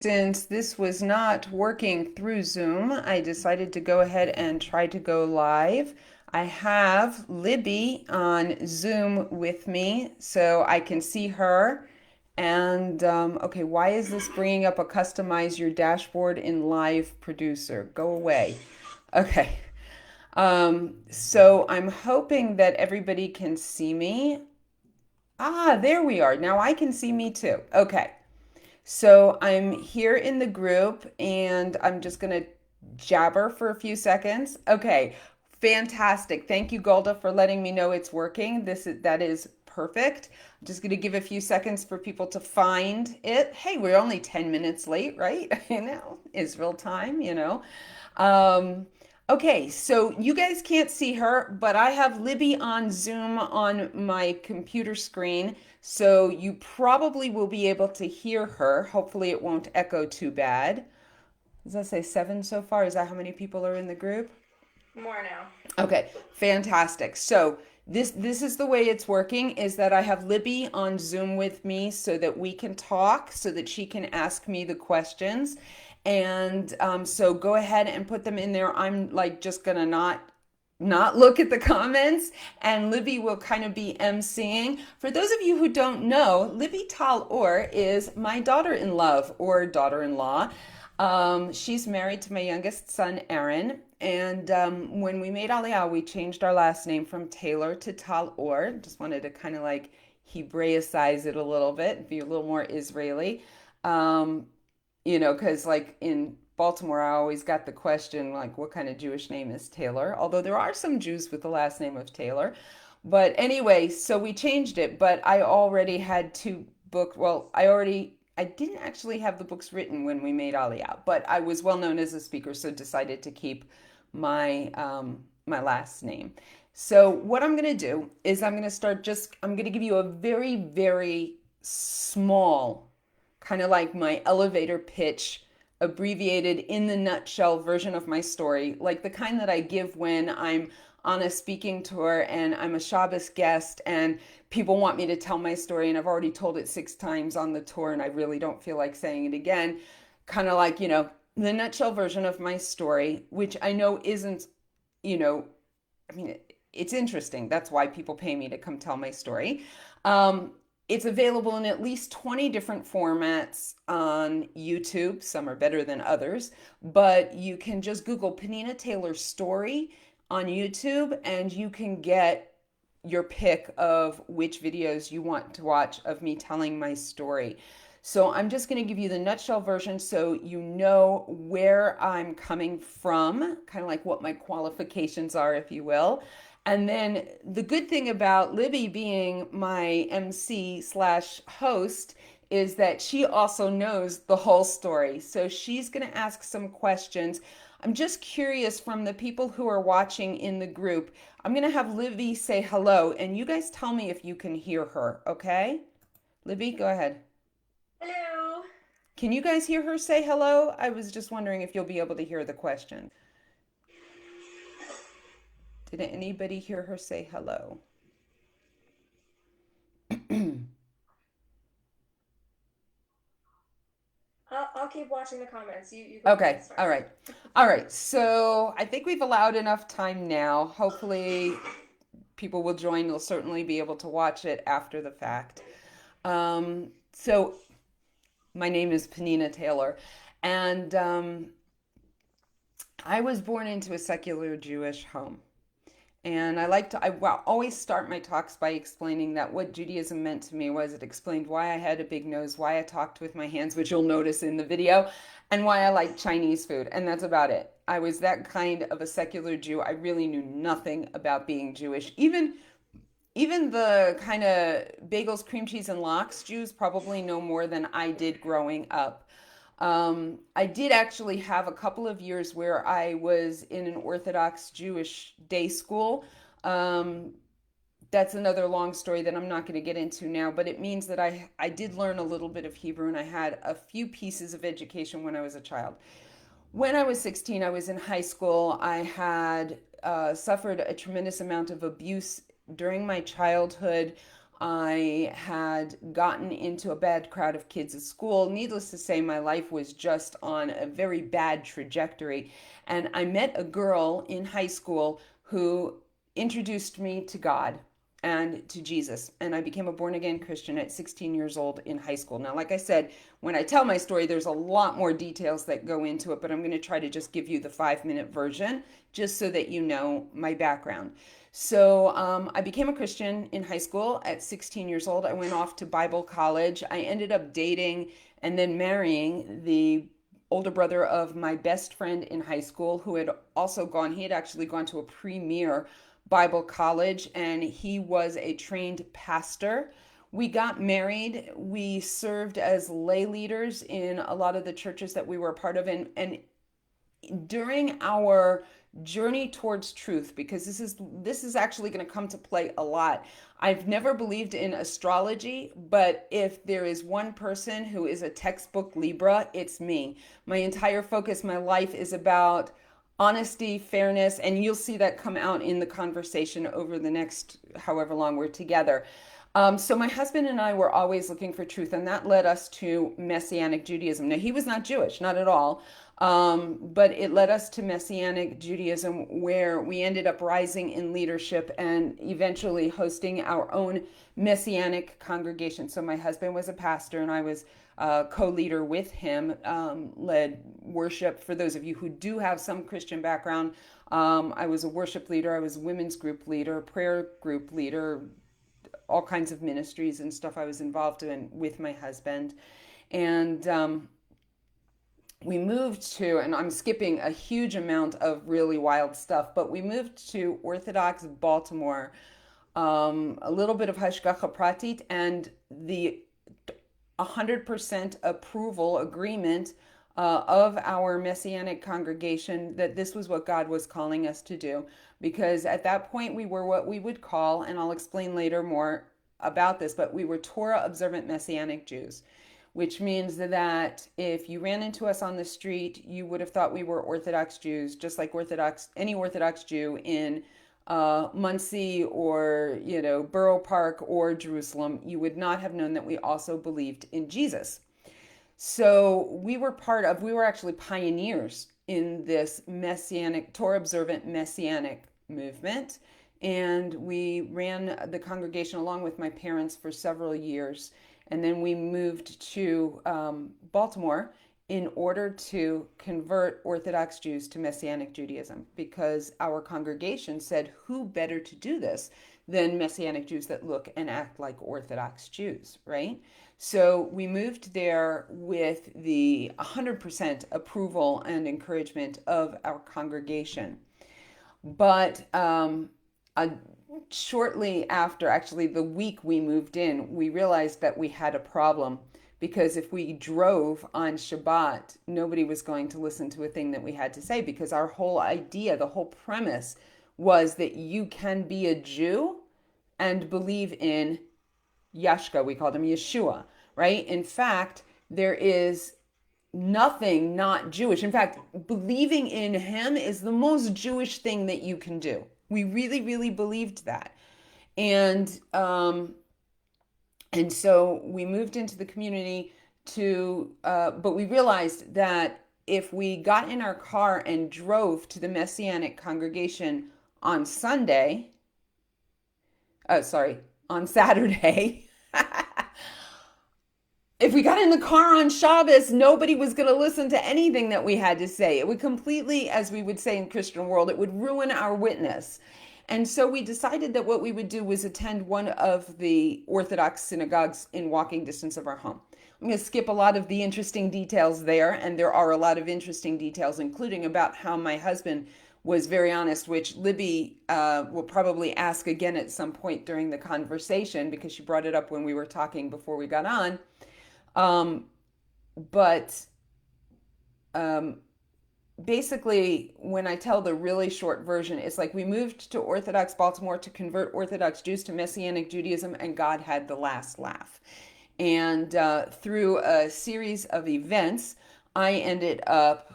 Since this was not working through Zoom, I decided to go ahead and try to go live. I have Libby on Zoom with me so I can see her. And okay, why is this bringing up a customize your dashboard in Live Producer? Go away. Okay. So I'm hoping that everybody can see me. Ah, there we are. Now I can see me too. Okay. So I'm here in the group and I'm just going to jabber for a few seconds. Okay, fantastic. Thank you, Golda, for letting me know it's working. That is perfect. I'm just going to give a few seconds for people to find it. Hey, we're only 10 minutes late, right? Israel time. Um, okay, so you guys can't see her, but I have Libby on Zoom on my computer screen. So you probably will be able to hear her. Hopefully, it won't echo too bad. Does that say seven so far? Is that how many people are in the group? More now. Okay, fantastic. So this is the way it's working is that I have Libby on Zoom with me so that we can talk, so that she can ask me the questions. And so go ahead and put them in there. I'm like just gonna not look at the comments, and Libby will kind of be emceeing. For those of you who don't know, Libby Tal Or is my daughter-in-love or daughter-in-law. She's married to my youngest son, Aaron. And when we made Aliyah, we changed our last name from Taylor to Tal Or. Just wanted to kind of like Hebraicize it a little bit, be a little more Israeli. Um, because like in Baltimore, I always got the question, like, what kind of Jewish name is Taylor? Although there are some Jews with the last name of Taylor. But anyway, so we changed it, but I already had two books. Well, I didn't actually have the books written when we made Aliyah, but I was well known as a speaker, so decided to keep my last name. So what I'm going to do is I'm going to give you a very, very small kind of like my elevator pitch, abbreviated in the nutshell version of my story, like the kind that I give when I'm on a speaking tour and I'm a Shabbos guest and people want me to tell my story and I've already told it 6 times on the tour and I really don't feel like saying it again. Kind of like, the nutshell version of my story, which I know isn't, you know, I mean, it's interesting. That's why people pay me to come tell my story. Um, it's available in at least 20 different formats on YouTube. Some are better than others, but you can just Google Panina Taylor story on YouTube and you can get your pick of which videos you want to watch of me telling my story. So I'm just going to give you the nutshell version so you know where I'm coming from, kind of like what my qualifications are, if you will. And then the good thing about Libby being my MC slash host is that she also knows the whole story. So she's going to ask some questions. I'm just curious from the people who are watching in the group. I'm going to have Libby say hello, and you guys tell me if you can hear her, okay? Libby, go ahead. Hello. Can you guys hear her say hello? I was just wondering if you'll be able to hear the question. Did anybody hear her say hello? I'll keep watching the comments. You go ahead and Okay, start. all right. All right, so I think we've allowed enough time now. Hopefully, people will join. They'll certainly be able to watch it after the fact. So, my name is Panina Taylor, and I was born into a secular Jewish home. And I always start my talks by explaining that what Judaism meant to me was it explained why I had a big nose, why I talked with my hands, which you'll notice in the video, and why I like Chinese food. And that's about it. I was that kind of a secular Jew. I really knew nothing about being Jewish. Even the kind of bagels, cream cheese, and lox Jews probably know more than I did growing up. I did actually have a couple of years where I was in an Orthodox Jewish day school. Um, that's another long story that I'm not going to get into now, but it means that I did learn a little bit of Hebrew and I had a few pieces of education when I was a child. When I was 16, I was in high school. I had suffered a tremendous amount of abuse during my childhood I had gotten into a bad crowd of kids at school. Needless to say, my life was just on a very bad trajectory. And I met a girl in high school who introduced me to God and to Jesus. And I became a born again Christian at 16 years old in high school. Now, like I said, when I tell my story, there's a lot more details that go into it, but I'm going to try to just give you the 5 minute version just so that you know my background. So I became a Christian in high school at 16 years old. I went off to Bible college. I ended up dating and then marrying the older brother of my best friend in high school who had also gone, he had actually gone to a premier Bible college and he was a trained pastor. We got married. We served as lay leaders in a lot of the churches that we were a part of. And during our journey towards truth, because this is actually going to come to play a lot. I've never believed in astrology, but if there is one person who is a textbook Libra, it's me. My entire focus, my life is about honesty, fairness, and you'll see that come out in the conversation over the next however long we're together. So my husband and I were always looking for truth, and that led us to Messianic Judaism. Now, he was not Jewish, not at all, but it led us to Messianic Judaism, where we ended up rising in leadership and eventually hosting our own Messianic congregation. So my husband was a pastor, and I was co-leader with him, led worship. For those of you who do have some Christian background, I was a worship leader, I was a women's group leader, prayer group leader, all kinds of ministries and stuff I was involved in with my husband. And we moved to, and I'm skipping a huge amount of really wild stuff, but we moved to Orthodox Baltimore, a little bit of Hashgacha Pratit, and the 100% approval agreement of our Messianic congregation that this was what God was calling us to do. Because at that point, we were what we would call, and I'll explain later more about this, but we were Torah observant Messianic Jews, which means that if you ran into us on the street, you would have thought we were Orthodox Jews, just like any Orthodox Jew in Muncie or Borough Park or Jerusalem. You would not have known that we also believed in Jesus. So we were actually pioneers in this Messianic, Torah observant Messianic movement. And we ran the congregation along with my parents for several years. And then we moved to Baltimore in order to convert Orthodox Jews to Messianic Judaism, because our congregation said, who better to do this than Messianic Jews that look and act like Orthodox Jews, right? So we moved there with the 100% approval and encouragement of our congregation. But shortly after, actually the week we moved in, we realized that we had a problem, because if we drove on Shabbat, nobody was going to listen to a thing that we had to say, because our whole idea, the whole premise was that you can be a Jew and believe in Yashka, we called him Yeshua, right? In fact, there is nothing not Jewish. In fact, believing in him is the most Jewish thing that you can do. We really, really believed that. And so we moved into the community but we realized that if we got in our car and drove to the Messianic congregation on Sunday, on Saturday, if we got in the car on Shabbos, nobody was going to listen to anything that we had to say. It would completely, as we would say in Christian world, it would ruin our witness. And so we decided that what we would do was attend one of the Orthodox synagogues in walking distance of our home. I'm going to skip a lot of the interesting details there, and there are a lot of interesting details, including about how my husband was very honest, which Libby will probably ask again at some point during the conversation, because she brought it up when we were talking before we got on. But basically, when I tell the really short version, it's like we moved to Orthodox Baltimore to convert Orthodox Jews to Messianic Judaism, and God had the last laugh. And through a series of events, I ended up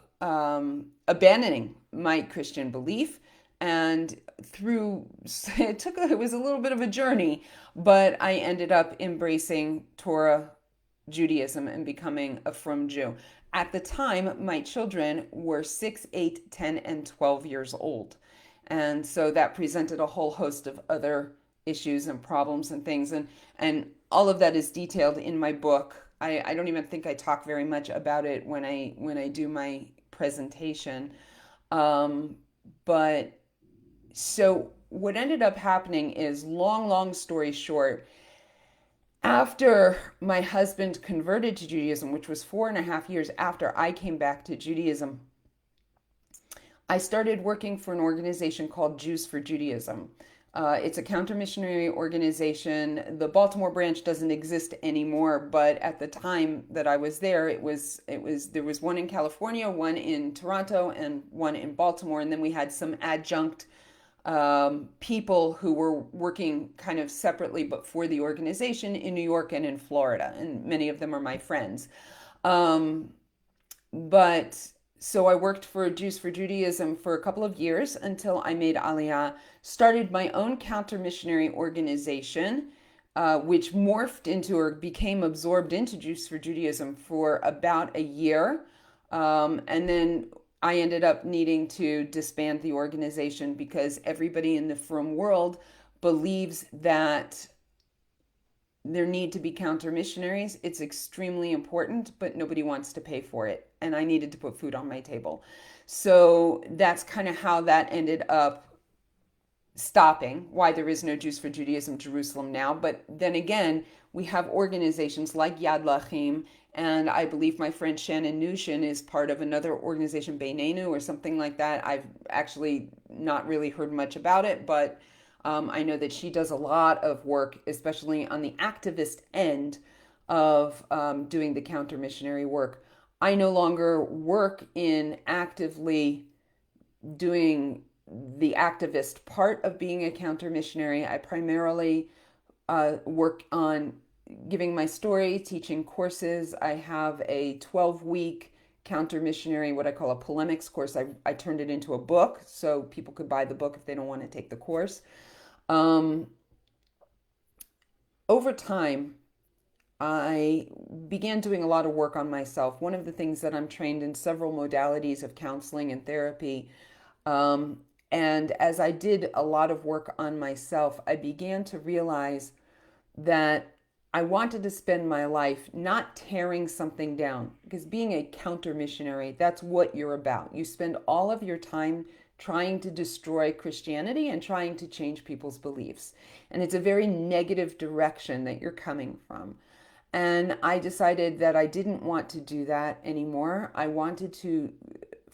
abandoning my Christian belief and through it was a little bit of a journey, but I ended up embracing Torah Judaism and becoming a frum Jew. At the time, my children were 6, 8, 10, and 12 years old. And so that presented a whole host of other issues and problems and things. And all of that is detailed in my book. I don't even think I talk very much about it when I do my presentation. Um, but so what ended up happening is long story short, after my husband converted to Judaism, which was 4.5 years after I came back to Judaism, I started working for an organization called Jews for Judaism. It's a counter missionary organization. The Baltimore branch doesn't exist anymore, but at the time that I was there, there was one in California, one in Toronto, and one in Baltimore, and then we had some adjunct people who were working kind of separately but for the organization in New York and in Florida, and many of them are my friends. Um, but so I worked for Jews for Judaism for a couple of years until I made Aliyah, started my own counter missionary organization, which morphed into or became absorbed into Jews for Judaism for about a year. And then I ended up needing to disband the organization because everybody in the frum world believes that there need to be counter missionaries. It's extremely important, but nobody wants to pay for it. And I needed to put food on my table. So that's kind of how that ended up stopping, why there is no Jews for Judaism Jerusalem now. But then again, we have organizations like Yad Lachim, and I believe my friend Shannon Nushin is part of another organization, Beinenu or something like that. I've actually not really heard much about it, but I know that she does a lot of work, especially on the activist end of doing the counter missionary work. I no longer work in actively doing the activist part of being a counter missionary. I primarily work on giving my story, teaching courses. I have a 12-week counter missionary, what I call a polemics course. I turned it into a book so people could buy the book if they don't want to take the course. Um, Over time, I began doing a lot of work on myself. One of the things that I'm trained in several modalities of counseling and therapy. Um, and as I did a lot of work on myself, I began to realize that I wanted to spend my life not tearing something down, because being a counter missionary, that's what you're about. You spend all of your time trying to destroy Christianity and trying to change people's beliefs. And it's a very negative direction that you're coming from. And I decided that I didn't want to do that anymore. I wanted to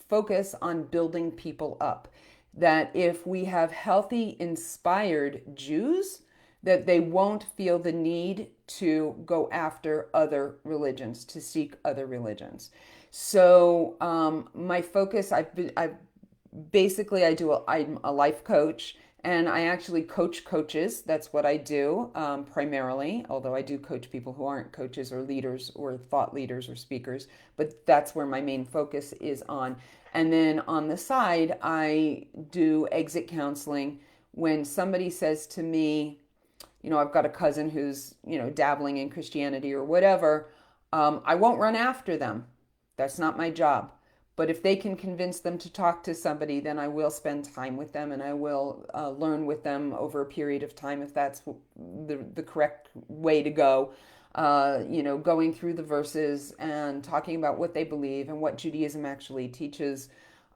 focus on building people up. That if we have healthy, inspired Jews, that they won't feel the need to go after other religions, to seek other religions. So my focus, I've basically I'm a life coach, and I actually coach coaches. That's what I do primarily, although I do coach people who aren't coaches or leaders or thought leaders or speakers, but that's where my main focus is on. And then on the side, I do exit counseling. When somebody says to me, I've got a cousin who's, dabbling in Christianity or whatever, I won't run after them. That's not my job. But if they can convince them to talk to somebody, then I will spend time with them, and I will learn with them over a period of time if that's the correct way to go. Going through the verses and talking about what they believe and what Judaism actually teaches,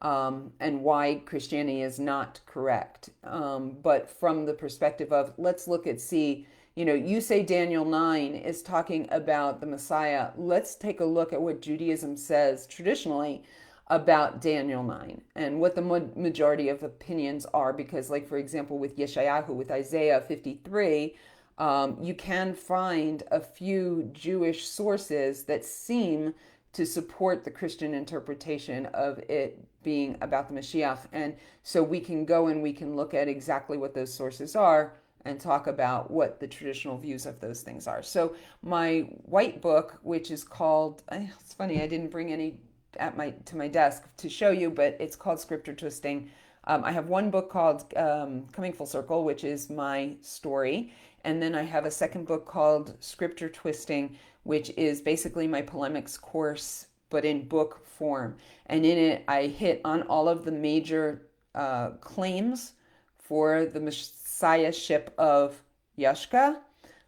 and why Christianity is not correct. But from the perspective of, let's look at, see, you say Daniel 9 is talking about the Messiah. Let's take a look at what Judaism says traditionally about Daniel 9 and what the majority of opinions are. Because, like, for example, with Yeshayahu, with Isaiah 53, you can find a few Jewish sources that seem to support the Christian interpretation of it being about the Mashiach. And so we can go and we can look at exactly what those sources are and talk about what the traditional views of those things are. So my white book, which is called, it's funny, I didn't bring any to my desk to show you, but it's called Scripture Twisting. I have one book called Coming Full Circle, which is my story. And then I have a second book called Scripture Twisting, which is basically my polemics course, but in book form. And in it, I hit on all of the major claims for the messiahship of Yashka,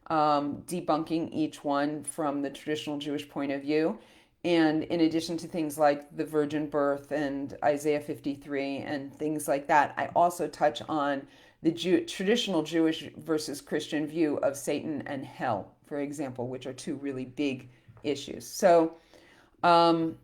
debunking each one from the traditional Jewish point of view. And in addition to things like the virgin birth and Isaiah 53 and things like that, I also touch on the traditional Jewish versus Christian view of Satan and hell, for example, which are two really big issues. Um,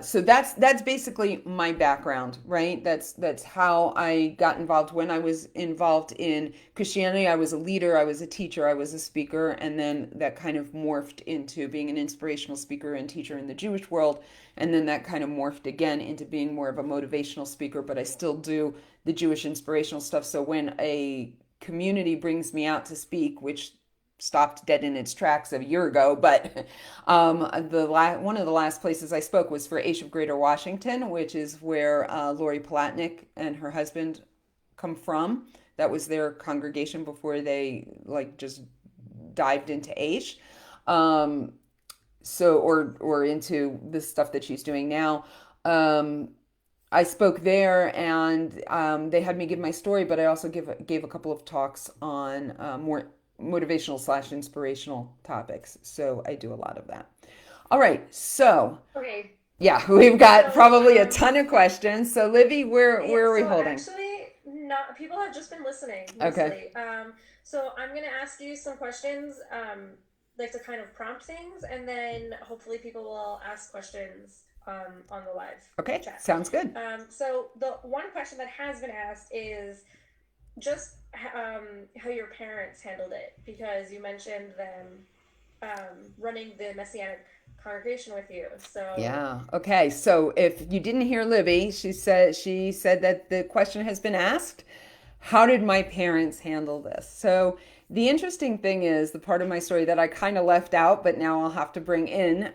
so that's basically my background, right? That's how I got involved. When I was involved in Christianity, I was a leader, I was a teacher, I was a speaker, and then that kind of morphed into being an inspirational speaker and teacher in the Jewish world, and then that kind of morphed again into being more of a motivational speaker, but I still do the Jewish inspirational stuff. So when a community brings me out to speak, which stopped dead in its tracks a year ago, but one of the last places I spoke was for Aishes of Greater Washington, which is where Lori Palatnik and her husband come from. That was their congregation before they like just dived into Aish. Um, or into the stuff that she's doing now. Um, I spoke there, and they had me give my story, but I also gave a couple of talks on more motivational slash inspirational topics. So I do a lot of that. All right, so Okay. yeah, we've got So, probably a ton of questions. So Livy, yeah, where are we so holding? actually, not people have just been listening Okay, mostly. So I'm gonna ask you some questions, like to kind of prompt things, and then hopefully people will ask questions on the live okay, chat. sounds good. So the one question that has been asked is just how your parents handled it, because you mentioned them running the messianic congregation with you. So Yeah. Okay. So if you didn't hear Libby, she said that the question has been asked. How did my parents handle this? So the interesting thing is the part of my story that I kind of left out, but now I'll have to bring in,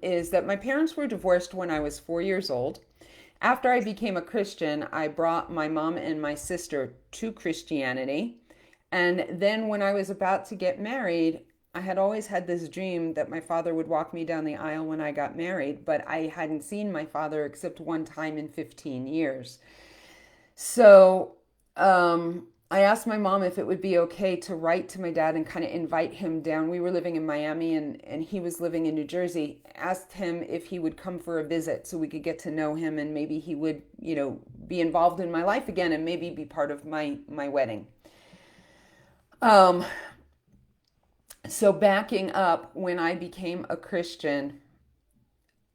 is that my parents were divorced when I was 4 years old. After I became a Christian, I brought my mom and my sister to Christianity. And then when I was about to get married, I had always had this dream that my father would walk me down the aisle when I got married, but I hadn't seen my father except one time in 15 years. So I asked my mom if it would be okay to write to my dad and kind of invite him down. We were living in Miami, and he was living in New Jersey. Asked him if he would come for a visit so we could get to know him, and maybe he would, be involved in my life again and maybe be part of my wedding. Um, so backing up, when I became a Christian,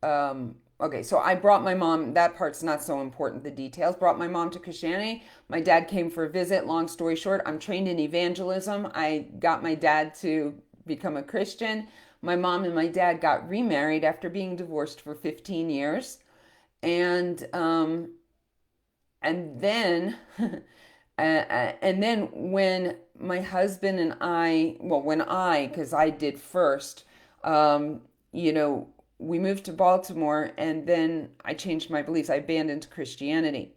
okay, so I brought my mom, that part's not so important, the details. Brought my mom to Christianity. My dad came for a visit. Long story short, I'm trained in evangelism. I got my dad to become a Christian. My mom and my dad got remarried after being divorced for 15 years. And and then and then when my husband and I, well, when I, because I did first, um, you know, we moved to Baltimore, and then I changed my beliefs. I abandoned Christianity.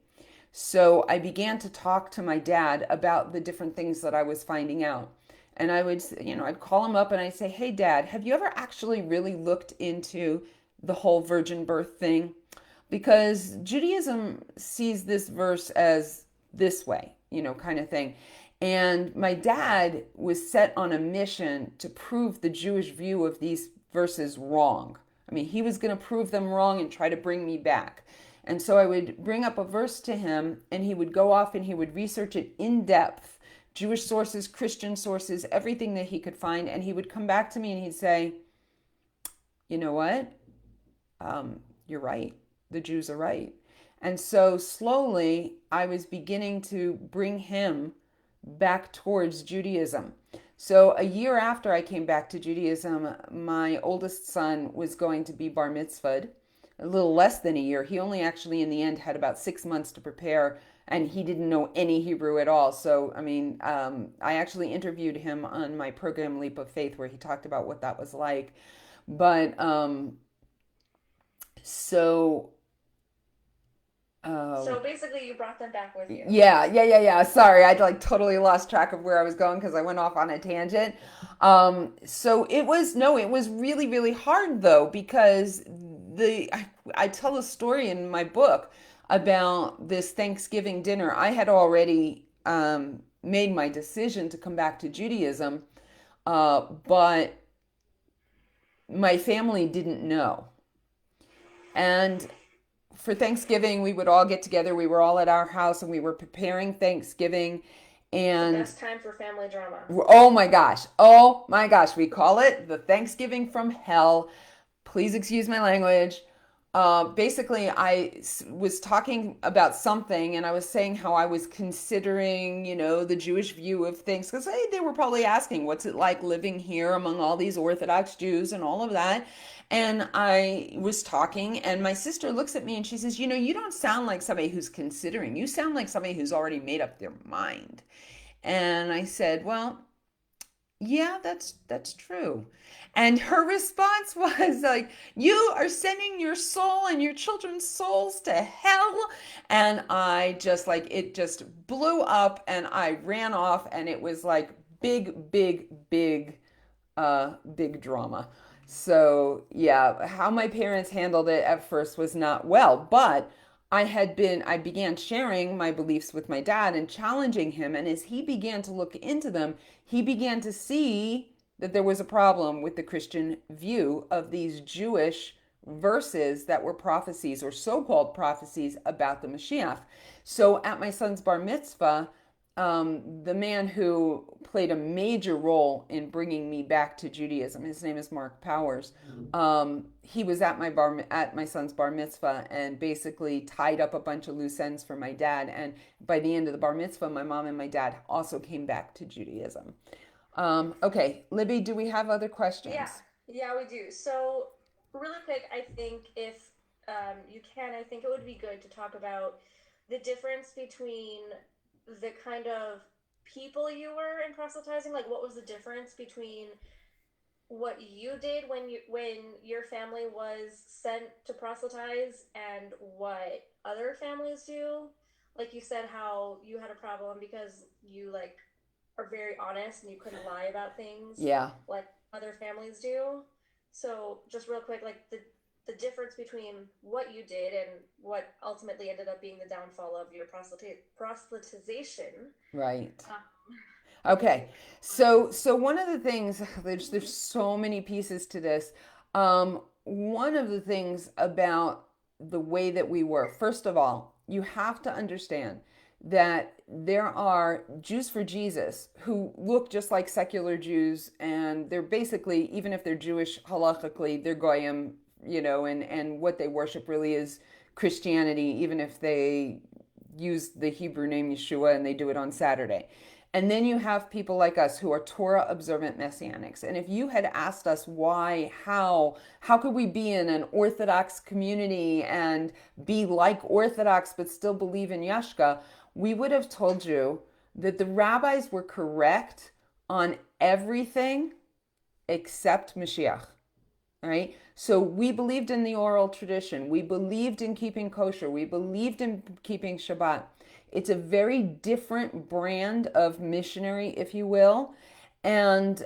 So I began to talk to my dad about the different things that I was finding out. And I would, I'd call him up and I'd say, "Hey, Dad, have you ever actually really looked into the whole virgin birth thing? Because Judaism sees this verse as this way, kind of thing." And my dad was set on a mission to prove the Jewish view of these verses wrong. I mean, he was going to prove them wrong and try to bring me back. And so I would bring up a verse to him, and he would go off and he would research it in depth, Jewish sources, Christian sources, everything that he could find. And he would come back to me and he'd say, "You know what? You're right. The Jews are right." And so slowly I was beginning to bring him back towards Judaism. So a year after I came back to Judaism, my oldest son was going to be bar mitzvahed. A little less than a year. He only actually, in the end, had about 6 months to prepare, and he didn't know any Hebrew at all. So, I mean, I actually interviewed him on my program Leap of Faith, where he talked about what that was like. But so Oh, So basically, you brought them back with you. yeah. Sorry, I like totally lost track of where I was going because I went off on a tangent. So it was no, it was really, really hard though because I tell a story in my book about this Thanksgiving dinner. I had already made my decision to come back to Judaism, but my family didn't know. And for Thanksgiving, we would all get together. We were all at our house and we were preparing Thanksgiving. The And best time for family drama. oh my gosh, we call it the Thanksgiving from hell. Please excuse my language. Basically, was talking about something and I was saying how I was considering, the Jewish view of things because they were probably asking, what's it like living here among all these Orthodox Jews and all of that. And I was talking, and my sister looks at me and she says, you don't sound like somebody who's considering. You sound like somebody who's already made up their mind. And I said, well, yeah, that's true. And her response was like, "You are sending your soul and your children's souls to hell." And I just like it just blew up and I ran off and it was like big drama. So, yeah, how my parents handled it at first was not well, but I began sharing my beliefs with my dad and challenging him. And as he began to look into them, he began to see that there was a problem with the Christian view of these Jewish verses that were prophecies or so called prophecies about the Mashiach. So at my son's bar mitzvah, the man who played a major role in bringing me back to Judaism. His name is Mark Powers. He was at my son's bar mitzvah and basically tied up a bunch of loose ends for my dad. And by the end of the bar mitzvah, my mom and my dad also came back to Judaism. Okay, Libby, do we have other Yeah, questions? yeah, we do. So, really quick, I think if you can, I think it would be good to talk about the difference between the kind of people you were in proselytizing. Like, what was the difference between what you did when your family was sent to proselytize and what other families do? Like you said, how you had a problem because you like are very honest and you couldn't lie about things Yeah. like other families do. So just real quick, like the difference between what you did and what ultimately ended up being the downfall of your proselytization. Right. Um, if you Okay. So one of the things there's so many pieces to this. One of the things about the way that we were, first of all, you have to understand that there are Jews for Jesus who look just like secular Jews, and they're basically, even if they're Jewish halachically, they're goyim, and what they worship really is Christianity, even if they use the Hebrew name Yeshua and they do it on Saturday. And then you have people like us who are Torah observant messianics. And if you had asked us why, how could we be in an Orthodox community and be like Orthodox but still believe in Yashka, we would have told you that the rabbis were correct on everything except Mashiach. Right? So we believed in the oral tradition. We believed in keeping kosher. We believed in keeping Shabbat. It's a very different brand of missionary, if you will. And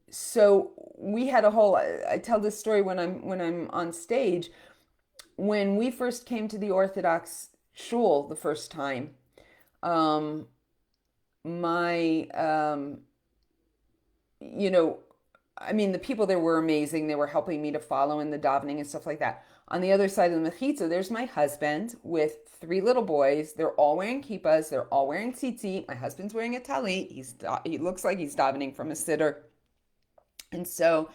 so we had a whole. I tell this story when I'm on stage. When we first came to the Orthodox shul the first time, um, my you know, I mean, the people there were amazing. They were helping me to follow in the davening and stuff like that. On the other side of the mechitza, there's my husband with three little boys. They're all wearing kippas. They're all wearing tzitzit. My husband's wearing a talit. He looks like he's davening from a siddur. And so,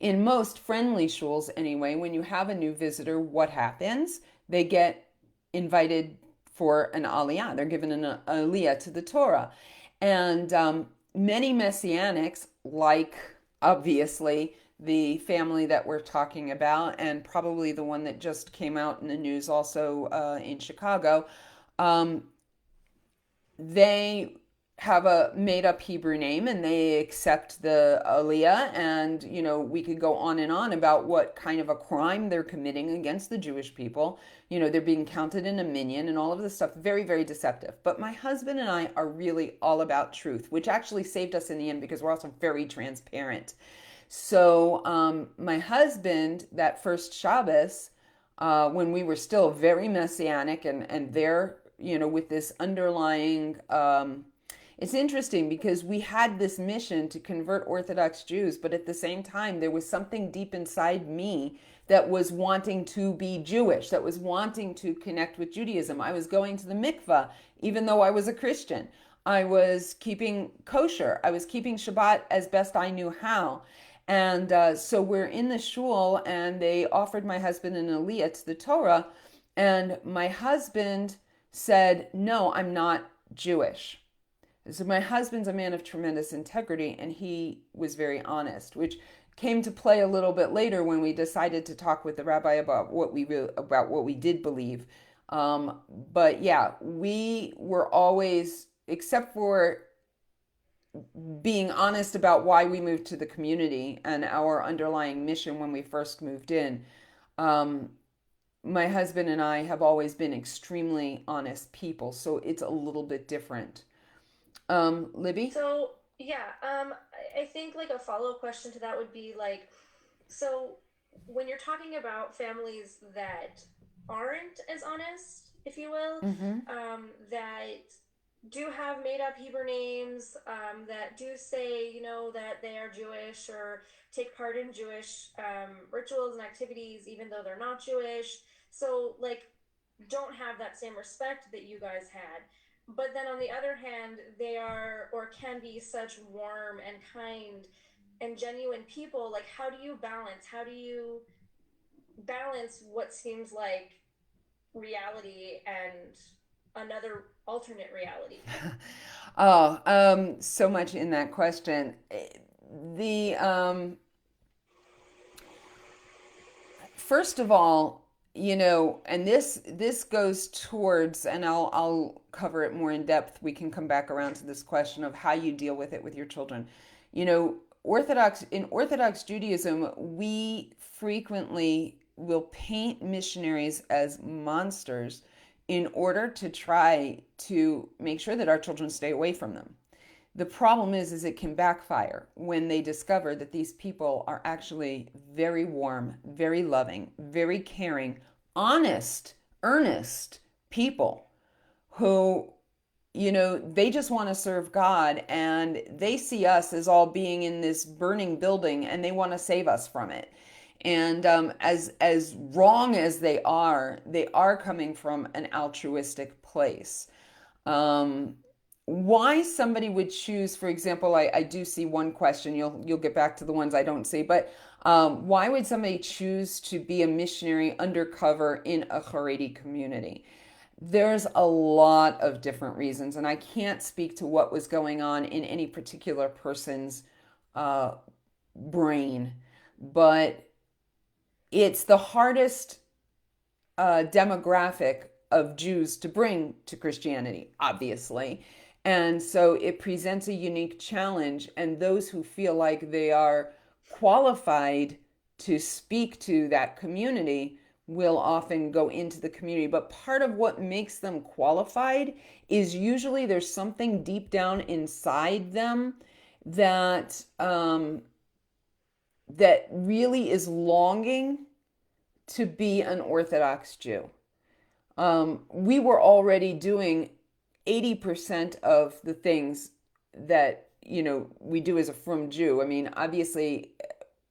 in most friendly shuls, anyway, when you have a new visitor, what happens? They get invited for an aliyah. They're given an aliyah to the Torah. And many messianics, like obviously the family that we're talking about, and probably the one that just came out in the news also in Chicago, um, they have a made up Hebrew name and they accept the Aliyah. And, we could go on and on about what kind of a crime they're committing against the Jewish people. They're being counted in a minyan and all of this stuff. Very, very deceptive. But my husband and I are really all about truth, which actually saved us in the end because we're also very transparent. So, my husband, that first Shabbos, when we were still very messianic and there, with this underlying, it's interesting because we had this mission to convert Orthodox Jews, but at the same time, there was something deep inside me that was wanting to be Jewish, that was wanting to connect with Judaism. I was going to the mikvah, even though I was a Christian. I was keeping kosher. I was keeping Shabbat as best I knew how. And so we're in the shul, and they offered my husband an aliyah to the Torah. And my husband said, "No, I'm not Jewish." So my husband's a man of tremendous integrity, and he was very honest, which came to play a little bit later when we decided to talk with the rabbi about what we did believe. But yeah, we were always, except for being honest about why we moved to the community and our underlying mission when we first moved in. Um, my husband and I have always been extremely honest people, so it's a little bit different. Libby? So yeah, I think like a follow-up question to that would be like, so when you're talking about families that aren't as honest, if you will, Mm-hmm. that do have made up Hebrew names, that do say, that they are Jewish or take part in Jewish rituals and activities, even though they're not Jewish. So, like, don't have that same respect that you guys had. But then on the other hand, they are or can be such warm and kind and genuine people. Like, how do you balance? How do you balance what seems like reality and another alternate reality? Oh, so much in that question. The First of all, and this goes towards, and I'll cover it more in depth. We can come back around to this question of how you deal with it with your children. Orthodox Judaism, we frequently will paint missionaries as monsters in order to try to make sure that our children stay away from them. The problem is it can backfire when they discover that these people are actually very warm, very loving, very caring, honest, earnest people who, they just want to serve God, and they see us as all being in this burning building and they want to save us from it. And as wrong as they are coming from an altruistic place. Um, why somebody would choose, for example, I do see one question. You'll get back to the ones I don't see, but why would somebody choose to be a missionary undercover in a Haredi community? There's a lot of different reasons, and I can't speak to what was going on in any particular person's uh, brain, but it's the hardest demographic of Jews to bring to Christianity, obviously. And so it presents a unique challenge. And those who feel like they are qualified to speak to that community will often go into the community. But part of what makes them qualified is usually there's something deep down inside them that that really is longing to be an Orthodox Jew. We were already doing 80% of the things that, we do as a frum Jew. I mean, obviously,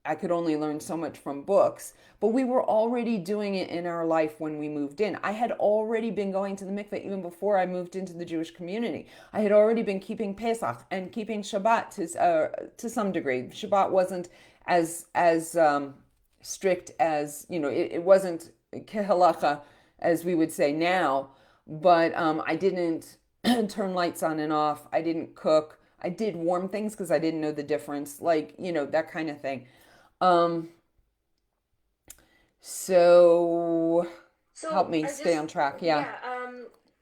I could only learn so much from books, but we were already doing it in our life when we moved in. I had already been going to the mikveh even before I moved into the Jewish community. I had already been keeping Pesach and keeping Shabbat to some degree. Shabbat wasn't as strict as, it wasn't kehalacha as we would say now, but I didn't turn lights on and off. I didn't cook. I did warm things because I didn't know the difference, like, that kind of thing. Um, so help So me I stay just, on track. Yeah. yeah,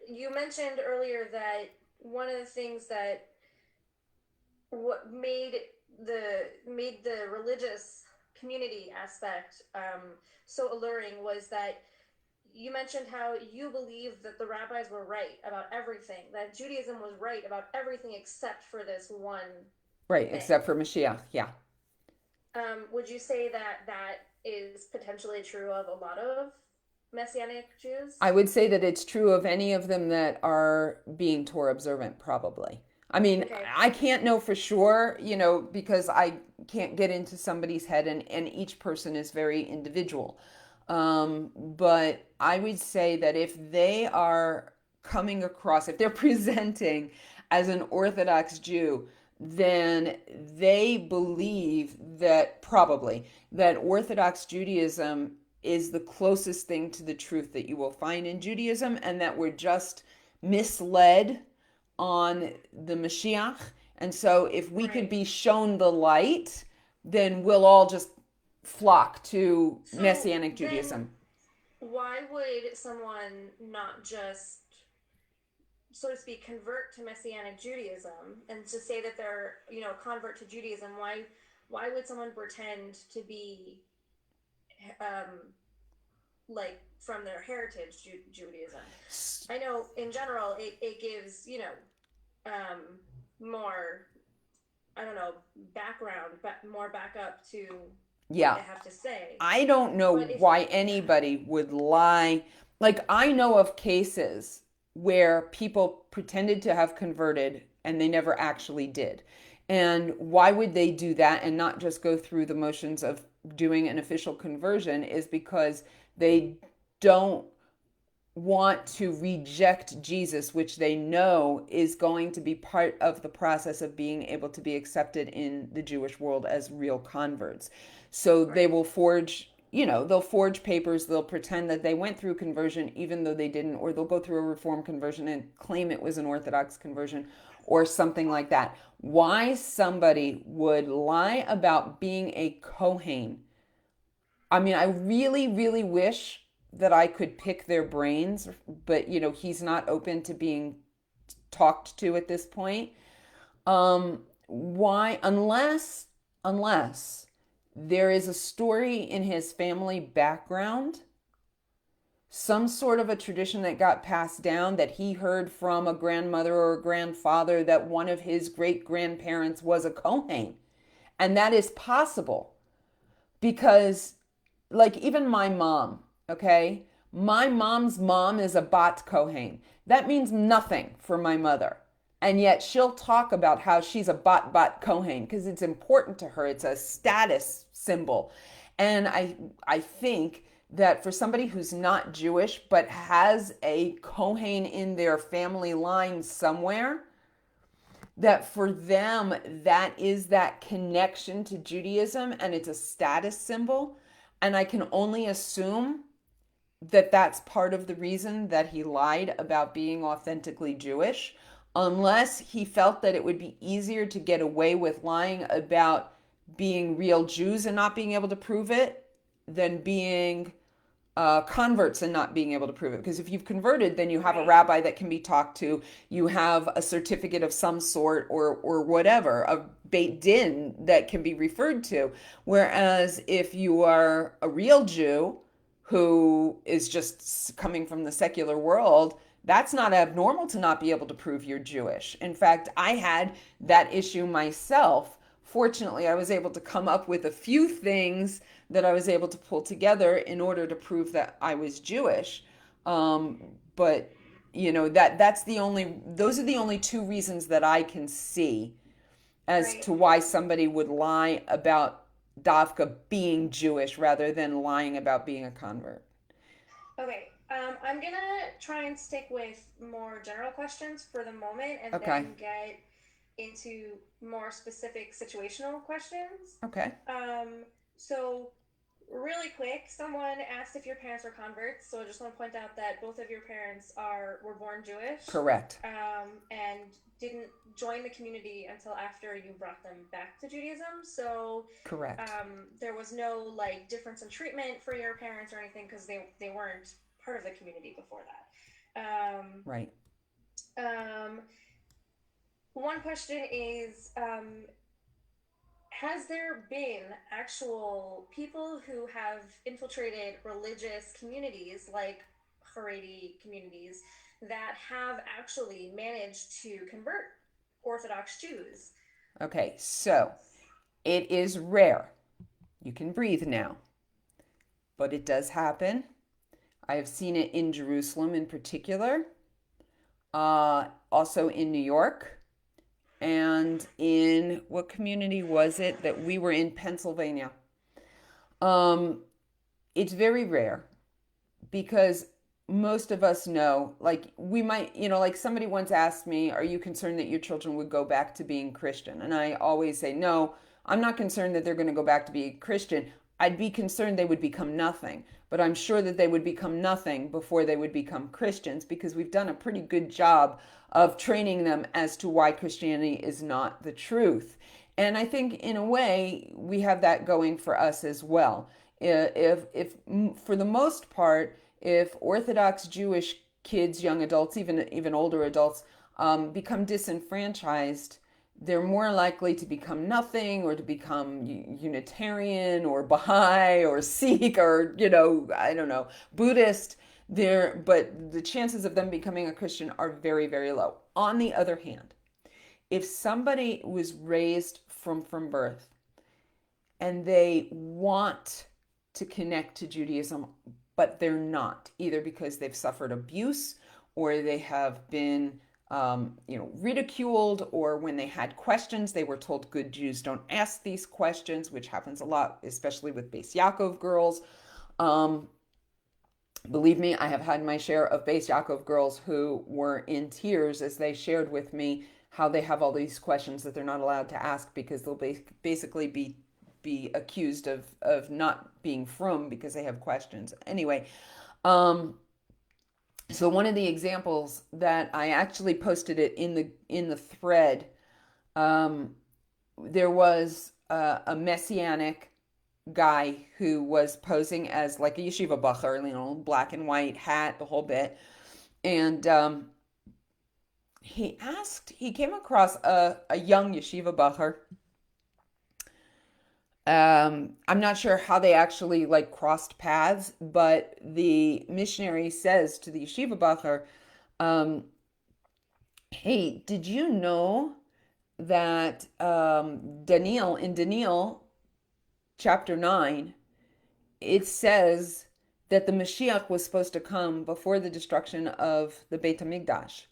you mentioned earlier that one of the things that what made the religious community aspect so alluring was that you mentioned how you believed that the rabbis were right about everything, that Judaism was right about everything except for this one Right, thing. except for Mashiach. Yeah. Would you say that that is potentially true of a lot of Messianic Jews? I would say that it's true of any of them that are being Torah observant, probably. I mean, Okay, I can't know for sure, because I can't get into somebody's head, and each person is very individual. But I would say that if they are coming across, if they're presenting as an Orthodox Jew, then they believe that probably that Orthodox Judaism is the closest thing to the truth that you will find in Judaism, and that we're just misled on the Mashiach. And so, if we could right. be shown the light, then we'll all just flock to So Messianic then, Judaism. why would someone not just, so to speak, convert to Messianic Judaism and to say that they're, convert to Judaism? Why would someone pretend to be, um, like from their heritage Judaism? I know in general it gives, um, more, I don't know, background, but more backup to what Yeah, they have to say. I don't know But if, why yeah, anybody would lie. Like, I know of cases where people pretended to have converted and they never actually did. And why would they do that and not just go through the motions of doing an official conversion is because they don't want to reject Jesus, which they know is going to be part of the process of being able to be accepted in the Jewish world as real converts. So they right, will forge, they'll forge papers, they'll pretend that they went through conversion even though they didn't, or they'll go through a reform conversion and claim it was an Orthodox conversion or something like that. Why somebody would lie about being a Kohen, I mean, I really, really wish that I could pick their brains, but he's not open to being talked to at this point. Why, unless there is a story in his family background, some sort of a tradition that got passed down that he heard from a grandmother or a grandfather that one of his great grandparents was a Kohen. And that is possible because, like, even my mom, okay, my mom's mom is a bat kohen. That means nothing for my mother, and yet she'll talk about how she's a bat kohen because it's important to her. It's a status symbol. And I think that for somebody who's not Jewish but has a kohen in their family line somewhere, that for them that is that connection to Judaism and it's a status symbol. And I can only assume that that's part of the reason that he lied about being authentically Jewish, unless he felt that it would be easier to get away with lying about being real Jews and not being able to prove it than being converts and not being able to prove it. Because if you've converted, then you have a right, rabbi that can be talked to. You have a certificate of some sort, or whatever, a beit din that can be referred to. Whereas if you are a real Jew who is just coming from the secular world, that's not abnormal to not be able to prove you're Jewish. In fact, I had that issue myself. Fortunately, I was able to come up with a few things that I was able to pull together in order to prove that I was Jewish. But that's the only those are the only two reasons that I can see as right. to why somebody would lie about Davka being Jewish rather than lying about being a convert. Okay, I'm gonna try and stick with more general questions for the moment and Okay. then get into more specific situational questions. Okay. Um, so really quick, someone asked if your parents were converts. So I just want to point out that both of your parents were born Jewish, Correct. and didn't join the community until after you brought them back to Judaism. So Correct. there was no like difference in treatment for your parents or anything because they weren't part of the community before that. Right. Um, one question is, has there been actual people who have infiltrated religious communities like Haredi communities that have actually managed to convert Orthodox Jews? Okay, so it is rare. You can breathe now, but it does happen. I have seen it in Jerusalem in particular, also in New York, and in what community was it that we were in? Pennsylvania. Um, it's very rare because most of us know, like, we might, like somebody once asked me, are you concerned that your children would go back to being Christian? And I always say, no, I'm not concerned that they're going to go back to being Christian. I'd be concerned they would become nothing, but I'm sure that they would become nothing before they would become Christians because we've done a pretty good job of training them as to why Christianity is not the truth. And I think in a way we have that going for us as well. If for the most part, if Orthodox Jewish kids, young adults, even older adults, become disenfranchised, they're more likely to become nothing or to become Unitarian or Baha'i or Sikh or I don't know, Buddhist. But the chances of them becoming a Christian are very, very low. On the other hand, if somebody was raised from birth and they want to connect to Judaism, but they're not, either because they've suffered abuse or they have been ridiculed, or when they had questions, they were told good Jews don't ask these questions, which happens a lot, especially with Beis Yaakov girls. Um, Believe me, I have had my share of Beis Yaakov girls who were in tears as they shared with me how they have all these questions that they're not allowed to ask because they'll basically be accused of not being frum because they have questions. Anyway, um, so one of the examples that I actually posted it in the thread, um, there was a messianic guy who was posing as like a yeshiva bacher, black and white hat, the whole bit. And he came across a young yeshiva bacher. I'm not sure how they actually like crossed paths, but the missionary says to the yeshiva bacher, um, "Hey, did you know that Daniel chapter 9, it says that the Mashiach was supposed to come before the destruction of the Beit HaMikdash.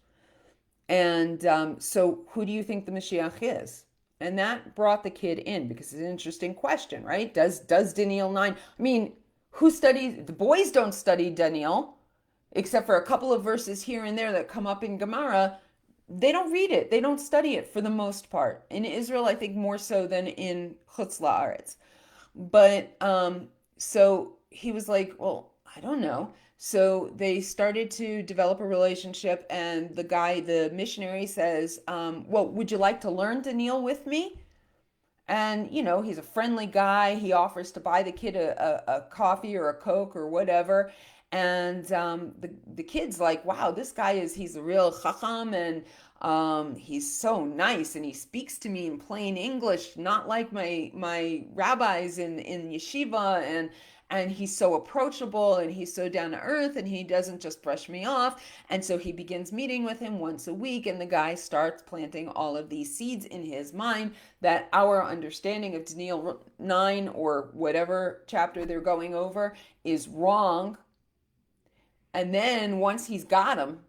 And so who do you think the Mashiach is?" And that brought the kid in because it's an interesting question, right? Does Daniel 9, I mean, who studies, the boys don't study Daniel, except for a couple of verses here and there that come up in Gemara. They don't read it. They don't study it for the most part. In Israel, I think more so than in Chutz La'aretz. But so he was like, well, I don't know. So they started to develop a relationship, and the missionary says, well, would you like to learn to kneel with me? And, he's a friendly guy. He offers to buy the kid a coffee or a Coke or whatever. And the kid's like, wow, he's a real chacham, and he's so nice, and he speaks to me in plain English, not like my rabbis in yeshiva, and he's so approachable, and he's so down to earth, and he doesn't just brush me off. And so he begins meeting with him once a week, and the guy starts planting all of these seeds in his mind that our understanding of Daniel 9 or whatever chapter they're going over is wrong. And then once he's got him,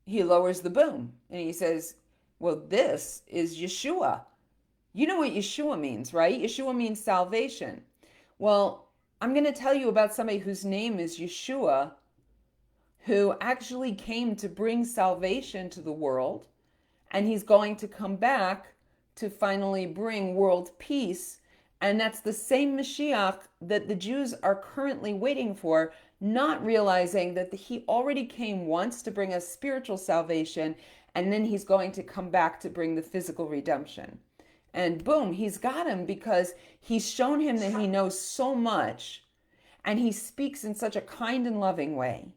he lowers the boom and he says, well, this is Yeshua. You know what Yeshua means, right? Yeshua means salvation. Well, I'm going to tell you about somebody whose name is Yeshua, who actually came to bring salvation to the world, and he's going to come back to finally bring world peace. And that's the same Mashiach that the Jews are currently waiting for, not realizing that he already came once to bring us spiritual salvation, and then he's going to come back to bring the physical redemption. And boom, he's got him because he's shown him that he knows so much, and he speaks in such a kind and loving way.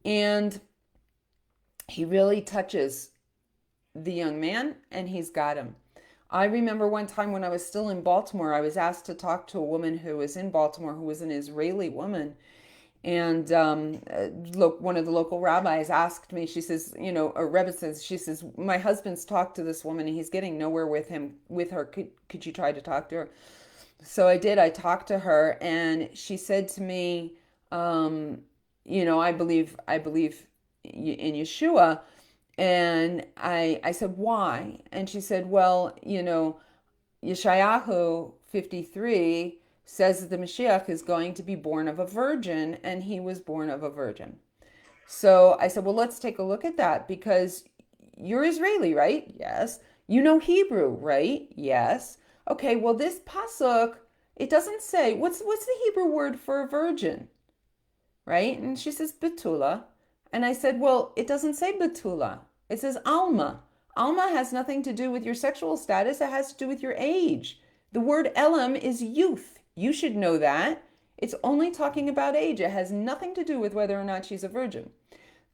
And he really touches the young man and he's got him. I remember one time when I was still in Baltimore, I was asked to talk to a woman who was in Baltimore who was an Israeli woman. And look, one of the local rabbis asked me, she says, a rebbe says, she says, my husband's talked to this woman and he's getting nowhere with her. Could you try to talk to her? So I did. I talked to her, and she said to me, um, I believe in Yeshua. And I said, why? And she said, well, Yeshayahu 53 says that the Mashiach is going to be born of a virgin, and he was born of a virgin. So I said, well, let's take a look at that because you're Israeli, right? Yes. You know Hebrew, right? Yes. Okay, well, this pasuk, it doesn't say, what's the Hebrew word for a virgin, right? And she says, betula. And I said, well, it doesn't say betula. It says alma. Alma has nothing to do with your sexual status. It has to do with your age. The word elam is youth. You should know that. It's only talking about age. It has nothing to do with whether or not she's a virgin.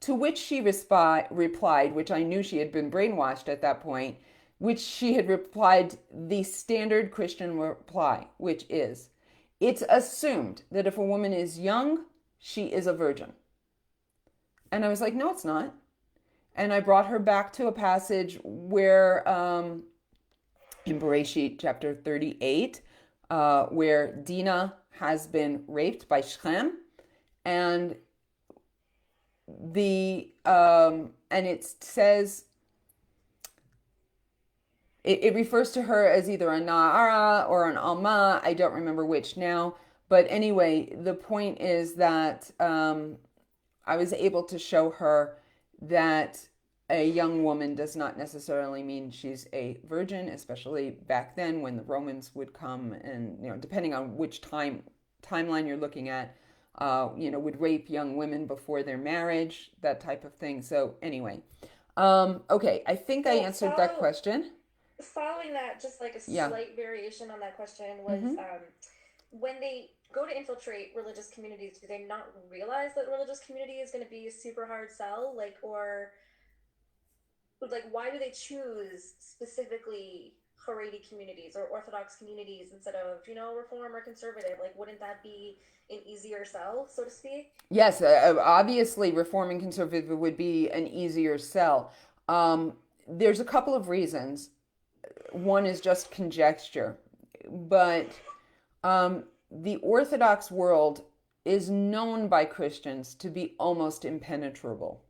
To which she replied, which I knew she had been brainwashed at that point, which she had replied the standard Christian reply, which is, it's assumed that if a woman is young, she is a virgin. And I was like, no, it's not. And I brought her back to a passage where, in Bereshit chapter 38, where Dinah has been raped by Shechem, and and it says it refers to her as either a Na'ara or an Alma. I don't remember which now. But anyway, the point is that I was able to show her that a young woman does not necessarily mean she's a virgin, especially back then when the Romans would come and, depending on which timeline you're looking at, would rape young women before their marriage, that type of thing. So anyway, okay, I think I So answered that question. following that, just like a Yeah. slight variation on that question was Mm-hmm. when they go to infiltrate religious communities, do they not realize that religious community is going to be a super hard sell? Like why do they choose specifically Haredi communities or Orthodox communities instead of, reform or conservative? Like, wouldn't that be an easier sell, so to speak? Yes, obviously, reforming conservative would be an easier sell. There's a couple of reasons. One is just conjecture, but the Orthodox world is known by Christians to be almost impenetrable.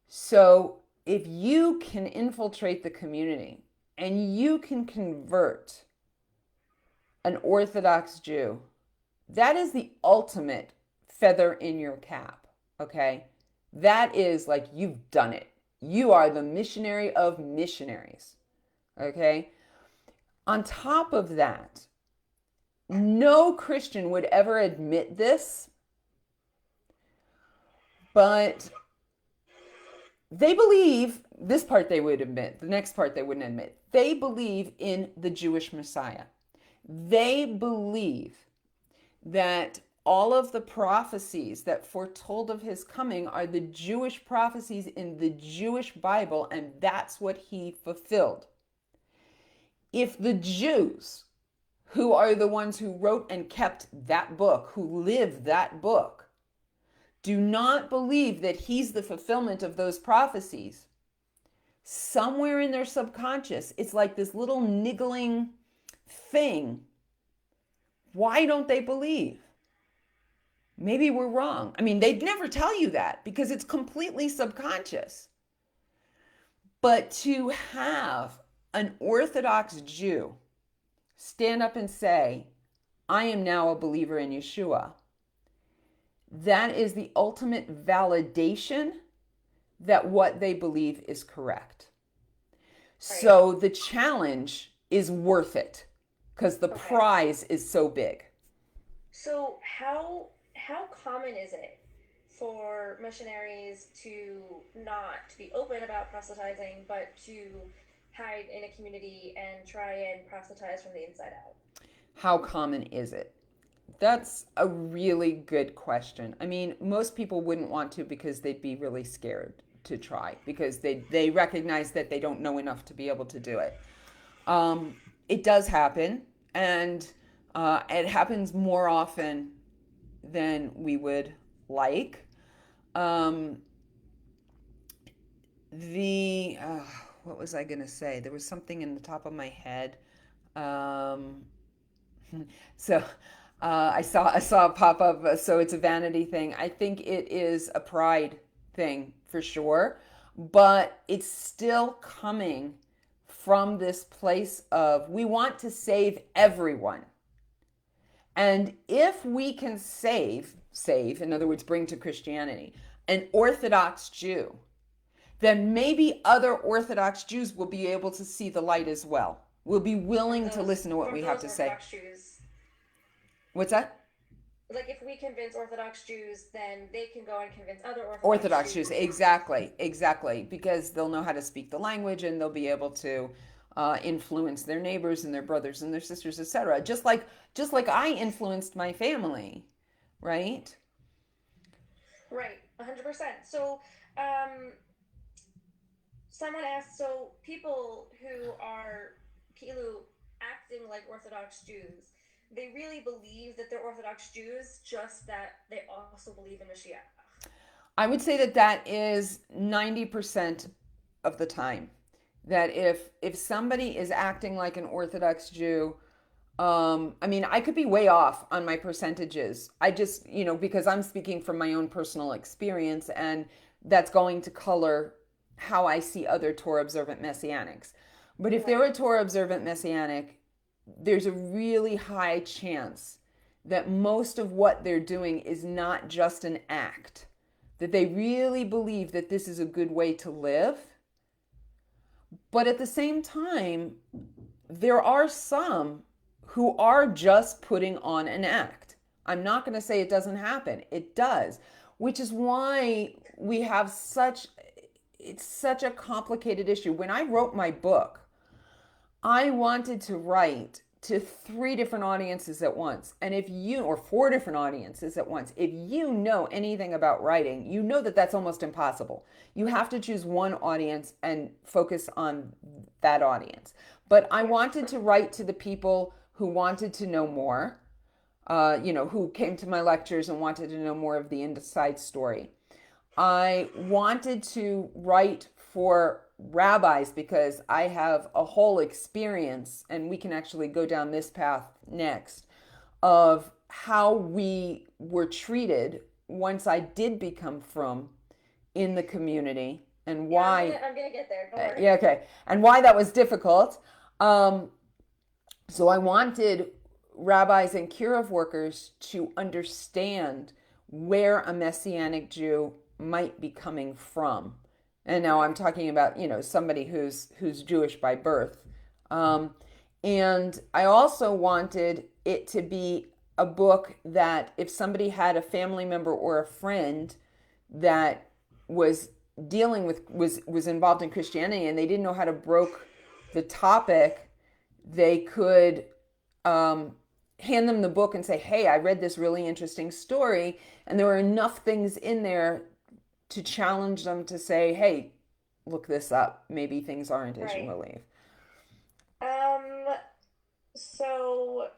So if you can infiltrate the community and you can convert an Orthodox Jew, that is the ultimate feather in your cap. Okay. That is like you've done it. You are the missionary of missionaries. Okay. On top of that, no Christian would ever admit this, but they believe this part they would admit, the next part they wouldn't admit. They believe in the Jewish Messiah. They believe that all of the prophecies that foretold of his coming are the Jewish prophecies in the Jewish Bible, and that's what he fulfilled. If the Jews, who are the ones who wrote and kept that book, who live that book, do not believe that he's the fulfillment of those prophecies, somewhere in their subconscious, it's like this little niggling thing. Why don't they believe? Maybe we're wrong. I mean, they'd never tell you that because it's completely subconscious. But to have an Orthodox Jew stand up and say, I am now a believer in Yeshua, that is the ultimate validation that what they believe is correct. Right. So the challenge is worth it because the Okay. prize is so big. So how common is it for missionaries to not to be open about proselytizing, but to hide in a community and try and proselytize from the inside out? How common is it? That's a really good question. I mean, most people wouldn't want to because they'd be really scared. to try because they recognize that they don't know enough to be able to do it. Um, it does happen, and it happens more often than we would like. Um, the what was I going to say? There was something in the top of my head. Um, so I saw it pop up. So it's a vanity thing. I think it is a pride thing for sure, but it's still coming from this place of we want to save everyone. And if we can save, in other words, bring to Christianity, an Orthodox Jew, then maybe other Orthodox Jews will be able to see the light as well. Will be willing to listen to what from we have those to say. Orthodox Jews. What's that? Like if we convince Orthodox Jews, then they can go and convince other Orthodox Orthodox Jews, Jews. exactly, exactly, because they'll know how to speak the language and they'll be able to influence their neighbors and their brothers and their sisters, etc. Just like I influenced my family, right? Right, 100%. So, um, someone asked, so people who are Kilu acting like Orthodox Jews, they really believe that they're Orthodox Jews, just that they also believe in Mashiach. I would say that that is 90% of the time. That if somebody is acting like an Orthodox Jew, I mean, I could be way off on my percentages. I just, because I'm speaking from my own personal experience, and that's going to color how I see other Torah observant messianics. But if they're Right. a Torah observant messianic, there's a really high chance that most of what they're doing is not just an act, that they really believe that this is a good way to live. But at the same time, there are some who are just putting on an act. I'm not going to say it doesn't happen. It does, which is why we have it's such a complicated issue. When I wrote my book, I wanted to write to three different audiences at once. And or four different audiences at once, if you know anything about writing, you know that that's almost impossible. You have to choose one audience and focus on that audience. But I wanted to write to the people who wanted to know more, who came to my lectures and wanted to know more of the inside story. I wanted to write for rabbis because I have a whole experience, and we can actually go down this path next, of how we were treated once I did become frum in the community and Yeah, why. I'm gonna get there. Don't worry. Yeah, okay. And why that was difficult. Um, so I wanted rabbis and kiruv workers to understand where a Messianic Jew might be coming from. And now I'm talking about, somebody who's Jewish by birth. Um, and I also wanted it to be a book that if somebody had a family member or a friend that was was involved in Christianity and they didn't know how to broach the topic, they could hand them the book and say, hey, I read this really interesting story, and there were enough things in there to challenge them to say, hey, look this up. Maybe things aren't as you Right. believe. Um, so,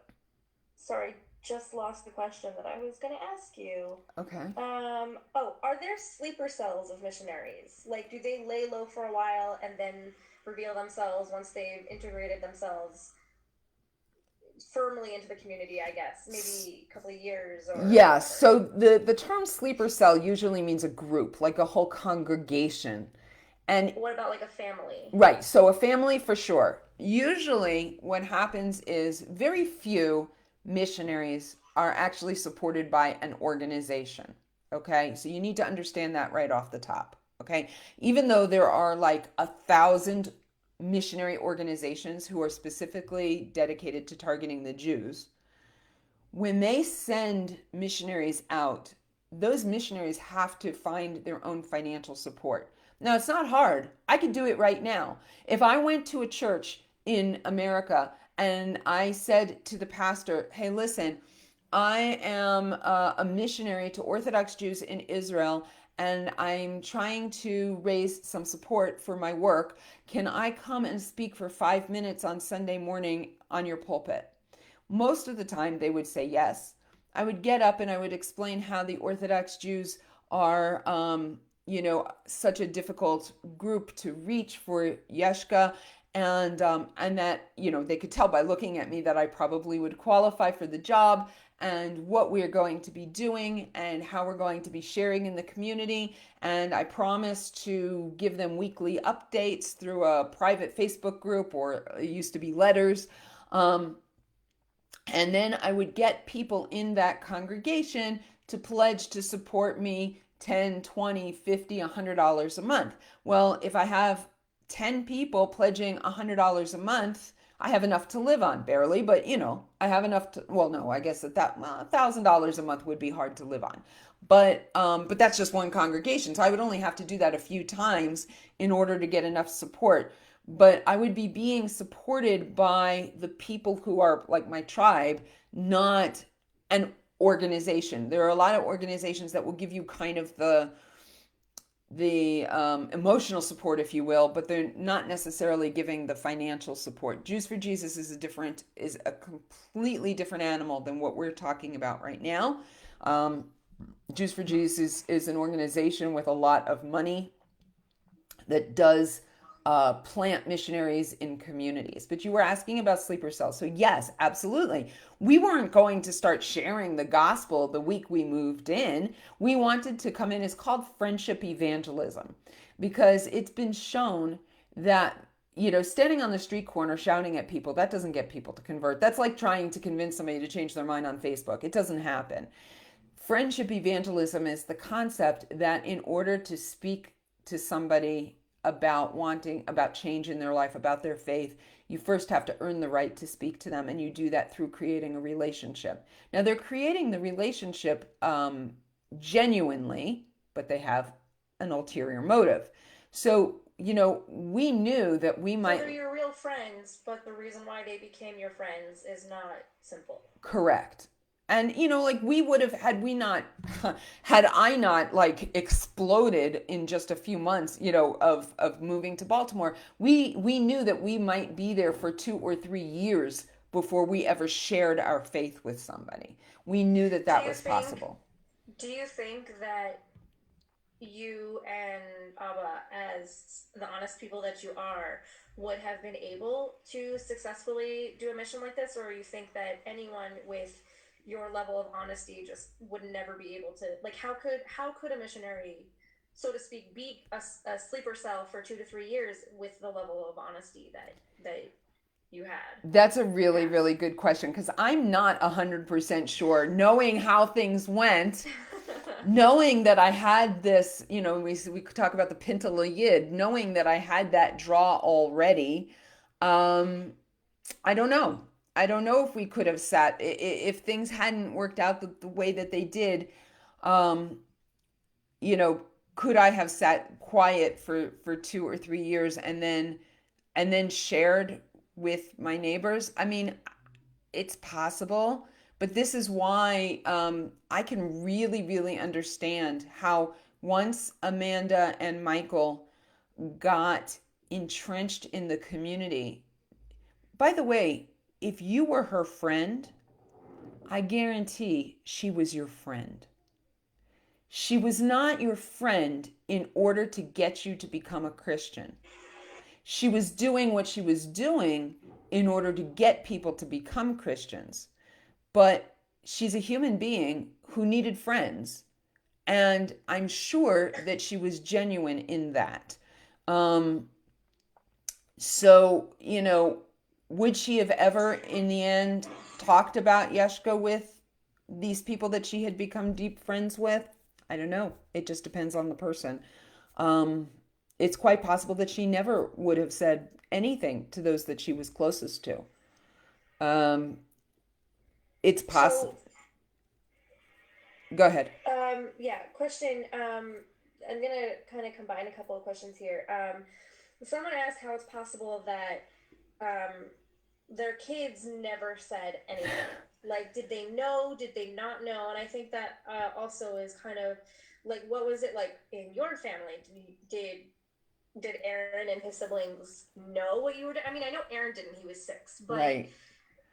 sorry, just lost the question that I was gonna ask you. Okay. Are there sleeper cells of missionaries? Like, do they lay low for a while and then reveal themselves once they've integrated themselves firmly into the community, I guess? Maybe a couple of years or Yeah, whatever. so the term sleeper cell usually means a group, like a whole congregation. And What about like a family? right, so a family for sure. Usually, what happens is very few missionaries are actually supported by an organization. Okay, so you need to understand that right off the top. Okay, even though there are like 1,000 missionary organizations who are specifically dedicated to targeting the Jews, when they send missionaries out, those missionaries have to find their own financial support. Now, it's not hard. I could do it right now. If I went to a church in America and I said to the pastor, hey, listen, I am a missionary to Orthodox Jews in Israel, and I'm trying to raise some support for my work. Can I come and speak for 5 minutes on Sunday morning on your pulpit? Most of the time, they would say yes. I would get up and I would explain how the Orthodox Jews are, such a difficult group to reach for Yeshka, and that they could tell by looking at me that I probably would qualify for the job, and what we're going to be doing and how we're going to be sharing in the community. And I promise to give them weekly updates through a private Facebook group, or it used to be letters. Um, and then I would get people in that congregation to pledge to support me 10, 20, 50, $100 a month. Well, if I have 10 people pledging $100 a month, I have enough to live on, barely, but I have enough to, well, no, I guess that $1,000 a month would be hard to live on. But that's just one congregation. So I would only have to do that a few times in order to get enough support. But I would be being supported by the people who are like my tribe, not an organization. There are a lot of organizations that will give you kind of the emotional support, if you will, but they're not necessarily giving the financial support. Jews for Jesus is a completely different animal than what we're talking about right now. Um, Jews for Jesus is an organization with a lot of money that does plant missionaries in communities. But you were asking about sleeper cells. So, yes, absolutely. We weren't going to start sharing the gospel the week we moved in. We wanted to come in. It's called friendship evangelism, because it's been shown that standing on the street corner shouting at people, that doesn't get people to convert. That's like trying to convince somebody to change their mind on Facebook. It doesn't happen. Friendship evangelism is the concept that in order to speak to somebody about change in their life, about their faith, you first have to earn the right to speak to them, and you do that through creating a relationship. Now, they're creating the relationship genuinely, but they have an ulterior motive. So, we knew that we So might. they're your real friends, but the reason why they became your friends is not simple. Correct. And like we would have, had we not had I not like exploded in just a few months, of moving to Baltimore, we knew that we might be there for 2 or 3 years before we ever shared our faith with somebody. We knew that Do that you was think possible. do you think that you and Abba, as the honest people that you are, would have been able to successfully do a mission like this, or you think that anyone with your level of honesty just would never be able to, like, how could a missionary, so to speak, be a sleeper cell for 2 to 3 years with the level of honesty that you had That's a in the really, past? really good question, because I'm not 100% sure, knowing how things went, knowing that I had this, we could talk about the Pinta Yid, knowing that I had that draw already. Um, I don't know. I don't know if we could have sat, if things hadn't worked out the way that they did. Um, you know, could I have sat quiet for 2 or 3 years, and then shared with my neighbors? I mean, it's possible, but this is why I can really, really understand how once Amanda and Michael got entrenched in the community. By the way, if you were her friend, I guarantee she was your friend. She was not your friend in order to get you to become a Christian. She was doing what she was doing in order to get people to become Christians. But she's a human being who needed friends. And I'm sure that she was genuine in that. Um, so, would she have ever, in the end, talked about Yeshka with these people that she had become deep friends with? I don't know. It just depends on the person. Um, it's quite possible that she never would have said anything to those that she was closest to. Um, it's possible. So, Go ahead. yeah, question. I'm gonna kind of combine a couple of questions here. Someone asked how it's possible that um, their kids never said anything. Like, did they know? Did they not know? And I think that also is kind of like, what was it like in your family? Did Aaron and his siblings know what you were doing? I mean, I know Aaron didn't. He was 6, but Right.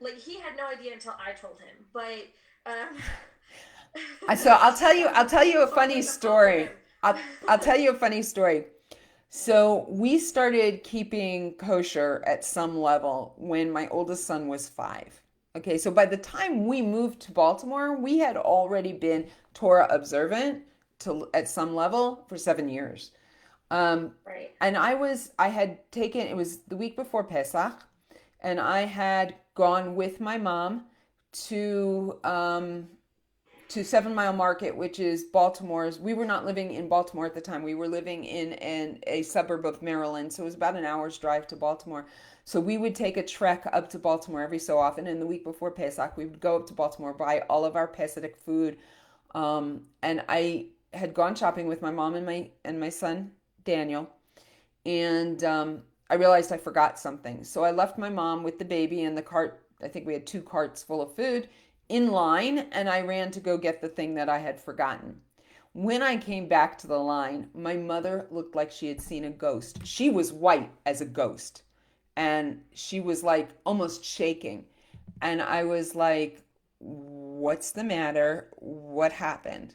like he had no idea until I told him. But um, So I'll tell you a funny hopefully the fault for story. him. I'll tell you a funny story. So we started keeping kosher at some level when my oldest son was 5. Okay, so by the time we moved to Baltimore, we had already been Torah observant to at some level for 7 years. Um, Right. and I had taken, it was the week before Pesach, and I had gone with my mom to to 7 Mile Market, which is Baltimore's. We were not living in Baltimore at the time. We were living in a suburb of Maryland. So it was about an hour's drive to Baltimore. So we would take a trek up to Baltimore every so often. And the week before Pesach, we would go up to Baltimore, buy all of our Pesach food. And I had gone shopping with my mom and my son, Daniel. And I realized I forgot something. So I left my mom with the baby and the cart. I think we had 2 carts full of food in line, and I ran to go get the thing that I had forgotten. When I came back to the line, my mother looked like she had seen a ghost. She was white as a ghost, and she was like almost shaking. And I was like, "What's the matter? What happened?"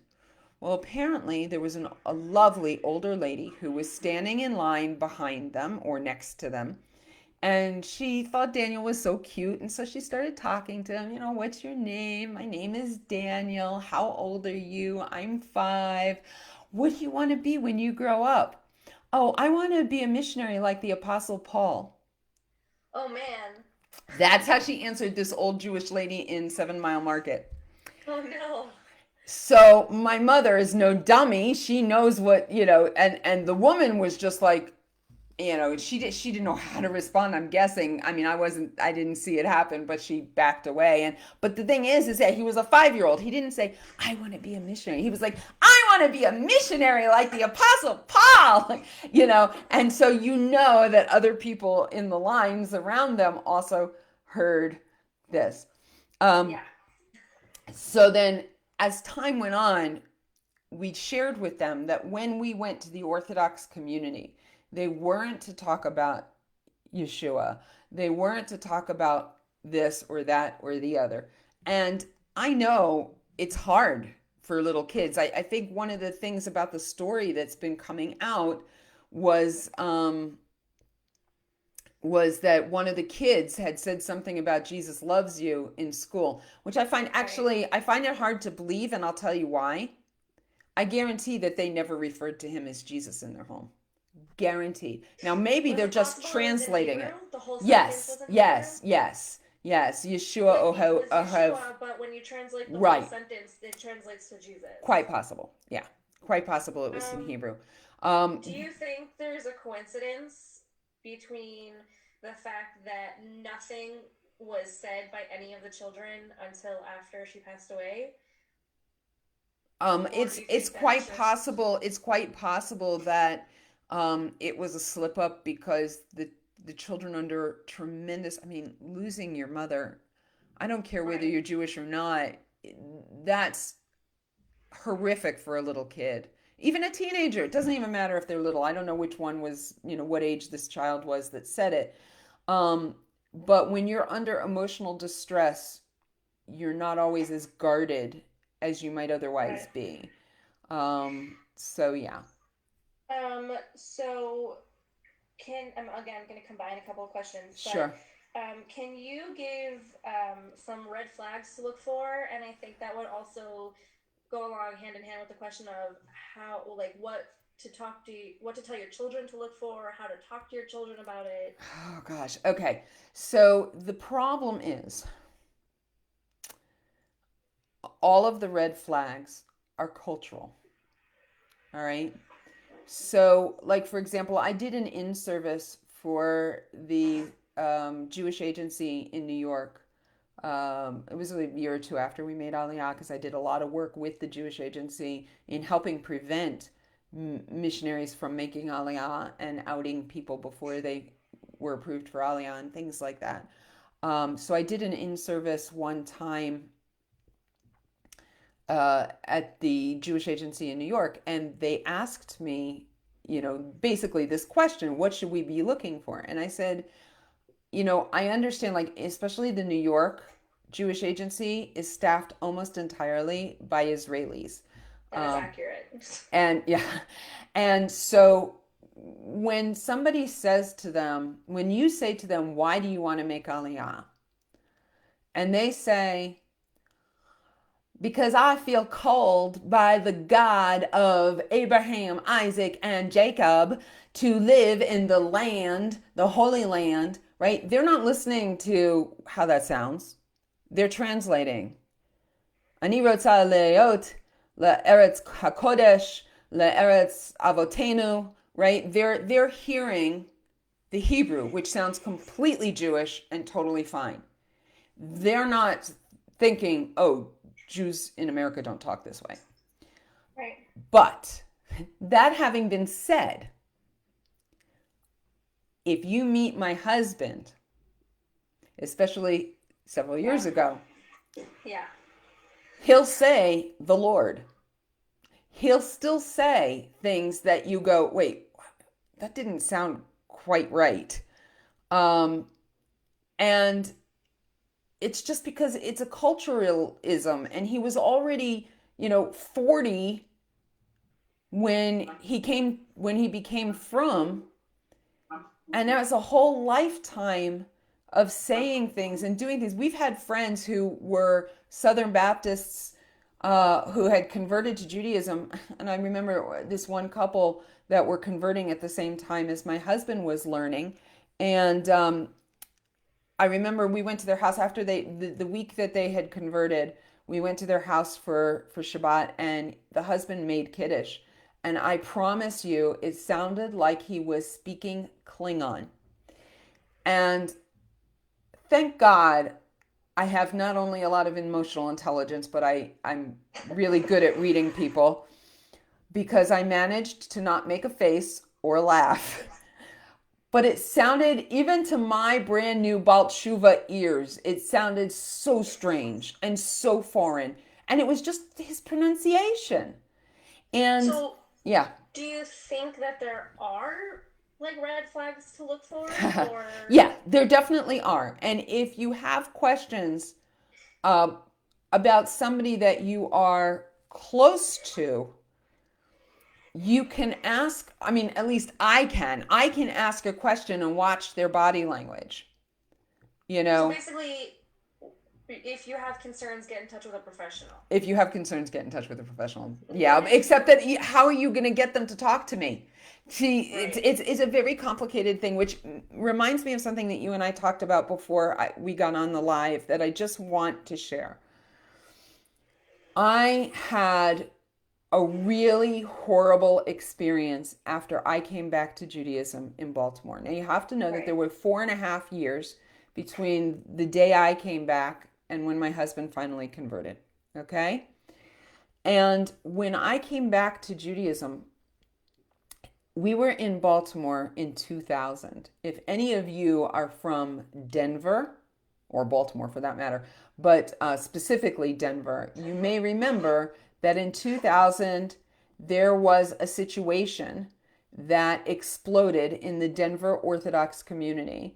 Well, apparently there was a lovely older lady who was standing in line behind them or next to them. And she thought Daniel was so cute. And so she started talking to him. What's your name? My name is Daniel. How old are you? I'm 5. What do you want to be when you grow up? Oh, I want to be a missionary like the Apostle Paul. Oh man. That's how she answered this old Jewish lady in 7 Mile Market. Oh no. So my mother is no dummy. She knows what, and the woman was just like, she didn't know how to respond, I'm guessing. I mean, I didn't see it happen, but she backed away. But the thing is that he was a 5-year-old. He didn't say, I want to be a missionary. He was like, I want to be a missionary like the Apostle Paul, and so that other people in the lines around them also heard this. Um, Yeah. so then as time went on, we shared with them that when we went to the Orthodox community, they weren't to talk about Yeshua. They weren't to talk about this or that or the other. And I know it's hard for little kids. I think one of the things about the story that's been coming out was was that one of the kids had said something about Jesus loves you in school, which Right. I find it hard to believe, and I'll tell you why. I guarantee that they never referred to him as Jesus in their home. Guaranteed. Now maybe Was they're it just possible it was in translating Hebrew? it. The whole sentence Yes, was in Hebrew? yes, yes, yes. Yeshua Like it was Ohev. Yeshua, but when you translate the whole Right. sentence, it translates to Quite Jesus. possible. Yeah. Quite possible it was in Um, Hebrew. do you think there's a coincidence between the fact that nothing was said by any of the children until after she passed away? Or do you It's think that it's quite just possible. It's quite possible that it was a slip up because the children under tremendous. I mean, losing your mother. I don't care whether right? you're Jewish or not. That's horrific for a little kid. Even a teenager. It doesn't even matter if they're little. I don't know which one was, what age this child was that said it. Um, but when you're under emotional distress, you're not always as guarded as you might otherwise Right. be. So yeah, So can I'm again going to combine a couple of questions, but sure. can you give some red flags to look for? And I think that would also go along hand in hand with the question of how, like, what to tell your children to look for, how to talk to your children about it. Oh gosh. Okay. So the problem is all of the red flags are cultural. All right. So, like for example, I did an in service for the Jewish agency in New York. It was a year or two after we made Aliyah because I did a lot of work with the Jewish agency in helping prevent missionaries from making Aliyah and outing people before they were approved for Aliyah and things like that. So I did an in-service one time at the Jewish agency in New York, and they asked me, basically this question: what should we be looking for? And I said, I understand, like, especially the New York Jewish agency is staffed almost entirely by Israelis. That is Um, accurate. and yeah, and so when somebody says to them, when you say to them, why do you want to make Aliyah? And they say, because I feel called by the God of Abraham, Isaac, and Jacob to live in the land, the Holy Land, right? They're not listening to how that sounds. They're translating. Ani rotza leot le'eretz hakodesh le'eretz avotenu, right? They're hearing the Hebrew, which sounds completely Jewish and totally fine. They're not thinking, oh, Jews in America don't talk this way. Right. But that having been said, if you meet my husband, especially several Yeah. years ago, Yeah. he'll say the Lord. He'll still say things that you go, wait, that didn't sound quite right. Um, and it's just because it's a culturalism. And he was already, 40 when he became from, and that was a whole lifetime of saying things and doing things. We've had friends who were Southern Baptists who had converted to Judaism, and I remember this one couple that were converting at the same time as my husband was learning, and I remember we went to their house after the week that they had converted. We went to their house for Shabbat, and the husband made Kiddush. And I promise you, it sounded like he was speaking Klingon. And thank God I have not only a lot of emotional intelligence, but I'm really good at reading people because I managed to not make a face or laugh. But it sounded, even to my brand new Balt Shuva ears, it sounded so strange and so foreign. And it was just his pronunciation. And So, yeah, do you think that there are like red flags to look for, or yeah, there definitely are. And if you have questions uh, about somebody that you are close to, you can ask. I mean, at least I can. I can ask a question and watch their body language. You so know, basically, if you have concerns, get in touch with a professional. if you have concerns, get in touch with a professional. Yeah, Okay. except that how are you going to get them to talk to me? See, it's, Right. it's, it's a very complicated thing, which reminds me of something that you and I talked about before we got on the live that I just want to share. I had a really horrible experience after I came back to Judaism in Baltimore. Now, you have to know that there Right. were 4.5 years between the day I came back and when my husband finally converted. Okay? And when I came back to Judaism, we were in Baltimore in 2000. If any of you are from Denver, or Baltimore for that matter, but specifically Denver, you may remember that in 2000 there was a situation that exploded in the Denver Orthodox community.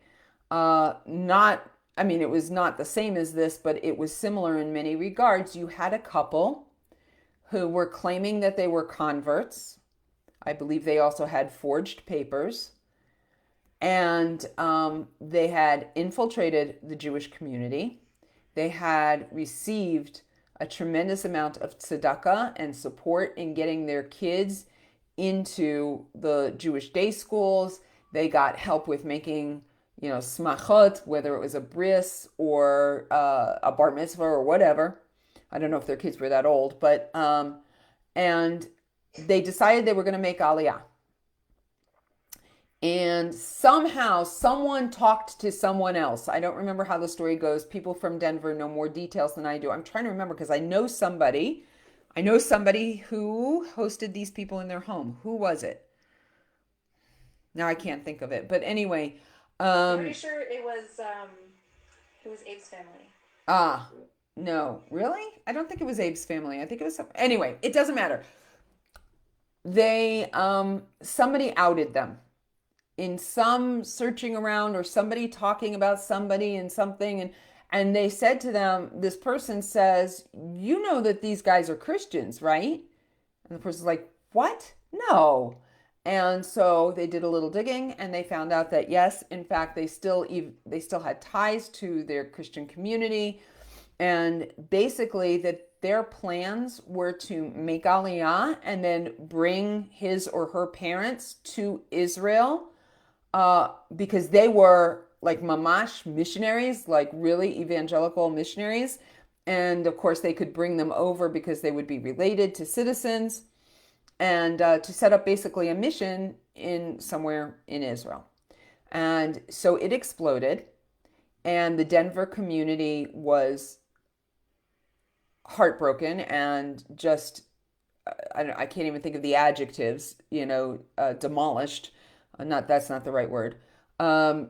Not, I mean, it was not the same as this, but it was similar in many regards. You had a couple who were claiming that they were converts. I believe they also had forged papers. And they had infiltrated the Jewish community. They had received a tremendous amount of tzedakah and support in getting their kids into the Jewish day schools. They got help with making, smachot, whether it was a bris or a bar mitzvah or whatever. I don't know if their kids were that old, but and they decided they were going to make aliyah. And somehow someone talked to someone else. I don't remember how the story goes. People from Denver know more details than I do. I'm trying to remember because I know somebody. I know somebody who hosted these people in their home. Who was it? Now I can't think of it. But anyway, I'm pretty um, sure it was. It was Abe's family. Ah, no, really? I don't think it was Abe's family. I think it was anyway, it doesn't matter. They somebody outed them in some searching around or somebody talking about somebody and something, and they said to them, this person says, "You know that these guys are Christians, right?" And the person's like, "What? No." And so they did a little digging and they found out that yes, in fact, they still had ties to their Christian community, and basically that their plans were to make Aliyah and then bring his or her parents to Israel, because they were like mamash missionaries, like really evangelical missionaries. And of course, they could bring them over because they would be related to citizens, and to set up basically a mission in somewhere in Israel. And so it exploded, and the Denver community was heartbroken and just I can't even think of the adjectives, demolished. Not That's not the right word. Um,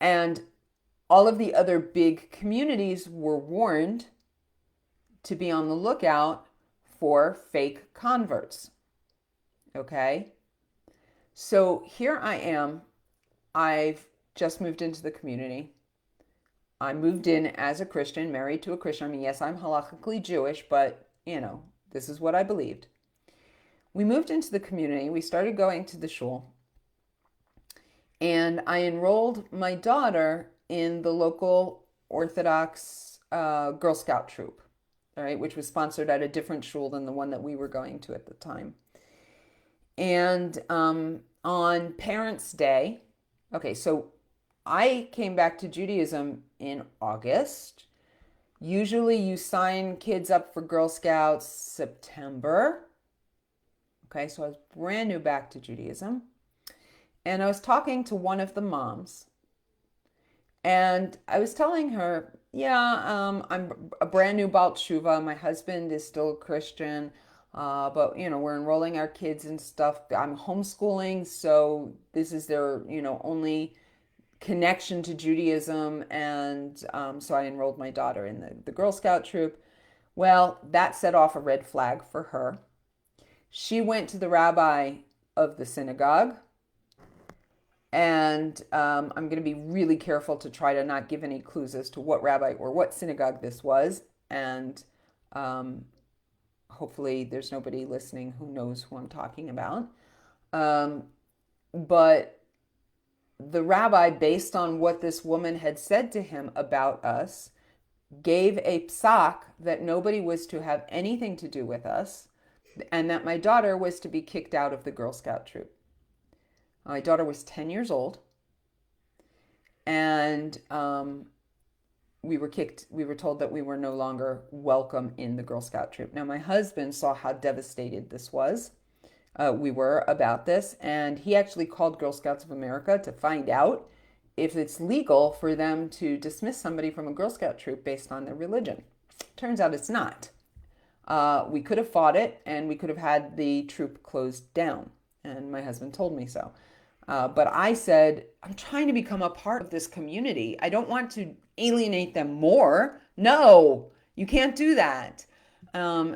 and all of the other big communities were warned to be on the lookout for fake converts. Okay, so here I am. I've just moved into the community. I moved in as a Christian, married to a Christian. I mean, yes, I'm halakhically Jewish, but this is what I believed. We moved into the community. We started going to the shul, and I enrolled my daughter in the local Orthodox Girl Scout troop, all right, which was sponsored at a different shul than the one that we were going to at the time. And on Parents' Day, okay, so I came back to Judaism in August. Usually you sign kids up for Girl Scouts September. Okay, so I was brand new back to Judaism. And I was talking to one of the moms, and I was telling her, yeah, I'm a brand new Baal Tshuva. My husband is still a Christian, but we're enrolling our kids and stuff. I'm homeschooling, so this is their only connection to Judaism, and so I enrolled my daughter in the Girl Scout troop. Well, that set off a red flag for her. She went to the rabbi of the synagogue, and I'm going to be really careful to try to not give any clues as to what rabbi or what synagogue this was. And um, hopefully, there's nobody listening who knows who I'm talking about. Um, but the rabbi, based on what this woman had said to him about us, gave a psak that nobody was to have anything to do with us, and that my daughter was to be kicked out of the Girl Scout troop. My daughter was 10 years old, and we were kicked. We were told that we were no longer welcome in the Girl Scout troop. Now, my husband saw how devastated this was. We were about this, and he actually called Girl Scouts of America to find out if it's legal for them to dismiss somebody from a Girl Scout troop based on their religion. Turns out it's not. We could have fought it, and we could have had the troop closed down, and my husband told me so. But I said, I'm trying to become a part of this community. I don't want to alienate them more. No, you can't do that.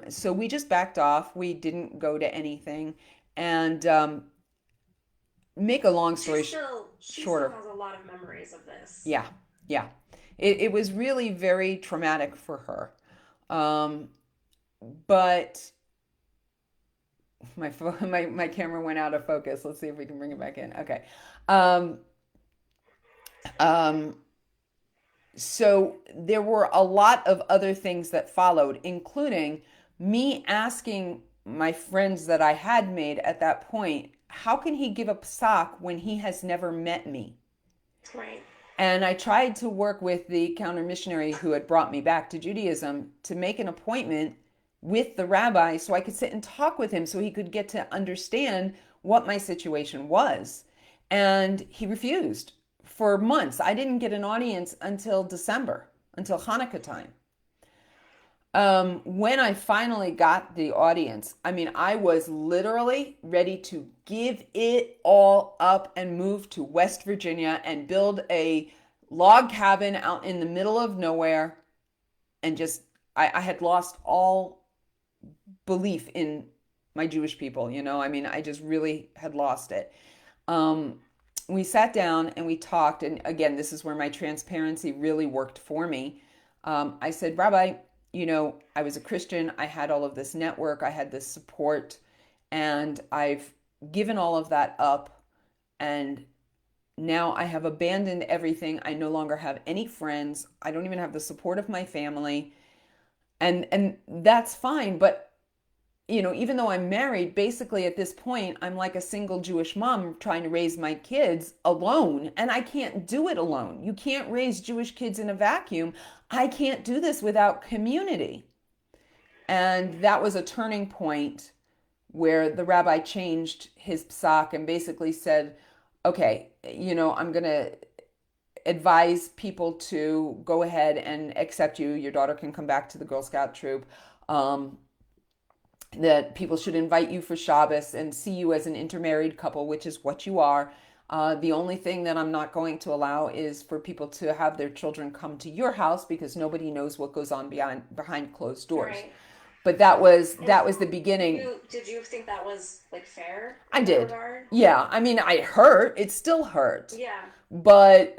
So we just backed off. We didn't go to anything. And make a long story She still shorter. has a lot of memories of this. Yeah, yeah. It was really very traumatic for her. Um, but my camera went out of focus. Let's see if we can bring it back in. Okay. Um, um, so there were a lot of other things that followed, including me asking my friends that I had made at that point, how can he give a psak when he has never met me? Right. And I tried to work with the counter missionary who had brought me back to Judaism to make an appointment with the rabbi so I could sit and talk with him so he could get to understand what my situation was. And he refused for months. I didn't get an audience until December, until Hanukkah time. When I finally got the audience, I mean, I was literally ready to give it all up and move to West Virginia and build a log cabin out in the middle of nowhere, and just I had lost all belief in my Jewish people. I mean, I just really had lost it. Um, we sat down and we talked, and again, this is where my transparency really worked for me. I said, Rabbi, I was a Christian. I had all of this network, I had this support, and I've given all of that up. And now I have abandoned everything. I no longer have any friends. I don't even have the support of my family. And that's fine, but even though I'm married, basically at this point, I'm like a single Jewish mom trying to raise my kids alone, and I can't do it alone. You can't raise Jewish kids in a vacuum. I can't do this without community. And that was a turning point where the rabbi changed his psak and basically said, okay, I'm going to advise people to go ahead and accept you. Your daughter can come back to the Girl Scout troop. That people should invite you for Shabbos and see you as an intermarried couple, which is what you are. The only thing that I'm not going to allow is for people to have their children come to your house because nobody knows what goes on behind closed doors. Right. But that was And that was the beginning. did you think that was like fair I in that did. regard? Yeah, I mean, I hurt. It still hurt. Yeah. But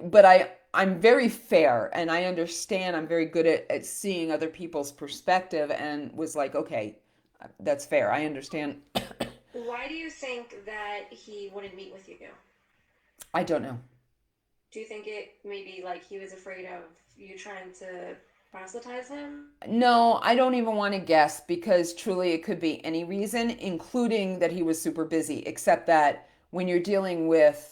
I'm very fair and I understand. I'm very good at seeing other people's perspective and was like, okay, that's fair. I understand. Why do you think that he wouldn't meet with you? I don't know. Do you think it maybe like he was afraid of you trying to proselytize him? No, I don't even want to guess because truly it could be any reason, including that he was super busy, except that when you're dealing with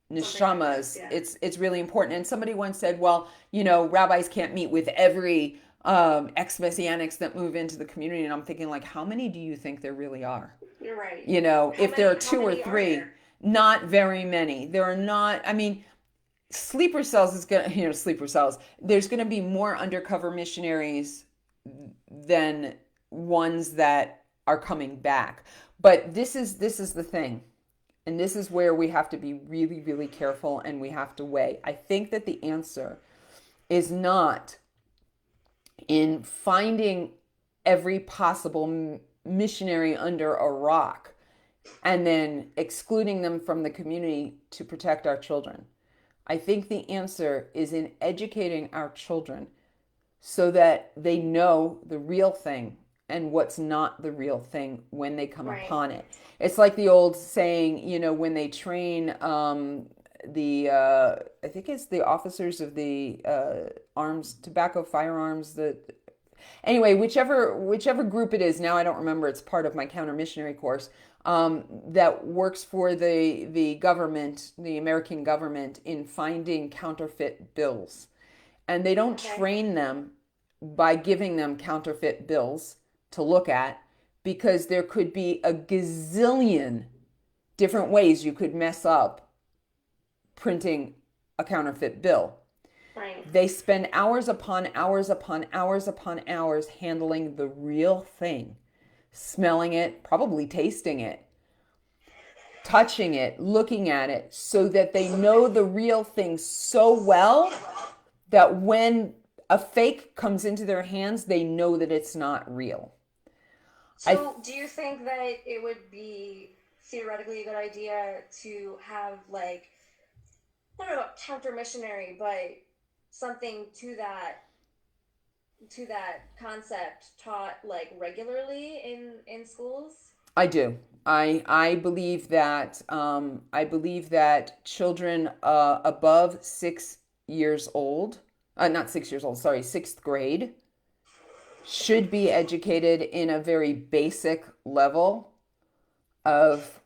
Something like this, neshamas, yeah. it's really important. And somebody once said, well, rabbis can't meet with every ex-messianics that move into the community. And I'm thinking, like, how many do you think there really are? You're right. If there are How two or many are three, there? not very many. There are not, I mean, sleeper cells is going to, sleeper cells. There's going to be more undercover missionaries than ones that are coming back. But this is the thing. And this is where we have to be really, really careful and we have to weigh. I think that the answer is not in finding every possible missionary under a rock and then excluding them from the community to protect our children. I think the answer is in educating our children so that they know the real thing and what's not the real thing when they come Right. upon it. It's like the old saying, when they train I think it's the officers of the arms, tobacco, firearms, anyway, whichever group it is, now I don't remember, it's part of my counter missionary course, that works for the government, the American government, in finding counterfeit bills. And they don't Okay. train them by giving them counterfeit bills to look at because there could be a gazillion different ways you could mess up printing a counterfeit bill. Right. They spend hours upon hours upon hours upon hours handling the real thing, smelling it, probably tasting it, touching it, looking at it, so that they know the real thing so well that when a fake comes into their hands, they know that it's not real. I So, do you think that it would be theoretically a good idea to have like I don't know about counter missionary, but something to that concept taught like regularly in schools? I do. I believe that children above 6 years old, not 6 years old, sorry, sixth grade, should be educated in a very basic level of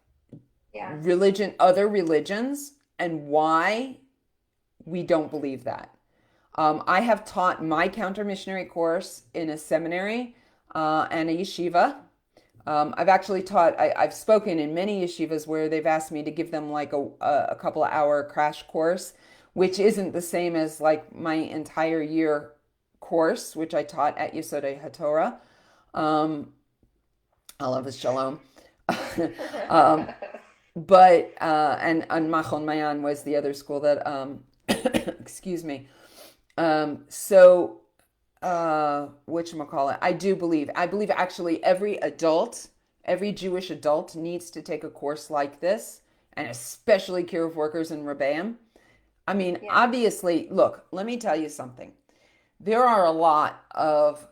Yeah. religion, other religions, and why we don't believe that. I have taught my counter missionary course in a seminary and a yeshiva. I've actually taught, I've spoken in many yeshivas where they've asked me to give them like a couple of hour crash course, which isn't the same as like my entire year course, which I taught at Yesodei HaTorah. Um, Allah Shalom. um, but and Machon Mayan was the other school that Excuse me. So whatchamacallit, I believe actually every Jewish adult needs to take a course like this, and especially Kiruv workers in Rebbeim. I mean, Yeah. obviously, look, let me tell you something. There are a lot of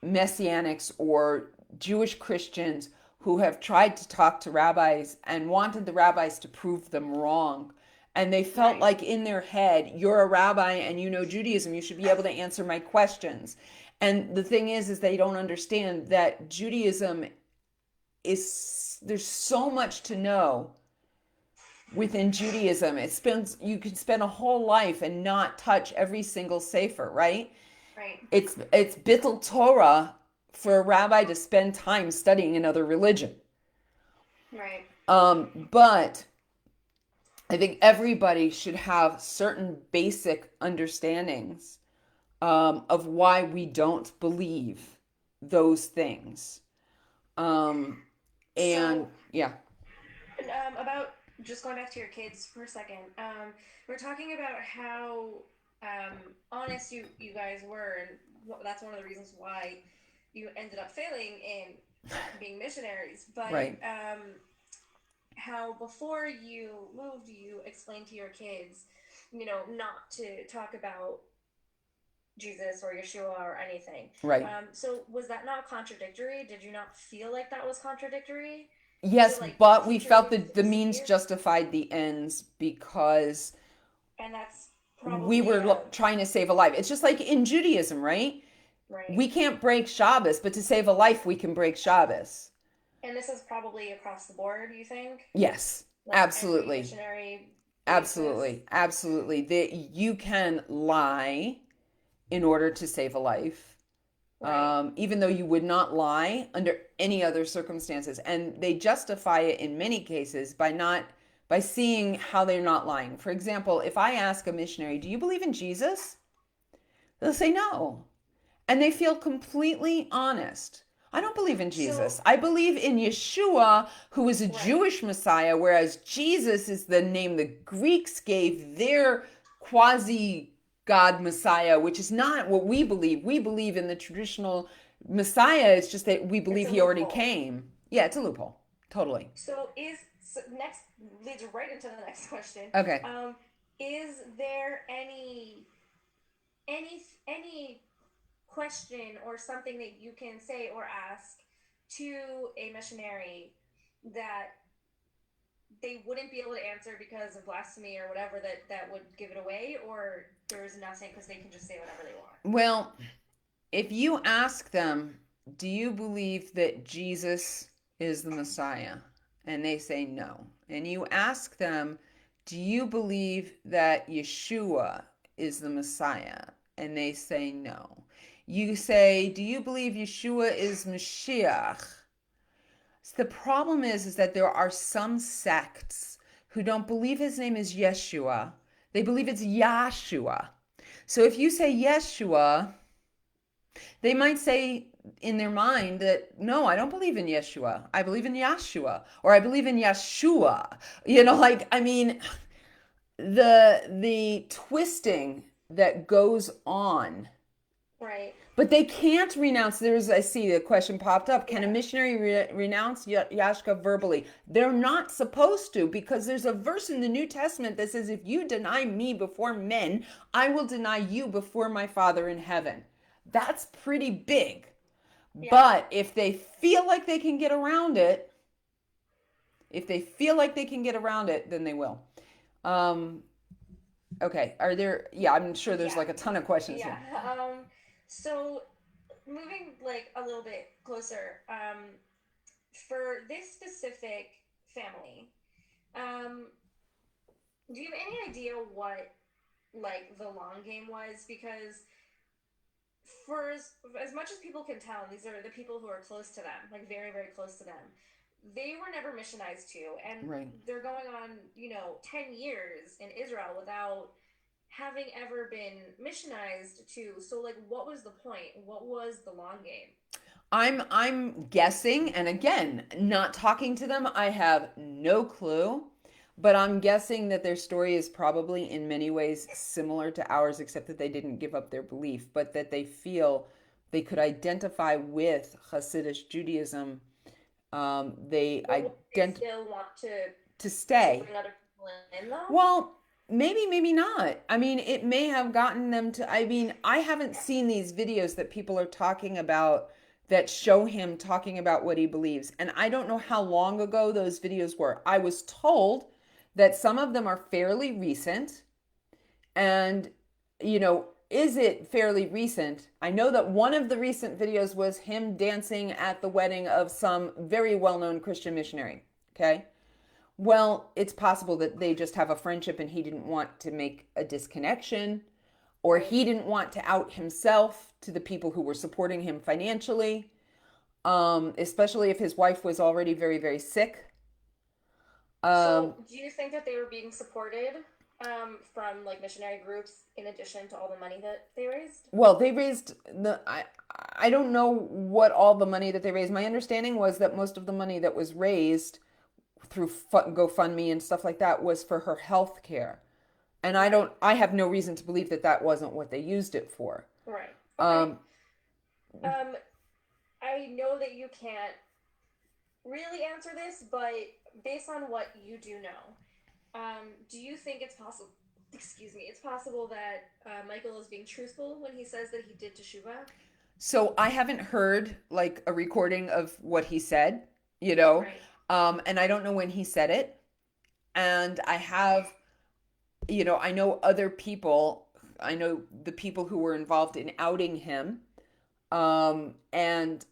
messianics or Jewish Christians who have tried to talk to rabbis and wanted the rabbis to prove them wrong. And they felt Right. like in their head, you're a rabbi and you know Judaism, you should be able to answer my questions. And the thing is they don't understand that Judaism there's so much to know within Judaism. You can spend a whole life and not touch every single sefer, right? Right. It's bittul Torah for a rabbi to spend time studying another religion. Right. But I think everybody should have certain basic understandings of why we don't believe those things. Um, and So, yeah, about just going back to your kids for a second, we're talking about how honest you guys were, and that's one of the reasons why you ended up failing in being missionaries. But right, how before you moved, you explained to your kids, not to talk about Jesus or Yeshua or anything. right. So was that not contradictory? Did you not feel like that was contradictory? To Yes, like but we teach your felt kids that the to means see it? justified the ends because And that's we probably were trying to save a life. It's just like in Judaism, right? right. We can't break Shabbos, but to save a life, we can break Shabbos. And this is probably across the board, you think? Yes, Like every absolutely. missionary basis? Absolutely. Absolutely. That you can lie in order to save a life, Right. even though you would not lie under any other circumstances. And they justify it in many cases by seeing how they're not lying. For example, if I ask a missionary, "Do you believe in Jesus?" They'll say no. And they feel completely honest. I don't believe in So, Jesus. I believe in Yeshua, who is a right. Jewish Messiah, whereas Jesus is the name the Greeks gave their quasi God Messiah, which is not what we believe. We believe in the traditional Messiah. It's just that we It's believe a he already loophole. came. Yeah, it's a loophole. Totally. So next leads right into the next question. Okay. Um, is there any question or something that you can say or ask to a missionary that they wouldn't be able to answer because of blasphemy or whatever that would give it away, or there's nothing because they can just say whatever they want? Well, if you ask them, "Do you believe that Jesus is the Messiah?" And they say no. And you ask them, "Do you believe that Yeshua is the Messiah?" And they say no. You say, "Do you believe Yeshua is Mashiach?" So the problem is that there are some sects who don't believe his name is Yeshua. They believe it's Yahshua. So if you say Yeshua, they might say in their mind that, "No, I don't believe in Yeshua. I believe in Yahshua, or I believe in Yeshua." Like, I mean, the twisting that goes on. Right. But they can't renounce. I see the question popped up. Can a Yeah. missionary renounce Yashka verbally? They're not supposed to, because there's a verse in the New Testament that says, "If you deny me before men, I will deny you before my Father in heaven." That's pretty big. Yeah. But if they feel like they can get around it, then they will. Um, okay. Yeah, I'm sure there's Yeah. like a ton of questions Yeah. here. So moving like a little bit closer, for this specific family, um, do you have any idea what like the long game was? Because for as much as people can tell, these are the people who are close to them, like very, very close to them. They were never missionized to, and Right. they're going on, 10 years in Israel without having ever been missionized to. So, like, what was the point? What was the long game? I'm guessing, and again, not talking to them, I have no clue. But I'm guessing that their story is probably in many ways similar to ours, except that they didn't give up their belief, but that they feel they could identify with Hasidic Judaism. They But would they ident still want to to stay. bring other people in though? Well, maybe, maybe not. I mean, it may have gotten them to. I mean, I haven't seen these videos that people are talking about that show him talking about what he believes. And I don't know how long ago those videos were. I was told that some of them are fairly recent. And, is it fairly recent? I know that one of the recent videos was him dancing at the wedding of some very well known Christian missionary. Okay. Well, it's possible that they just have a friendship and he didn't want to make a disconnection, or Right. he didn't want to out himself to the people who were supporting him financially, especially if his wife was already very, very sick. Um, So, do you think that they were being supported from like missionary groups in addition to all the money that they raised? well, they raised I don't know what all the money that they raised. My understanding was that most of the money that was raised through GoFundMe and stuff like that was for her health care. And Right. I have no reason to believe that that wasn't what they used it for. Right. Okay. Um, Um, I know that you can't really answer this, but based on what you do know, do you think it's possible? Excuse me. It's possible that Michael is being truthful when he says that he did teshuva. so I haven't heard like a recording of what he said, you know, Right. and I don't know when he said it. And I have, I know other people, I know the people who were involved in outing him, and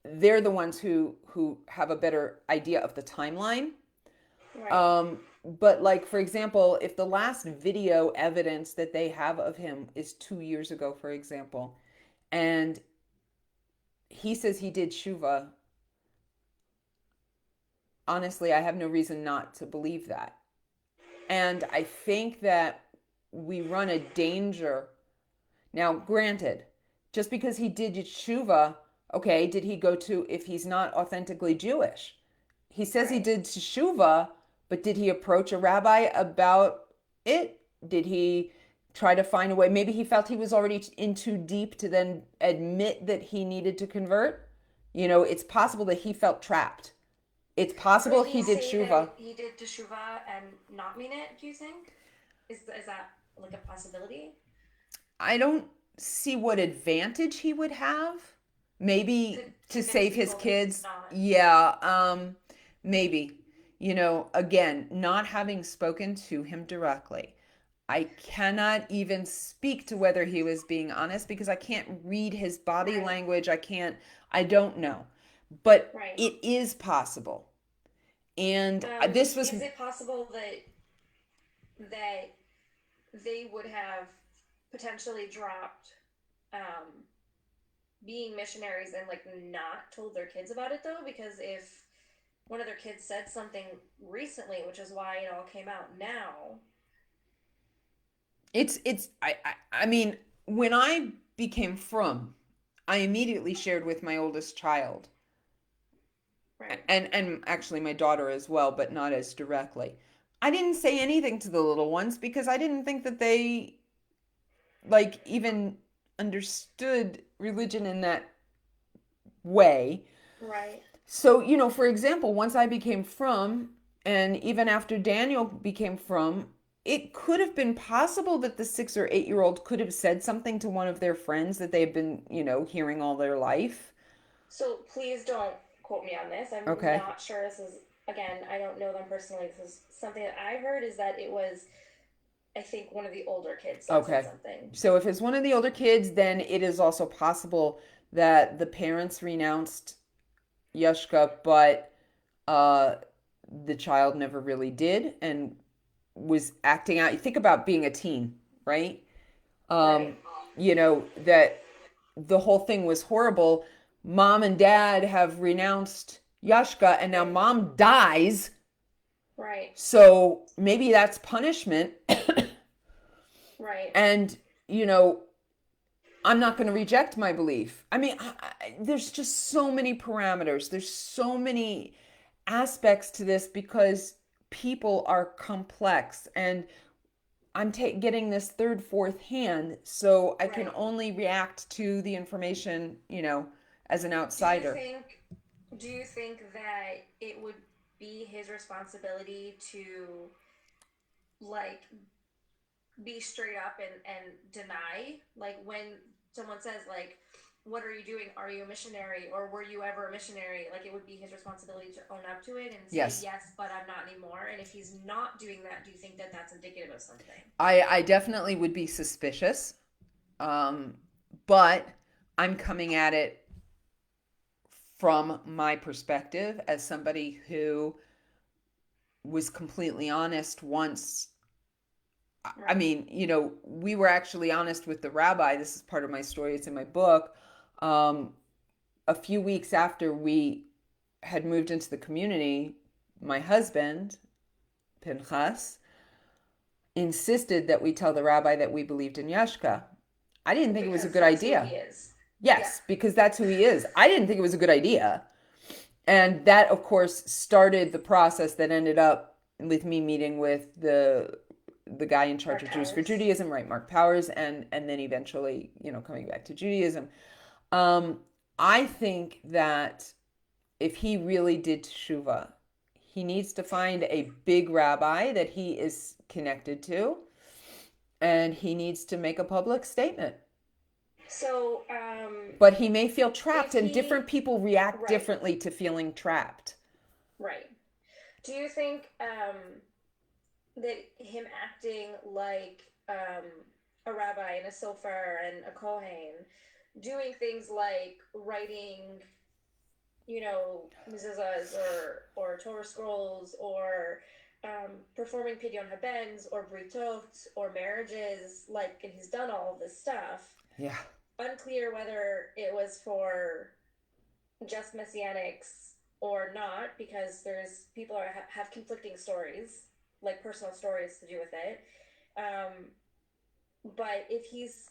they're the ones who have a better idea of the timeline. Right. But like for example, if the last video evidence that they have of him is 2 years ago, for example, and he says he did shuva, honestly, I have no reason not to believe that. And I think that we run a danger. Now, granted, just because he did Yeshuva, okay, did he go to, if he's not authentically Jewish? He says he Right. did Teshuva, but did he approach a rabbi about it? Did he try to find a way? Maybe he felt he was already in too deep to then admit that he needed to convert. It's possible that he felt trapped. It's Could possible he he did say that Shuva. he did teshuva and not mean it? Do you think? Is that like a possibility? I don't see what advantage he would have. To Maybe to convince save his people that he's kids. not. Yeah, maybe. Again, not having spoken to him directly, I cannot even speak to whether he was being honest because I can't read his body Right. language. I don't know. But Right. it is possible. And this was, Is it possible that they would have potentially dropped um, being missionaries and like not told their kids about it though? Because if one of their kids said something recently, which is why it all came out now. I mean, when I became frum, I immediately shared with my oldest child Right. and actually my daughter as well, but not as directly. I didn't say anything to the little ones because I didn't think that they like even understood religion in that way. Right. So, for example, once I became frum, and even after Daniel became frum, it could have been possible that the 6 or 8 year old could have said something to one of their friends that they've been, hearing all their life. So please don't quote me on this. I'm Okay. not sure. This is, again, I don't know them personally. This is something that I heard is that it was, I think, one of the older kids that said Okay. something. So if it's one of the older kids, then it is also possible that the parents renounced Yushka, but uh, the child never really did and was acting out. You think about being a teen, right? Right. That the whole thing was horrible. Mom and dad have renounced Yashka, and now Right. mom dies. Right. So maybe that's punishment. Right. And, you know, I'm not going to reject my belief. I mean, there's just so many parameters. There's so many aspects to this because people are complex, and getting this third, fourth hand, so I can Right. only react to the information, as an Do you outsider. think do you think that it would be his responsibility to like be straight up and deny, like when someone says like, what are you doing, are you a missionary, or were you ever a missionary, like it would be his responsibility to own up to it and say Yes, yes, but I'm not anymore. And if he's not doing that, do you think that that's indicative of something? I definitely would be suspicious, um, but I'm coming at it from my perspective as somebody who was completely honest once. I Right. mean, we were actually honest with the rabbi. This is part of my story, it's in my book. Um, a few weeks after we had moved into the community, my husband, Pinchas, insisted that we tell the rabbi that we believed in Yashka. I didn't think it was a Because good that's who he idea. is. Yeah. Yes, because that's who he is. I didn't think it was a good idea. And that, of course, started the process that ended up with me meeting with the guy in charge Mark of Jews for Powers. Judaism, right, Mark Powers, and then eventually, coming back to Judaism. Um, I think that if he really did teshuva, he needs to find a big rabbi that he is connected to, and he needs to make a public statement. So But he may feel trapped, if and different he people react right, differently to feeling trapped. right, do you think that him acting like a rabbi and a sofer and a kohen, doing things like writing, mezuzahs or Torah scrolls, or performing pidyon habens or britot or marriages, like, and he's done all of this stuff. Yeah. Unclear whether it was for just messianics or not, because there's people have conflicting stories, like personal stories to do with it. Um, but if he's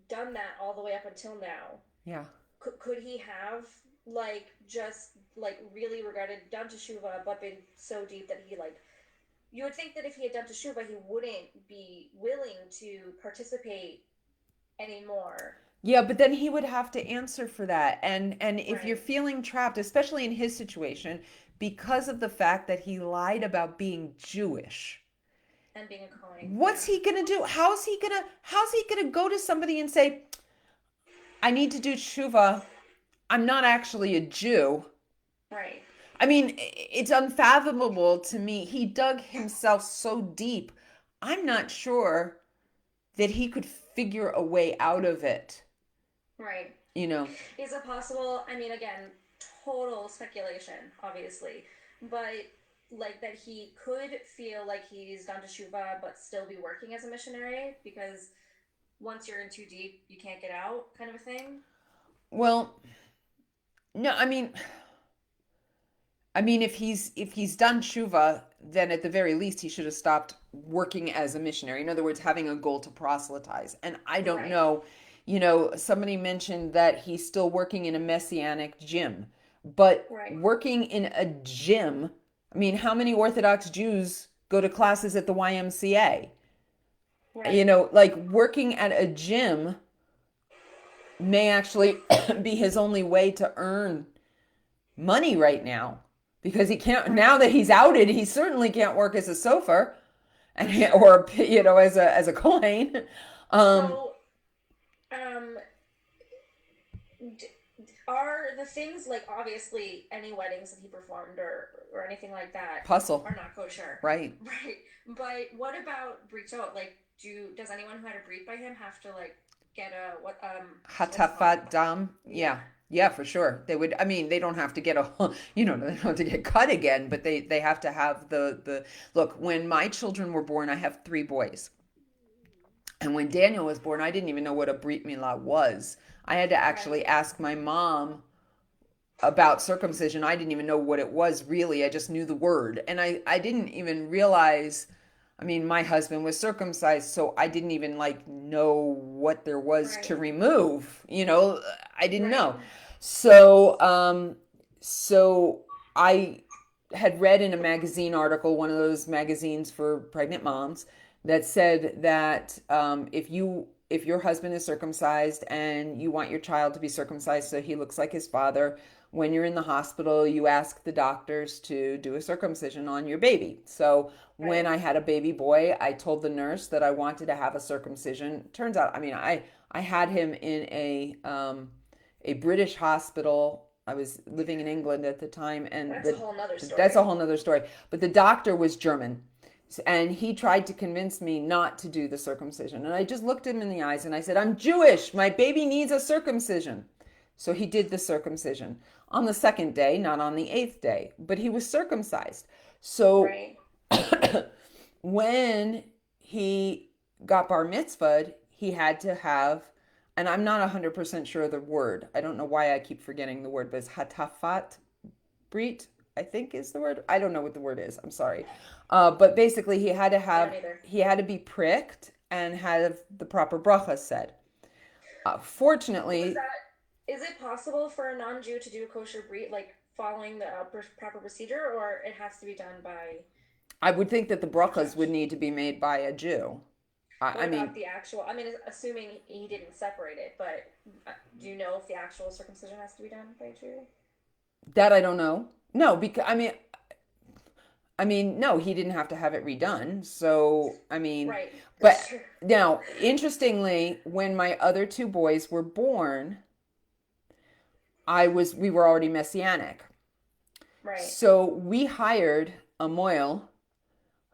done that all the way up until now, Yeah. could he have like just like really regretted, done teshuva, but been so deep that he like, you would think that if he had done teshuva, he wouldn't be willing to participate anymore. Yeah, but then he would have to answer for that. And if you're Right. feeling trapped, especially in his situation, because of the fact that he lied about being Jewish, And being a Kohen, what's yeah. he going to do? How's he going to go to somebody and say, "I need to do tshuva. I'm not actually a Jew." Right. I mean, it's unfathomable to me. He dug himself so deep. I'm not sure that he could figure a way out of it, Right. you know. Is it possible? I mean, again, total speculation, obviously, but like that he could feel like he's done teshuva but still be working as a missionary, because once you're in too deep, you can't get out, kind of a thing. Well, no, I mean, if he's done tshuva, then at the very least he should have stopped working as a missionary. In other words, having a goal to proselytize. And I don't Right. know, somebody mentioned that he's still working in a messianic gym, but Right. working in a gym. I mean, how many Orthodox Jews go to classes at the YMCA? Right. Like working at a gym may actually be his only way to earn money right now, because he can't, Right. now that he's outed, he certainly can't work as a sofer For and sure. or as a Kohen. um So, um, are the things like, obviously any weddings that he performed or anything like that Puzzle, are not kosher, right? right? But what about britot? Like, does anyone who had a brit by him have to like get a what's it called? Hatafat dam, Yeah. yeah. Yeah, for sure. They would. I mean, they don't have to get a, they don't have to get cut again, but they have to have the look. When my children were born, I have three boys. And when Daniel was born, I didn't even know what a brit milah was. I had to Right. actually ask my mom about circumcision. I didn't even know what it was really. I just knew the word. And I didn't even realize, I mean, my husband was circumcised, so I didn't even like know what there was to Right. remove. I didn't Right. know. So so I had read in a magazine article, one of those magazines for pregnant moms, that said that if your husband is circumcised and you want your child to be circumcised so he looks like his father, when you're in the hospital, you ask the doctors to do a circumcision on your baby. So when Right. I had a baby boy, I told the nurse that I wanted to have a circumcision. Turns out, I mean, I had him in a British hospital. I was living in England at the time, and That's a whole nother that's a story. whole nother story. But the doctor was German, and he tried to convince me not to do the circumcision. And I just looked him in the eyes and I said, "I'm Jewish. My baby needs a circumcision." So he did the circumcision on the second day, not on the eighth day, but he was circumcised. So Right. when he got bar mitzvahed, he had to have, and I'm not 100% sure of the word. I don't know why I keep forgetting the word, but it's hatafat brit, I think is the word. I don't know what the word is. I'm sorry. But basically, I don't either. he had to be pricked and have the proper bracha said. Was Fortunately, that, is it possible for a non-Jew to do a kosher brit, like following the proper procedure, or it has to be done by I would think that the a brachas would judge? need to be made by a Jew. What I about mean, the actual? I mean, assuming he didn't separate it, but do you know if the actual circumcision has to be done by a Jew? that I don't know. No, because no, he didn't have to have it redone. So, Right, that's but true. now, interestingly, when my other two boys were born, we were already messianic. Right. So we hired a moil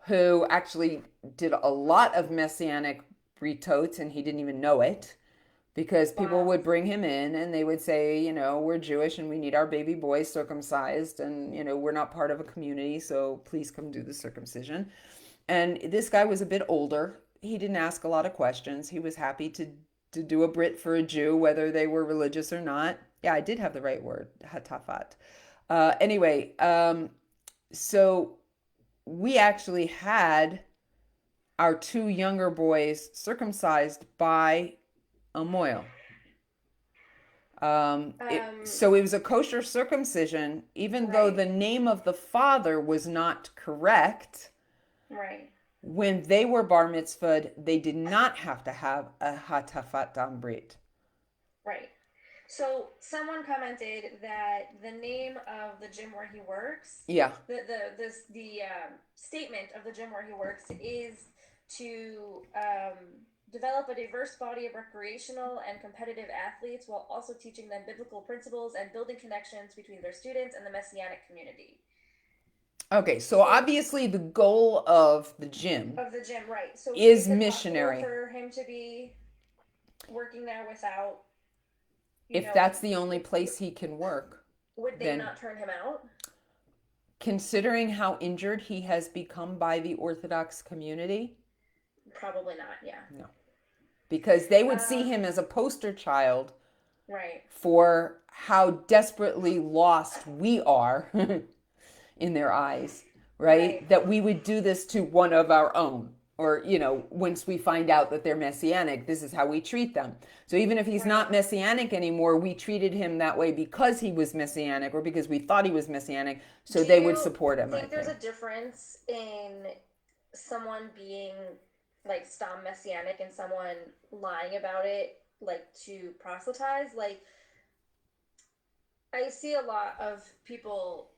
who actually did a lot of messianic retotes, and he didn't even know it because people Wow. would bring him in and they would say, we're Jewish and we need our baby boy circumcised, and we're not part of a community, so please come do the circumcision. And this guy was a bit older. He didn't ask a lot of questions. He was happy to do a Brit for a Jew, whether they were religious or not. Yeah, I did have the right word, hatafat. Anyway, so we actually had our two younger boys circumcised by a moil. Um. So it was a kosher circumcision, even though Right. the name of the father was not correct. Right. When they were bar mitzvahed, they did not have to have a hatafat dam brit. Right. So someone commented that the name of the gym where he works, Yeah. the statement of the gym where he works is to develop a diverse body of recreational and competitive athletes while also teaching them biblical principles and building connections between their students and the messianic community. Okay, so So obviously the goal of the gym of the gym, right? So is is it possible missionary. for him to be working there without, you If know, that's the only place he can work, would they then not turn him out? considering how injured he has become by the Orthodox community, Probably not. Yeah. no. Because they would see Um, him as a poster child right. for how desperately lost we are in their eyes, Right. right? That we would do this to one of our own. Or, once we find out that they're messianic, this is how we treat them. So even if he's Right. not messianic anymore, we treated him that way because he was messianic or because we thought he was messianic. So Do they would you support him, I think there's think. a difference in someone being like stom messianic and someone lying about it, like to proselytize? Like, I see a lot of people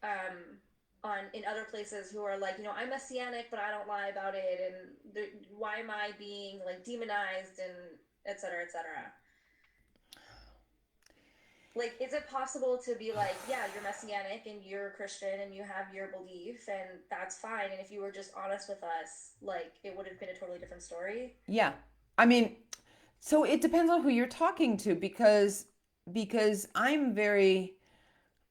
on in other places who are like, I'm messianic, but I don't lie about it, and why am I being like demonized and et cetera, et cetera. Like, is it possible to be like, yeah, you're messianic and you're a Christian and you have your belief and that's fine, and if you were just honest with us, like, it would have been a totally different story? Yeah. I mean, so it depends on who you're talking to because I'm very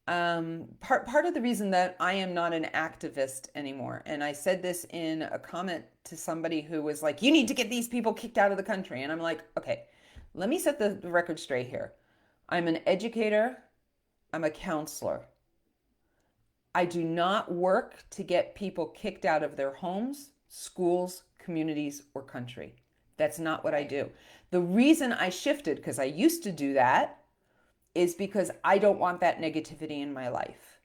part of the reason that I am not an activist anymore, and I said this in a comment to somebody who was like, "You need to get these people kicked out of the country," and I'm like, "Okay, let me set the record straight here. I'm an educator. I'm a counselor. I do not work to get people kicked out of their homes, schools, communities, or country. That's not what I Right. do. The reason I shifted, because I used to do that, is because I don't want that negativity in my life.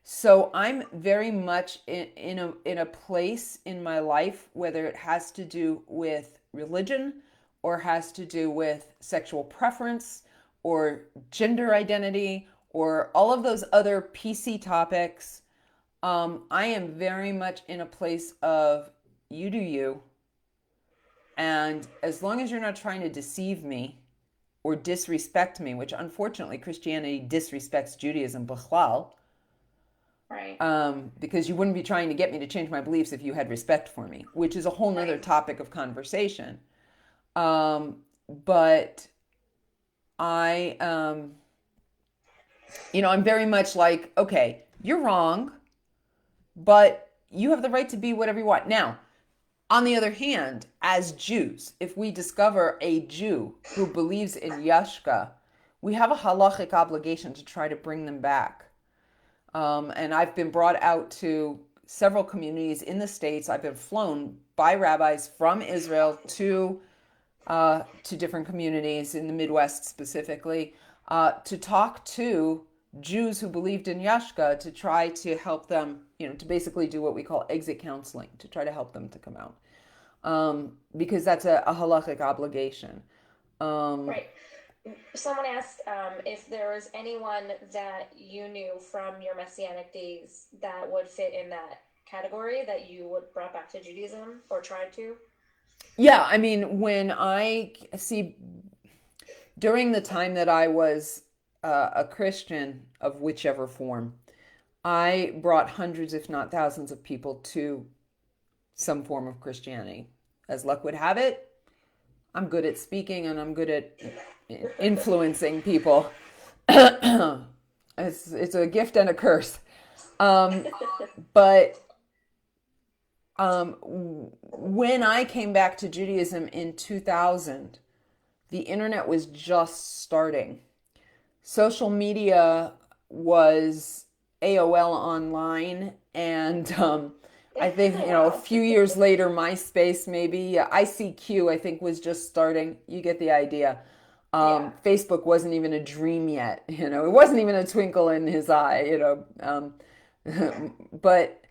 So I'm very much in a place in my life, whether it has to do with religion or has to do with sexual preference or gender identity or all of those other PC topics. I am very much in a place of you do you, and as long as you're not trying to deceive me or disrespect me, which unfortunately Christianity disrespects Judaism, bichlal, Right. because you wouldn't be trying to get me to change my beliefs if you had respect for me, which is a whole nother Right. topic of conversation. Um, but I, I'm very much like, okay, you're wrong, but you have the right to be whatever you want. Now, on the other hand, as Jews, if we discover a Jew who believes in Yashka, we have a halachic obligation to try to bring them back. And I've been brought out to several communities in the States. I've been flown by rabbis from Israel to different communities in the Midwest specifically to talk to Jews who believed in Yashka to try to help them, to basically do what we call exit counseling, to try to help them to come out. Because that's a halachic obligation. Um, Right. Someone asked if there was anyone that you knew from your Messianic days that would fit in that category that you would brought back to Judaism or tried to. yeah, I mean, when I see during the time that I was a Christian of whichever form, I brought hundreds, if not thousands, of people to some form of Christianity. As luck would have it, I'm good at speaking and I'm good at influencing people. It's a gift and a curse. Um, but when I came back to Judaism in 2000, the internet was just starting. Social media was AOL online, and I think a Wow. few years later, MySpace maybe ICQ I think was just starting. You get the idea. Yeah. Facebook wasn't even a dream yet. It wasn't even a twinkle in his eye. But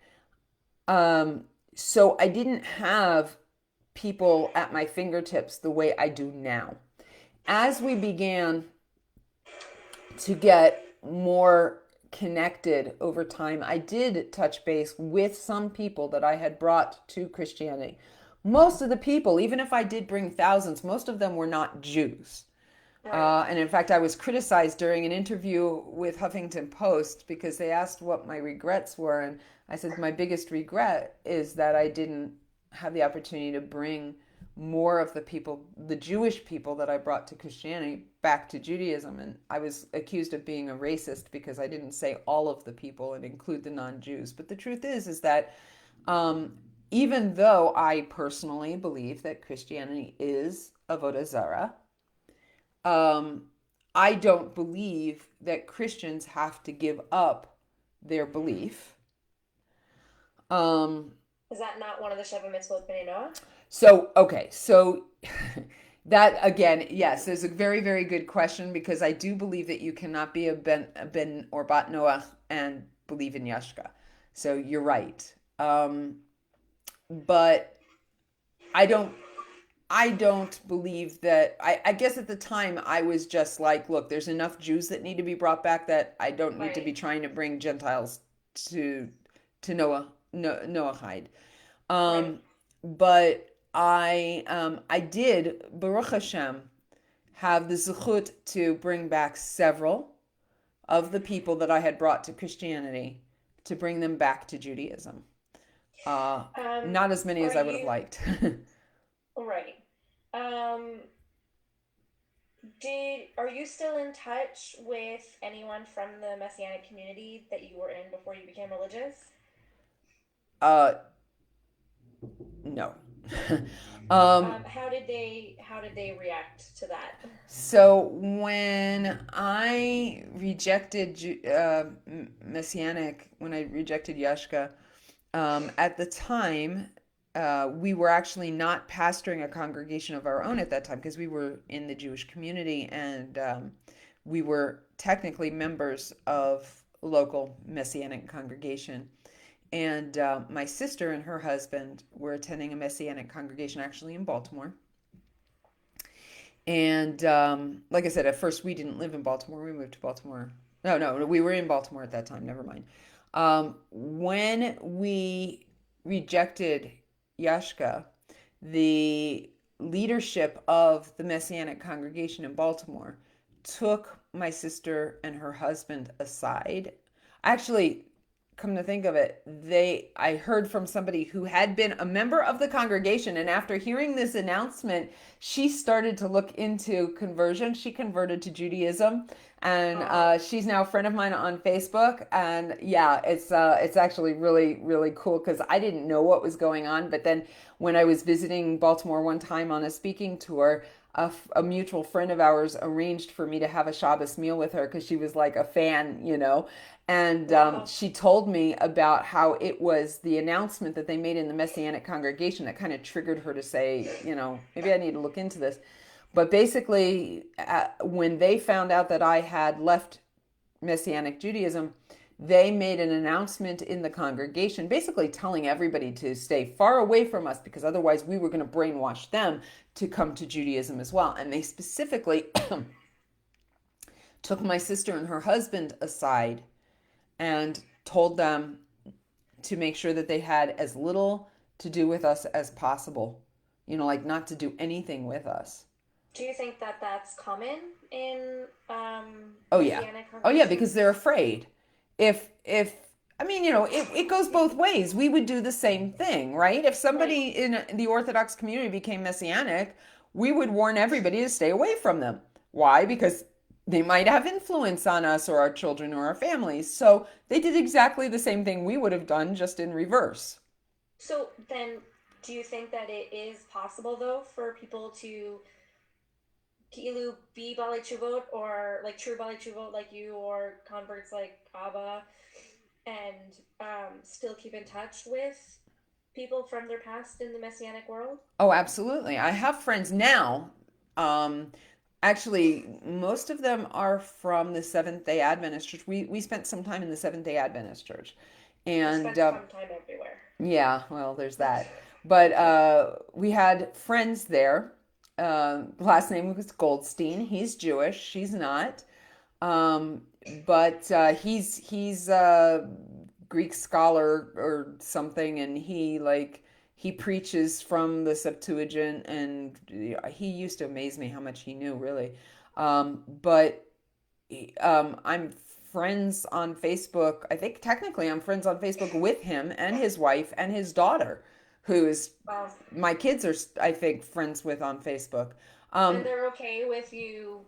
um, so I didn't have people at my fingertips the way I do now. As we began to get more connected over time, I did touch base with some people that I had brought to Christianity. Most of the people, even if I did bring thousands, most of them were not Jews. Right. And in fact, I was criticized during an interview with Huffington Post because they asked what my regrets were. And I said, my biggest regret is that I didn't have the opportunity to bring more of the people, the Jewish people that I brought to Christianity, back to Judaism. And I was accused of being a racist because I didn't say all of the people and include the non-Jews. But the truth is that um, even though I personally believe that Christianity is avodah zarah, um, I don't believe that Christians have to give up their belief. Um, Is that not one of the Sheva Mitzvot B'nai Noah? so that again, yes, is a very, very good question because I do believe that you cannot be a ben or bat Noach and believe in Yashka. So you're right. But I don't I don't believe that. I guess at the time I was just like, look, there's enough Jews that need to be brought back that I don't need to Right. be trying to bring Gentiles to Noahide. Right. Um, but I did Baruch Hashem have the zechut to bring back several of the people that I had brought to Christianity to bring them back to Judaism. Uh, Um, Not as many as are I would have you liked. right? Um, did are you still in touch with anyone from the Messianic community that you were in before you became religious? uh, no. um, How did they react to that? so when I rejected Messianic, when I rejected Yashka, at the time, we were actually not pastoring a congregation of our own at that time because we were in the Jewish community and we were technically members of local Messianic congregation. And my sister and her husband were attending a Messianic congregation actually in Baltimore. And like I said, at first we didn't live in Baltimore. We moved to Baltimore. No, no, we were in Baltimore at that time. Never mind. When we rejected Yashka, the leadership of the Messianic congregation in Baltimore took my sister and her husband aside. Actually, come to think of it, I heard from somebody who had been a member of the congregation, and after hearing this announcement, she started to look into conversion. She converted to Judaism, and Oh, she's now a friend of mine on Facebook. And yeah, it's actually really really cool because I didn't know what was going on, but then when I was visiting Baltimore one time on a speaking tour, a mutual friend of ours arranged for me to have a Shabbos meal with her because she was like a fan, you know. And wow. she told me about how it was the announcement that they made in the Messianic congregation that kind of triggered her to say, you know, maybe I need to look into this. But basically, when they found out that I had left Messianic Judaism, they made an announcement in the congregation basically telling everybody to stay far away from us because otherwise we were going to brainwash them to come to Judaism as well. And they specifically took my sister and her husband aside and told them to make sure that they had as little to do with us as possible. You know, like not to do anything with us. Do you think that that's common in Oh yeah. Messianic Oh yeah, because congregations? they're afraid. If I mean, you know, it goes both ways. We would do the same thing, right? If Right. somebody in the Orthodox community became Messianic, we would warn everybody to stay away from them. Why? Because they might have influence on us or our children or our families. So they did exactly the same thing we would have done, just in reverse. So then, do you think that it is possible though for people to kilu be Bali Chuvot or like true Bali Chuvot like you or converts like Abba and still keep in touch with people from their past in the Messianic world? Oh, absolutely. I have friends now. Um, Actually, most of them are from the Seventh Day Adventist Church. We spent some time in the Seventh Day Adventist Church, You and spent some time everywhere. yeah, well, there's that. But we had friends there. Last name was Goldstein. He's Jewish. She's not. Um, but he's a Greek scholar or something, and he preaches from the Septuagint, and he used to amaze me how much he knew, really. But I'm friends on Facebook. I think technically I'm friends on Facebook with him and his wife and his daughter, who is Well, my kids are, I think, friends with on Facebook. and Um, they're okay with you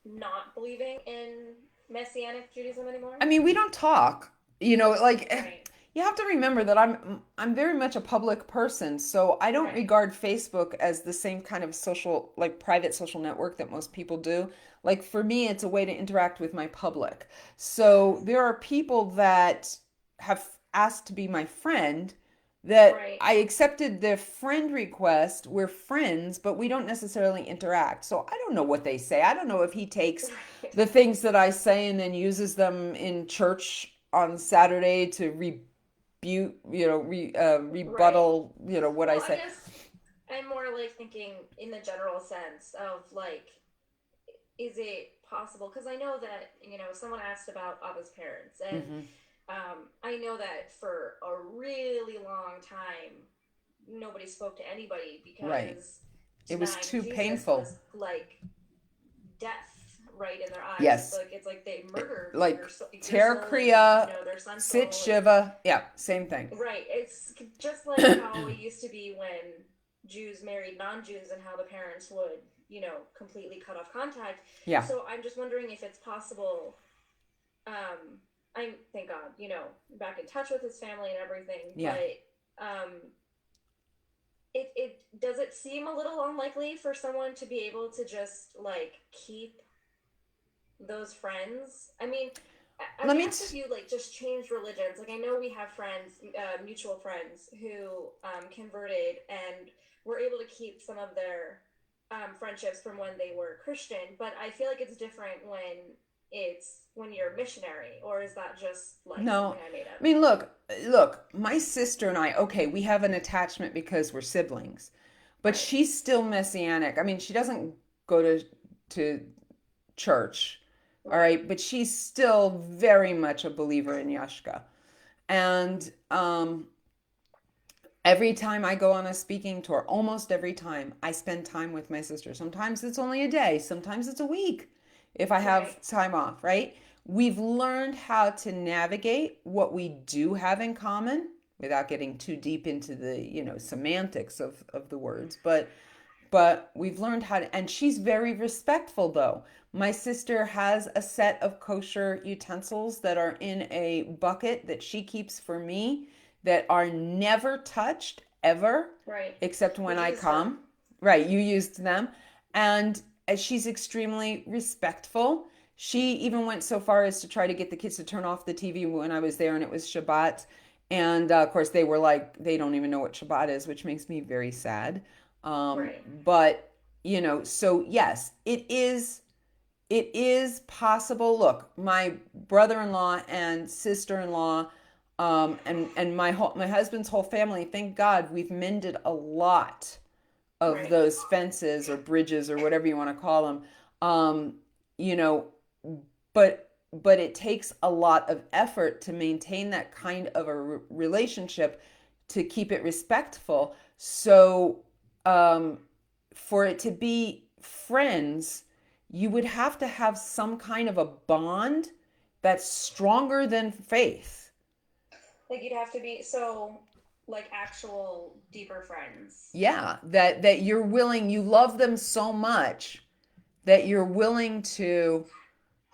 not believing in Messianic Judaism I anymore? mean, we don't talk. You know, like Right. you have to remember that I'm very much a public person, so I don't Right. regard Facebook as the same kind of social, like private social network that most people do. Like for me, it's a way to interact with my public. So there are people that have asked to be my friend that Right. I accepted their friend request. We're friends, but we don't necessarily interact. So I don't know what they say. I don't know if he takes Right. the things that I say and then uses them in church on Saturday to Right. rebuttal, what I Well, I say. guess I'm more like thinking in the general sense of like, is it possible? Because I know that, someone asked about Abba's parents, and Hmm. I know that for a really long time, nobody spoke to anybody Right. because It was denying too Jesus painful. was like death, right, in their eyes. Yes. Like it's like they murdered Like your Ter soul and Kriya, their son's Sit soul, and Shiva. Yeah, same thing. right. It's just like how it used to be when Jews married non-Jews and how the parents would, completely cut off contact. Yeah. So I'm just wondering if it's possible. I'm, thank God, back in touch with his family and everything, Yeah. but um, it does it seem a little unlikely for someone to be able to just like keep those friends? I mean, I Let me guess if you like just change religions, like I know we have friends, mutual friends who converted and were able to keep some of their friendships from when they were Christian, but I feel like it's different when it's when you're a missionary, or is that just like No. something I made I up? mean, look, my sister and I, okay, we have an attachment because we're siblings, but Right. she's still messianic. I mean, she doesn't go to church, all Right. right, but she's still very much a believer in Yashka. And every time I go on a speaking tour, almost every time, I spend time with my sister. Sometimes it's only a day, sometimes it's a week if I Right. have time off, right? We've learned how to navigate what we do have in common without getting too deep into the, semantics of the words, but we've learned how to, and she's very respectful though. My sister has a set of kosher utensils that are in a bucket that she keeps for me that are never touched ever, Right. except We when I use them. come. Right, you used them. And she's extremely respectful. She even went so far as to try to get the kids to turn off the TV when I was there and it was Shabbat. And of course, they were like, they don't even know what Shabbat is, which makes me very sad. Right. But so yes, it is possible. Look, my brother-in-law and sister-in-law, and my husband's whole family. Thank God we've mended a lot of Right. those fences or bridges or whatever you want to call them. Um, you know, but it takes a lot of effort to maintain that kind of a relationship to keep it respectful. So, um, for it to be friends, you would have to have some kind of a bond that's stronger than faith. Like you'd have to be so like actual deeper friends. Yeah, that you love them so much that you're willing to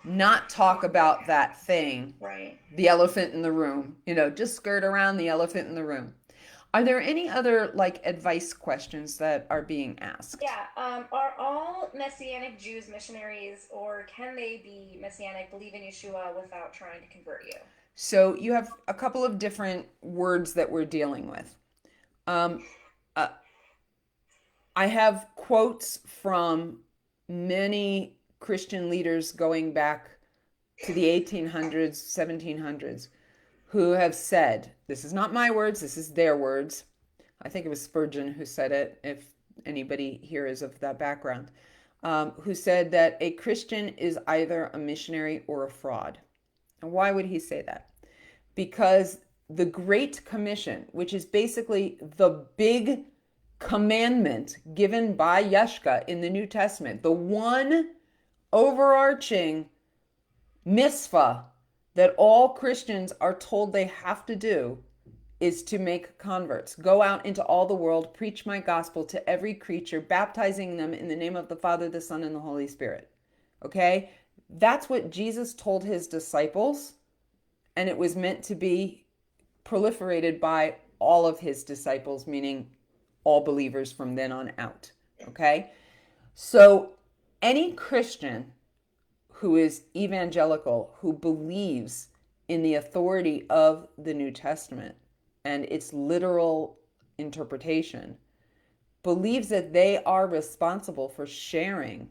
not talk about that thing, Right. the elephant in the room, just skirt around the elephant in the room. Are there any other like advice questions that are being asked? Yeah. Are all Messianic Jews missionaries, or can they be Messianic, believe in Yeshua without trying to convert you? So you have a couple of different words that we're dealing with. Um, uh, I have quotes from many Christian leaders going back to the 1800s, 1700s, who have said, this is not my words, this is their words. I think it was Spurgeon who said it, if anybody here is of that background, who said that a Christian is either a missionary or a fraud. And why would he say that? Because the Great Commission, which is basically the big commandment given by Yeshua in the New Testament, the one overarching mitzvah that all Christians are told they have to do, is to make converts. Go out into all the world, preach my gospel to every creature, baptizing them in the name of the Father, the Son, and the Holy Spirit. Okay? That's what Jesus told his disciples, and it was meant to be proliferated by all of his disciples, meaning all believers from then on out. Okay? So, any Christian who is evangelical, who believes in the authority of the New Testament and its literal interpretation, believes that they are responsible for sharing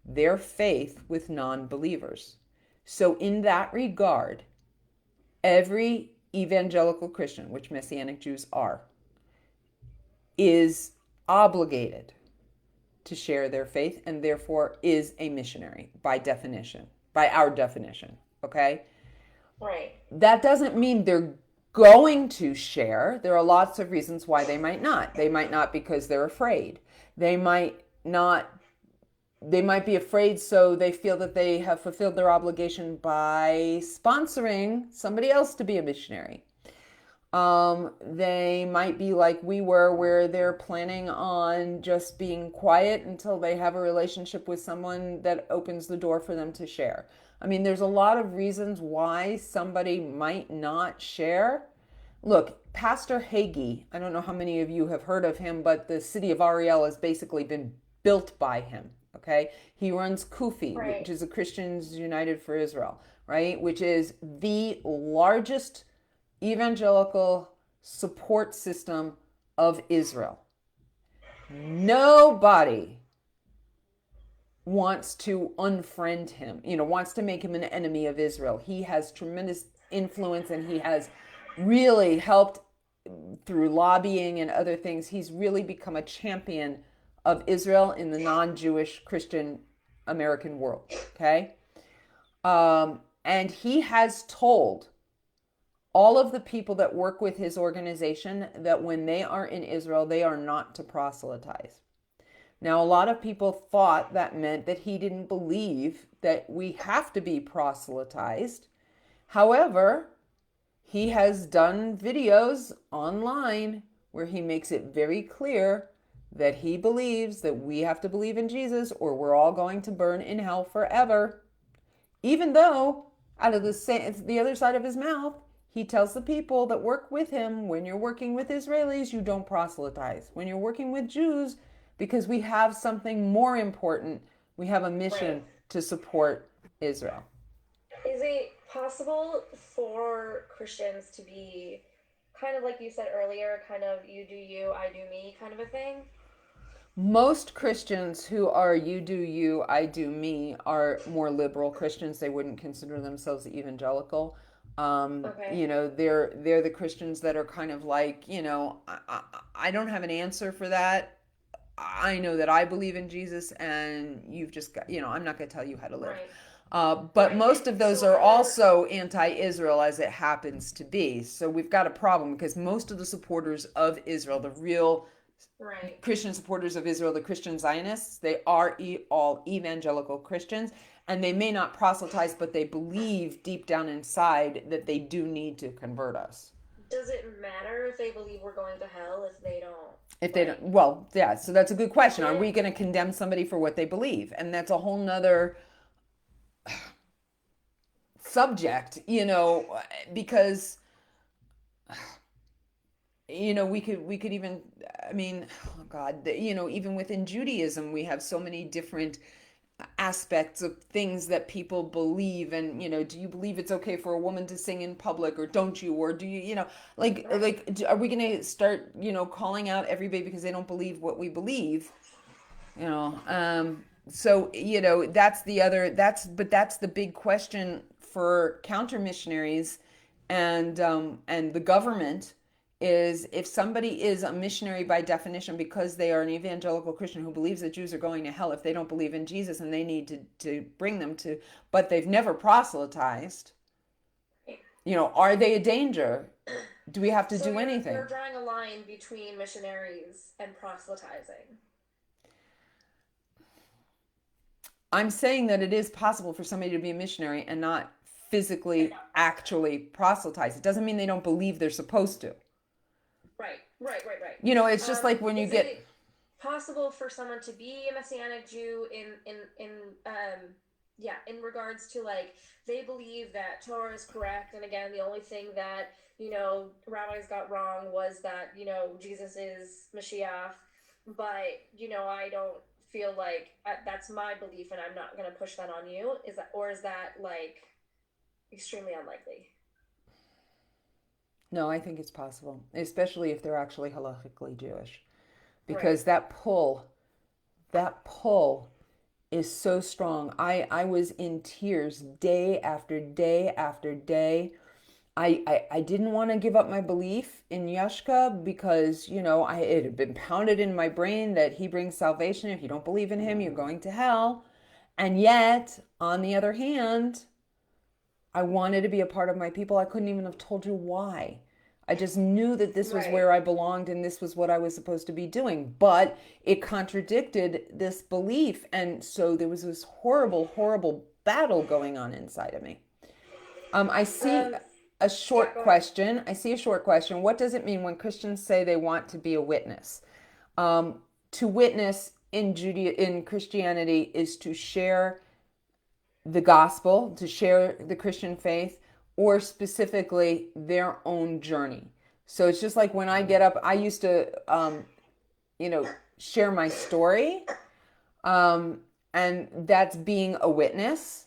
their faith with non believers. So, in that regard, every evangelical Christian, which Messianic Jews are, is obligated to share their faith and therefore is a missionary by definition, by our definition. Okay? Right. That doesn't mean they're going to share. There are lots of reasons why they might not. They might not because they're afraid. They might not they might be afraid, so they feel that they have fulfilled their obligation by sponsoring somebody else to be a missionary. They might be like we were, where they're planning on just being quiet until they have a relationship with someone that opens the door for them to share. I mean, there's a lot of reasons why somebody might not share. Look, Pastor Hagee, I don't know how many of you have heard of him, but the city of Ariel has basically been built by him. Okay, he runs Kufi, which Right. is a Christians United for Israel, right? Which is the largest evangelical support system of Israel. Nobody wants to unfriend him, wants to make him an enemy of Israel. He has tremendous influence and he has really helped through lobbying and other things. He's really become a champion of Israel in the non Jewish Christian American world. Okay. And he has told all of the people that work with his organization that when they are in Israel, they are not to proselytize. Now, a lot of people thought that meant that he didn't believe that we have to be proselytized. However, he has done videos online where he makes it very clear that he believes that we have to believe in Jesus or we're all going to burn in hell forever. Even though out of the other side of his mouth, he tells the people that work with him, when you're working with Israelis, you don't proselytize. When you're working with Jews, because we have something more important, we have a mission Right. to support Israel. Is it possible for Christians to be kind of like you said earlier, kind of you do you, I do me kind of a thing? Most Christians who are you do you, I do me are more liberal Christians. They wouldn't consider themselves evangelical. Okay. They're the Christians that are kind of like, I don't have an answer for that. I know that I believe in Jesus, and you've just got, I'm not going to tell you how to live. Right. But Right. most of those So are are there also anti Israel, as it happens to be. So we've got a problem because most of the supporters of Israel, the real right. Christian supporters of Israel, the Christian Zionists, they are all evangelical Christians, and they may not proselytize, but they believe deep down inside that they do need to convert us. Does it matter if they believe we're going to hell if they don't If they don't, like well, yeah, so that's a good question. get Are we it? going to condemn somebody for what they believe? And that's a whole nother subject, because we could even, I mean, oh God, even within Judaism we have so many different aspects of things that people believe. And do you believe it's okay for a woman to sing in public, or don't you? Or do you, Right. are we going to start calling out everybody because they don't believe what we believe? So that's the other, that's the big question for counter missionaries and the government, is if somebody is a missionary by definition because they are an evangelical Christian who believes that Jews are going to hell if they don't believe in Jesus, and they need to bring them to, but they've never proselytized, are they a danger? Do we have to So do you're anything? drawing a line between missionaries and proselytizing. I'm saying that it is possible for somebody to be a missionary and not physically actually proselytize. It doesn't mean they don't believe they're supposed to. Right, right, right, right. It's just like when you Is get, it possible for someone to be a Messianic Jew in yeah, in regards to like they believe that Torah is correct, and again, the only thing that rabbis got wrong was that Jesus is Mashiach, but I don't feel like that's my belief, and I'm not going to push that on you. Is that like extremely unlikely? no, I think it's possible, especially if they're actually halakhically Jewish, Right. because that pull is so strong. I was in tears day after day after day. I didn't want to give up my belief in Yashka because, it had been pounded in my brain that he brings salvation. If you don't believe in him, you're going to hell. And yet, on the other hand, I wanted to be a part of my people. I couldn't even have told you why. I just knew that this was Right. where I belonged and this was what I was supposed to be doing. But it contradicted this belief. And so there was this horrible, horrible battle going on inside of me. I see Um. a Yeah. short Go ahead. question. I see a short question. What does it mean when Christians say they want to be a witness? To witness in Christianity is to share the gospel, to share the Christian faith, or specifically their own journey. So it's just like when I get up, I used to, share my story, and that's being a witness.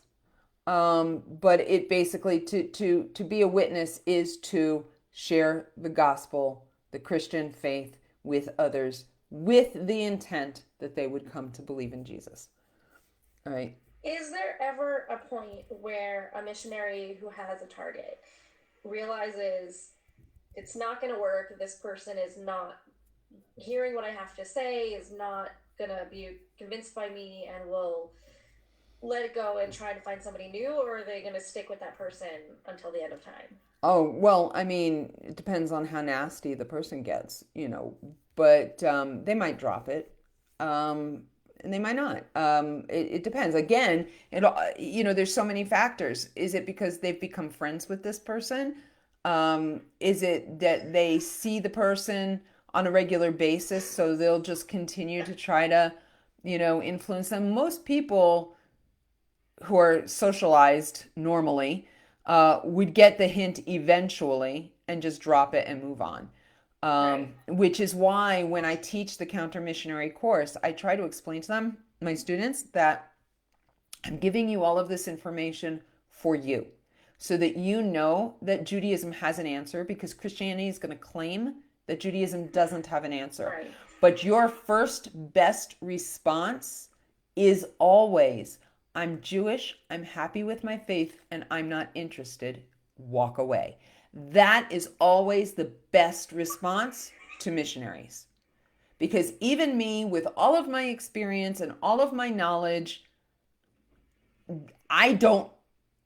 But it basically, to be a witness is to share the gospel, the Christian faith with others, with the intent that they would come to believe in Jesus. Right. Is there ever a point where a missionary who has a target realizes it's not going to work, this person is not hearing what I have to say, is not going to be convinced by me, and will let it go and try to find somebody new, or are they going to stick with that person until the end of time? Oh, well, I mean, it depends on how nasty the person gets, but they might drop it. Um, and they might not. It depends. Again, there's so many factors. Is it because they've become friends with this person? Is it that they see the person on a regular basis, so they'll just continue to try to, influence them? Most people who are socialized normally would get the hint eventually and just drop it and move on. Right. Which is why when I teach the counter missionary course, I try to explain to them, my students, that I'm giving you all of this information for you so that you know that Judaism has an answer, because Christianity is going to claim that Judaism doesn't have an answer. Right. But your first best response is always, I'm Jewish, I'm happy with my faith, and I'm not interested. Walk away. That is always the best response to missionaries. Because even me, with all of my experience and all of my knowledge, I don't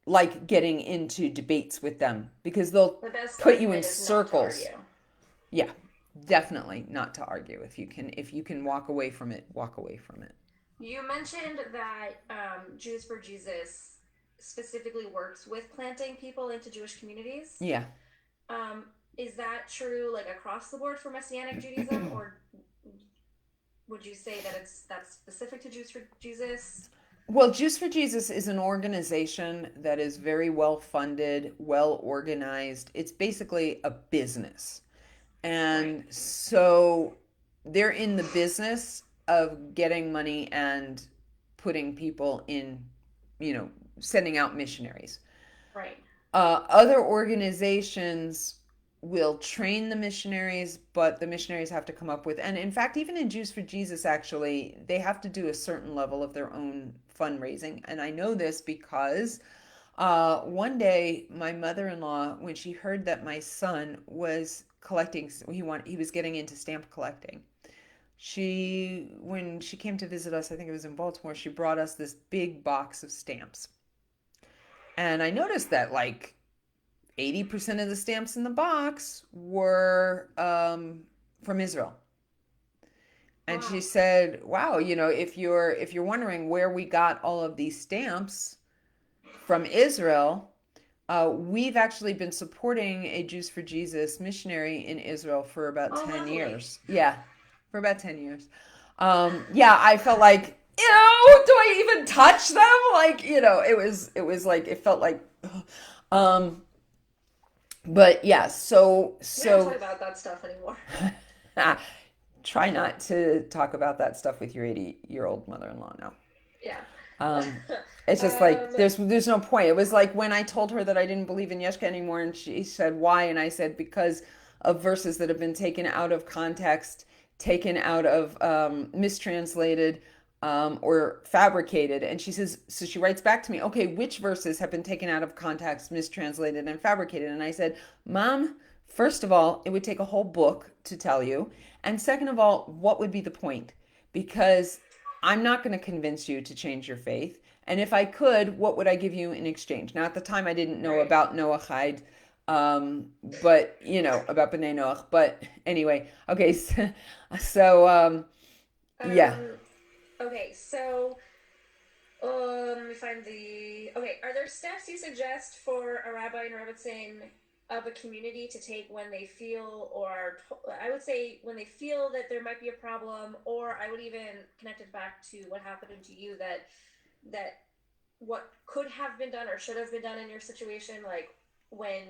like getting into debates with them because they'll The best put you in argument is not to circles. argue. Yeah, definitely not to argue. If you can walk away from it, walk away from it. You mentioned that Jews for Jesus specifically works with planting people into Jewish communities. Yeah. Is that true, like across the board for Messianic Judaism, or would you say that that's specific to Jews for Jesus? Well, Juice for Jesus is an organization that is very well funded, well organized. It's basically a business. Right. And so they're in the business of getting money and putting people in, sending out missionaries. Right. Other organizations will train the missionaries, but the missionaries have to come up with, and in fact, even in Jews for Jesus, actually, they have to do a certain level of their own fundraising. And I know this because one day my mother-in-law, when she heard that my son was collecting, he was getting into stamp collecting. When she came to visit us, I think it was in Baltimore, she brought us this big box of stamps. And I noticed that like 80% of the stamps in the box were from Israel. And she Wow. said, "Wow, if you're wondering where we got all of these stamps from Israel, we've actually been supporting a Jews for Jesus missionary in Israel for about Oh, 10 lovely. years. Yeah, for about 10 years. Yeah, I felt like, do I even touch them? Like, it was like, it felt like, um, but yeah, We don't talk so about that stuff anymore. try not to talk about that stuff with your 80-year-old mother-in-law now. Yeah. Um, it's just like um, there's no point. It was like when I told her that I didn't believe in Yeshka anymore, and she said why, and I said because of verses that have been taken out of context, taken out of mistranslated, or fabricated. And she says, so she writes back to me, okay, which verses have been taken out of context, mistranslated, and fabricated? And I said, Mom, first of all, it would take a whole book to tell you, and second of all, what would be the point? Because I'm not going to convince you to change your faith. And if I could, what would I give you in exchange? Now, at the time, I didn't know right. about Noahide, but, about B'nai Noach. But anyway, okay, so yeah. Um, okay, so let me find the. Okay, are there steps you suggest for a rabbi and rebbitzin of a community to take when they feel, or I would say when they feel that there might be a problem, or I would even connect it back to what happened to you, that what could have been done or should have been done in your situation, like when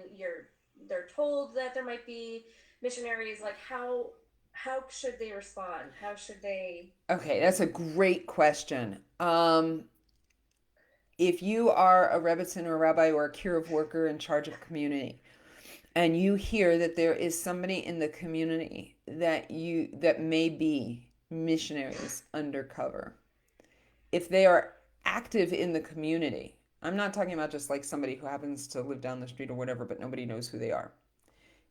they're told that there might be missionaries, like how should they respond? How should they? Okay, that's a great question. If you are a rebbitzin or a rabbi or a kiruv worker in charge of a community, and you hear that there is somebody in the community that may be missionaries undercover, if they are active in the community, I'm not talking about just like somebody who happens to live down the street or whatever, but nobody knows who they are.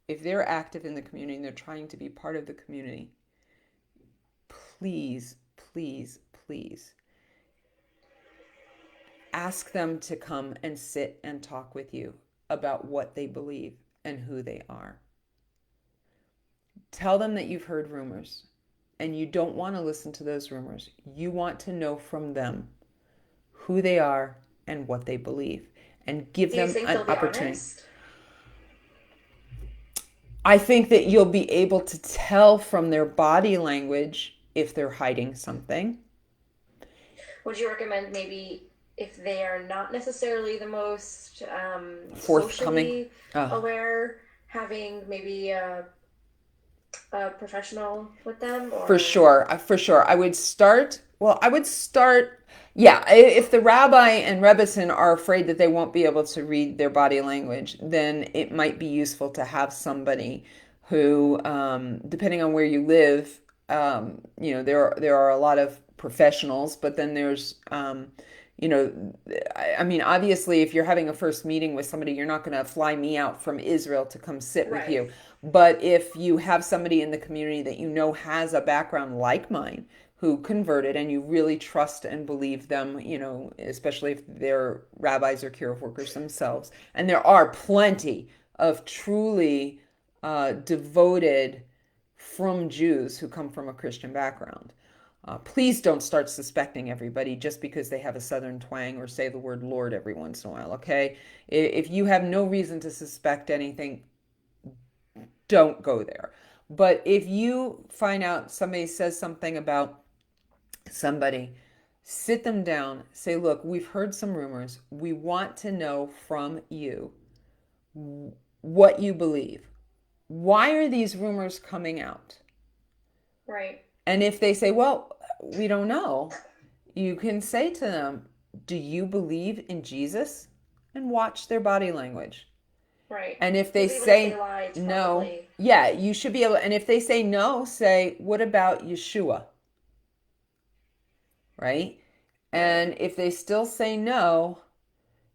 If they're active in the community and they're trying to be part of the community, please, please, please ask them to come and sit and talk with you about what they believe and who they are. Tell them that you've heard rumors and you don't want to listen to those rumors. You want to know from them who they are and what they believe and give Do you them think an they'll be opportunity. honest? I think that you'll be able to tell from their body language if they're hiding something. Would you recommend maybe if they are not necessarily the most Forthcoming. socially aware, having maybe a professional with them, For or sure. For sure. I would start, yeah, if the rabbi and Rebbetzin are afraid that they won't be able to read their body language, then it might be useful to have somebody who, depending on where you live, there are a lot of professionals, but then there's, you know, I mean, obviously, if you're having a first meeting with somebody, you're not going to fly me out from Israel to come sit with right, you. But if you have somebody in the community that you know has a background like mine, who converted and you really trust and believe them, especially if they're rabbis or kiruv workers themselves. And there are plenty of truly devoted from Jews who come from a Christian background. Please don't start suspecting everybody just because they have a southern twang or say the word Lord every once in a while, okay? If you have no reason to suspect anything, don't go there. But if you find out somebody says something about somebody, sit them down, say, look, we've heard some rumors. We want to know from you what you believe. Why are these rumors coming out? right, And if they say, well, we don't know, you can say to them, do you believe in Jesus? And watch their body language. right. And if they Because even if they say lie, it's no, probably yeah, you should be able. And if they say no, say, what about Yeshua? Right? right, And if they still say no,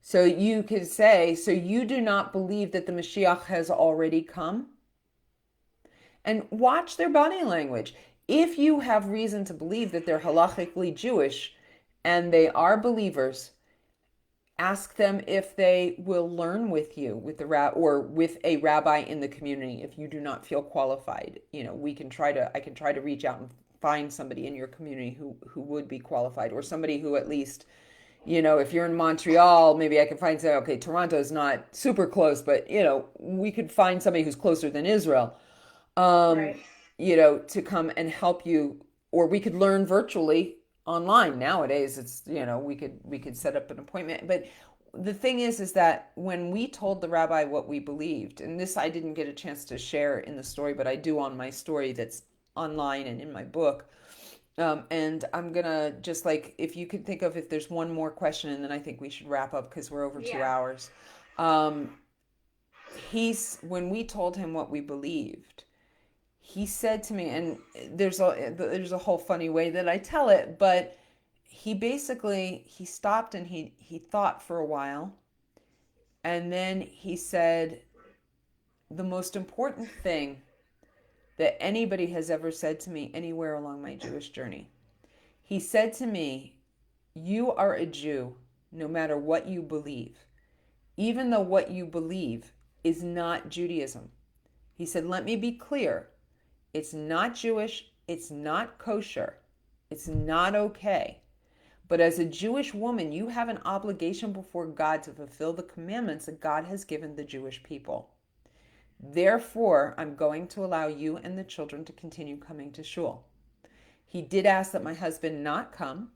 so you could say, so you do not believe that the Mashiach has already come? And watch their body language. If you have reason to believe that they're halachically Jewish and they are believers, ask them if they will learn with you with the or with a rabbi in the community. If you do not feel qualified, I can try to reach out and find somebody in your community who would be qualified, or somebody who at least, if you're in Montreal, maybe I can find say, okay, Toronto's not super close, but we could find somebody who's closer than Israel, um, right. to come and help you, or we could learn virtually online. Nowadays, it's, we could set up an appointment. But the thing is that when we told the rabbi what we believed, and this I didn't get a chance to share in the story, but I do on my story that's online and in my book. And I'm gonna just like, if you could think of if there's one more question, and then I think we should wrap up because we're over two Yeah, hours. Um, when we told him what we believed, he said to me, and there's a whole funny way that I tell it, but he stopped and he thought for a while, and then he said, the most important thing that anybody has ever said to me anywhere along my Jewish journey. He said to me, you are a Jew no matter what you believe, even though what you believe is not Judaism. He said, let me be clear. It's not Jewish. It's not kosher. It's not okay. But as a Jewish woman, you have an obligation before God to fulfill the commandments that God has given the Jewish people. Therefore, I'm going to allow you and the children to continue coming to shul. He did ask that my husband not come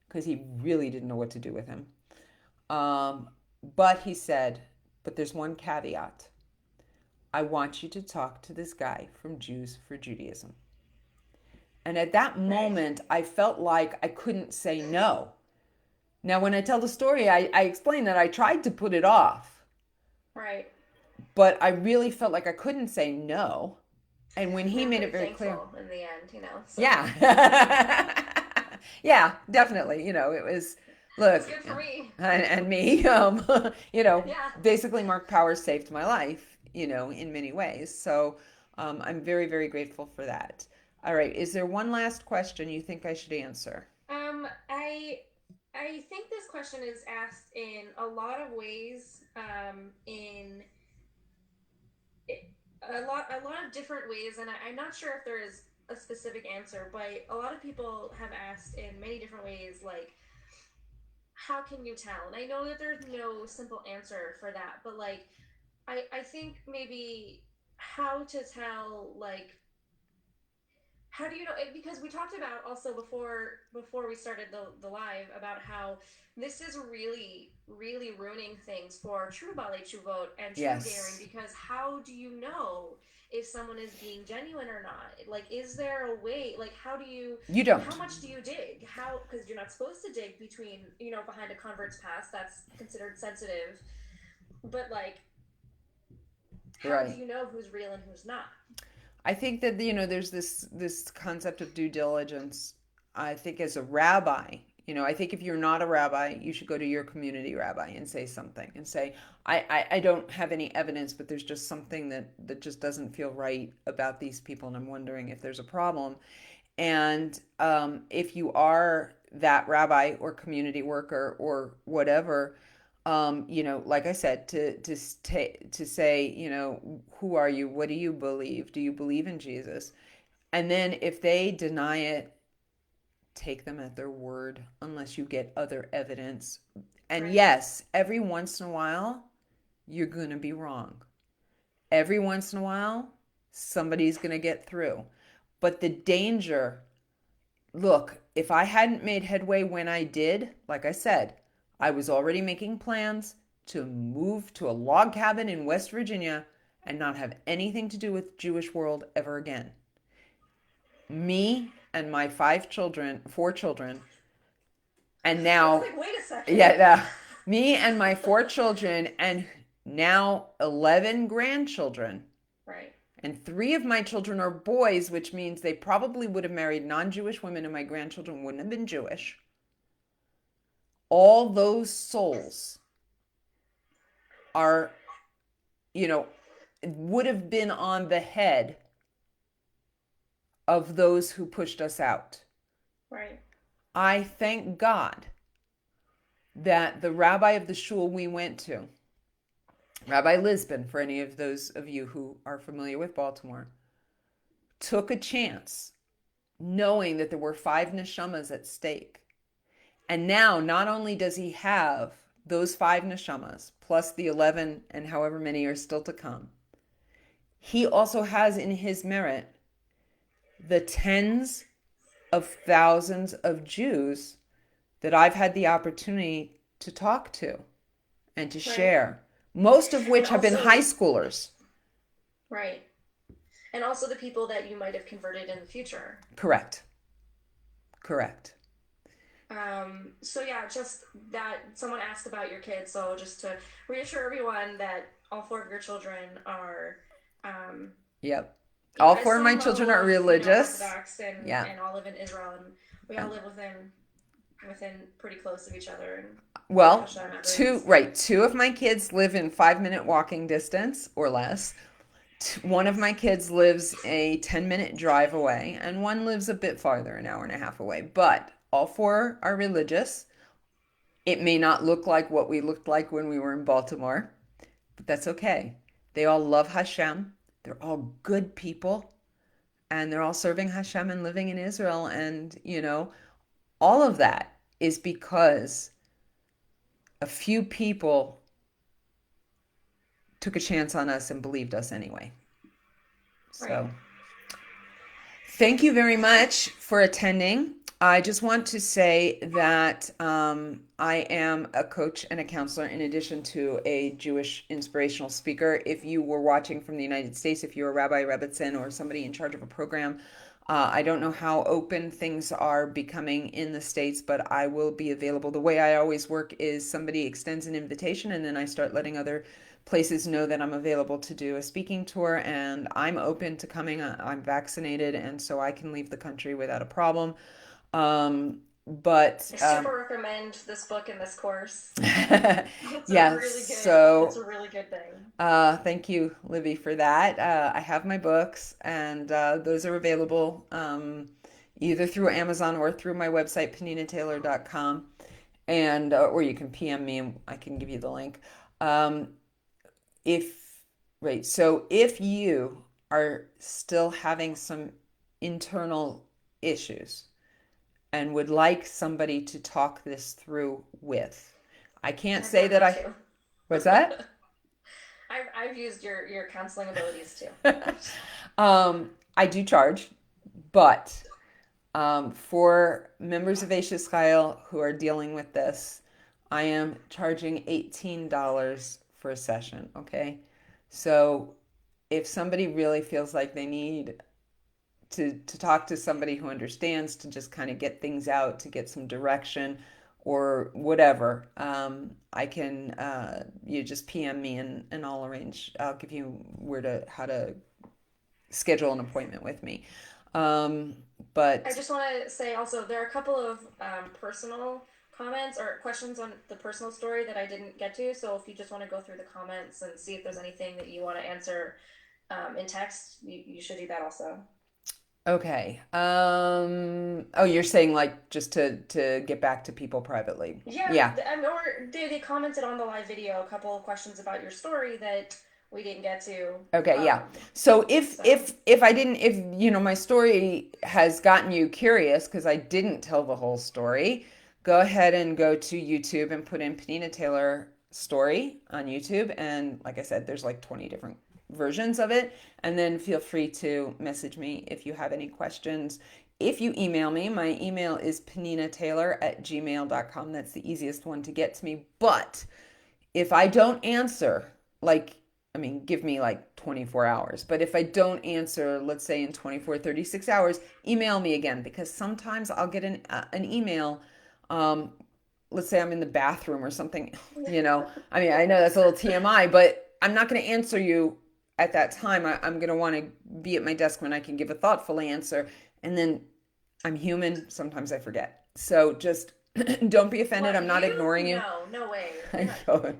because he really didn't know what to do with him. But he said, but there's one caveat. I want you to talk to this guy from Jews for Judaism. And at that nice, moment, I felt like I couldn't say no. Now, when I tell the story, I explain that I tried to put it off, right. but I really felt like I couldn't say no. And when You he were made it pretty very clear, thankful in the end, so yeah, yeah, definitely, it was. That's Look, good for me. and me, Yeah. basically Mark Powers saved my life, in many ways. So I'm very, very grateful for that. All right. Is there one last question you think I should answer? I think this question is asked in a lot of ways, in a lot of different ways, and I'm not sure if there is a specific answer, but a lot of people have asked in many different ways, like, how can you tell? And I know that there's no simple answer for that, but like, I think maybe how to tell, like, how do you know? Because we talked about also before we started the live about how this is really really ruining things for true ballet, true vote, and true daring. Yes. Because how do you know if someone is being genuine or not? Like, is there a way? Like, how do you? You How don't. much do you dig? How? Because you're not supposed to dig between, behind a convert's past. That's considered sensitive. But like, how do Right. you know who's real and who's not? I think that there's this concept of due diligence. I think as a rabbi, I think if you're not a rabbi, you should go to your community rabbi and say something and say, I don't have any evidence, but there's just something that just doesn't feel right about these people, and I'm wondering if there's a problem. And if you are that rabbi or community worker or whatever, like I said, to say, who are you? What do you believe? Do you believe in Jesus? And then if they deny it, take them at their word unless you get other evidence. And Right. yes, every once in a while, you're going to be wrong. Every once in a while, somebody's going to get through. But the danger, look, if I hadn't made headway when I did, like I said, I was already making plans to move to a log cabin in West Virginia and not have anything to do with Jewish world ever again. Me and my four children, and I was now, like, wait a second. yeah, me and my four children, and now 11 grandchildren. Right. And three of my children are boys, which means they probably would have married non Jewish women, and my grandchildren wouldn't have been Jewish. All those souls are, you know, would have been on the head of those who pushed us out. Right. I thank God that the rabbi of the shul we went to, Rabbi Lisbon, for any of those of you who are familiar with Baltimore, took a chance knowing that there were five neshamas at stake. And now, not only does he have those five neshamas, plus the 11 and however many are still to come, he also has in his merit the tens of thousands of Jews that I've had the opportunity to talk to and to Right. share, most of And which have been high also, schoolers. right. And also the people that you might have converted in the future. Correct. Correct. So yeah, just that someone asked about your kids. So just to reassure everyone that all four of your children are, um, Yep. All four of my some children level are of, religious. Orthodox, and Yeah. all live in Israel, and we all live within pretty close of each other, and with Well, Hashem two, everyone's. right. Two of my kids live in 5 minute walking distance or less. One of my kids lives a 10-minute drive away, and one lives a bit farther, an hour and a half away. But all four are religious. It may not look like what we looked like when we were in Baltimore, but that's okay. They all love Hashem. They're all good people, and they're all serving Hashem and living in Israel. And, all of that is because a few people took a chance on us and believed us anyway. Right. So thank you very much for attending. I just want to say that I am a coach and a counselor in addition to a Jewish inspirational speaker. If you were watching from the United States, if you're a rabbi, rebbitzin, or somebody in charge of a program, I don't know how open things are becoming in the States, but I will be available. The way I always work is somebody extends an invitation, and then I start letting other places know that I'm available to do a speaking tour, and I'm open to coming. I'm vaccinated, and so I can leave the country without a problem. but I super recommend this book and this course. yeah, It's so a really good thing. thank you, Libby, for that. I have my books, and those are available either through Amazon or through my website, paninataylor.com, and or you can PM me and I can give you the link. Um, if right, so if you are still having some internal issues and would like somebody to talk this through with, I can't I've say done that that I. too. What's that? I've used your counseling abilities too. I do charge, but for members of aishes chayil who are dealing with this, I am charging $18 for a session. Okay, so if somebody really feels like they need to talk to somebody who understands, to just kind of get things out, to get some direction or whatever, I can you just PM me and I'll arrange. I'll give you where to how to schedule an appointment with me. Um, I but just want to say also there are a couple of personal comments or questions on the personal story that I didn't get to. So if you just want to go through the comments and see if there's anything that you want to answer in text, you should do that also. okay. Oh, you're saying like just to get back to people privately. Yeah, Yeah. or they commented on the live video a couple of questions about your story that we didn't get to. Okay, yeah. So if So if I didn't if my story has gotten you curious because I didn't tell the whole story, go ahead and go to YouTube and put in Panina Taylor story on YouTube, and like I said, there's like 20 different versions of it, and then feel free to message me if you have any questions. If you email me, my email is paninataylor@gmail.com. That's the easiest one to get to me. But if I don't answer, like, I mean, give me like 24 hours. But if I don't answer, let's say in 24, 36 hours, email me again because sometimes I'll get an email. Um, let's say I'm in the bathroom or something, I mean, I know that's a little TMI, but I'm not going to answer you at that time. I'm going to want to be at my desk when I can give a thoughtful answer. And then I'm human. Sometimes I forget. So just don't be offended. I'm what not you? ignoring you. No, no way. You're I not know.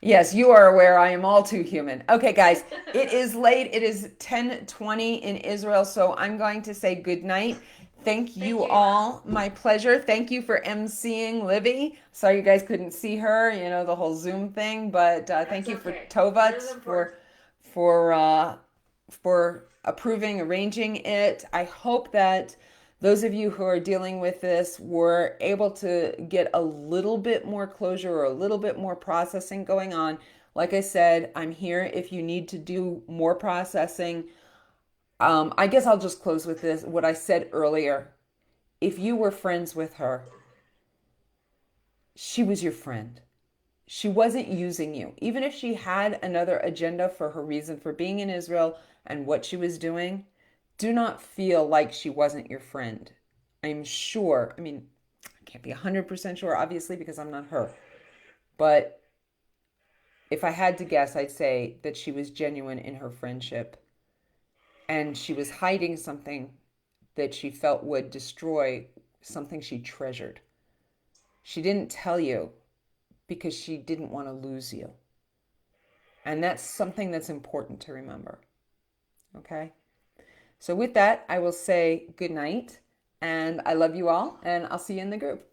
Yes, you are aware I am all too human. Okay, guys, human. it is late. It is 10:20 in Israel, so I'm going to say good night. Thank Thank you you. all. My pleasure. Thank you for emceeing Libby. Sorry you guys couldn't see her, the whole Zoom thing, but thank That's you for okay. It is Tovat important. for uh, for approving, arranging it. I hope that those of you who are dealing with this were able to get a little bit more closure or a little bit more processing going on. Like I said, I'm here if you need to do more processing. I guess I'll just close with this what I said earlier. If you were friends with her, she was your friend. She wasn't using you. Even if she had another agenda for her reason for being in Israel and what she was doing, do not feel like she wasn't your friend. I'm sure, I mean, I can't be 100% sure, obviously, because I'm not her. But if I had to guess, I'd say that she was genuine in her friendship and she was hiding something that she felt would destroy something she treasured. She didn't tell you because she didn't want to lose you. And that's something that's important to remember. Okay? So, with that, I will say good night and I love you all, and I'll see you in the group.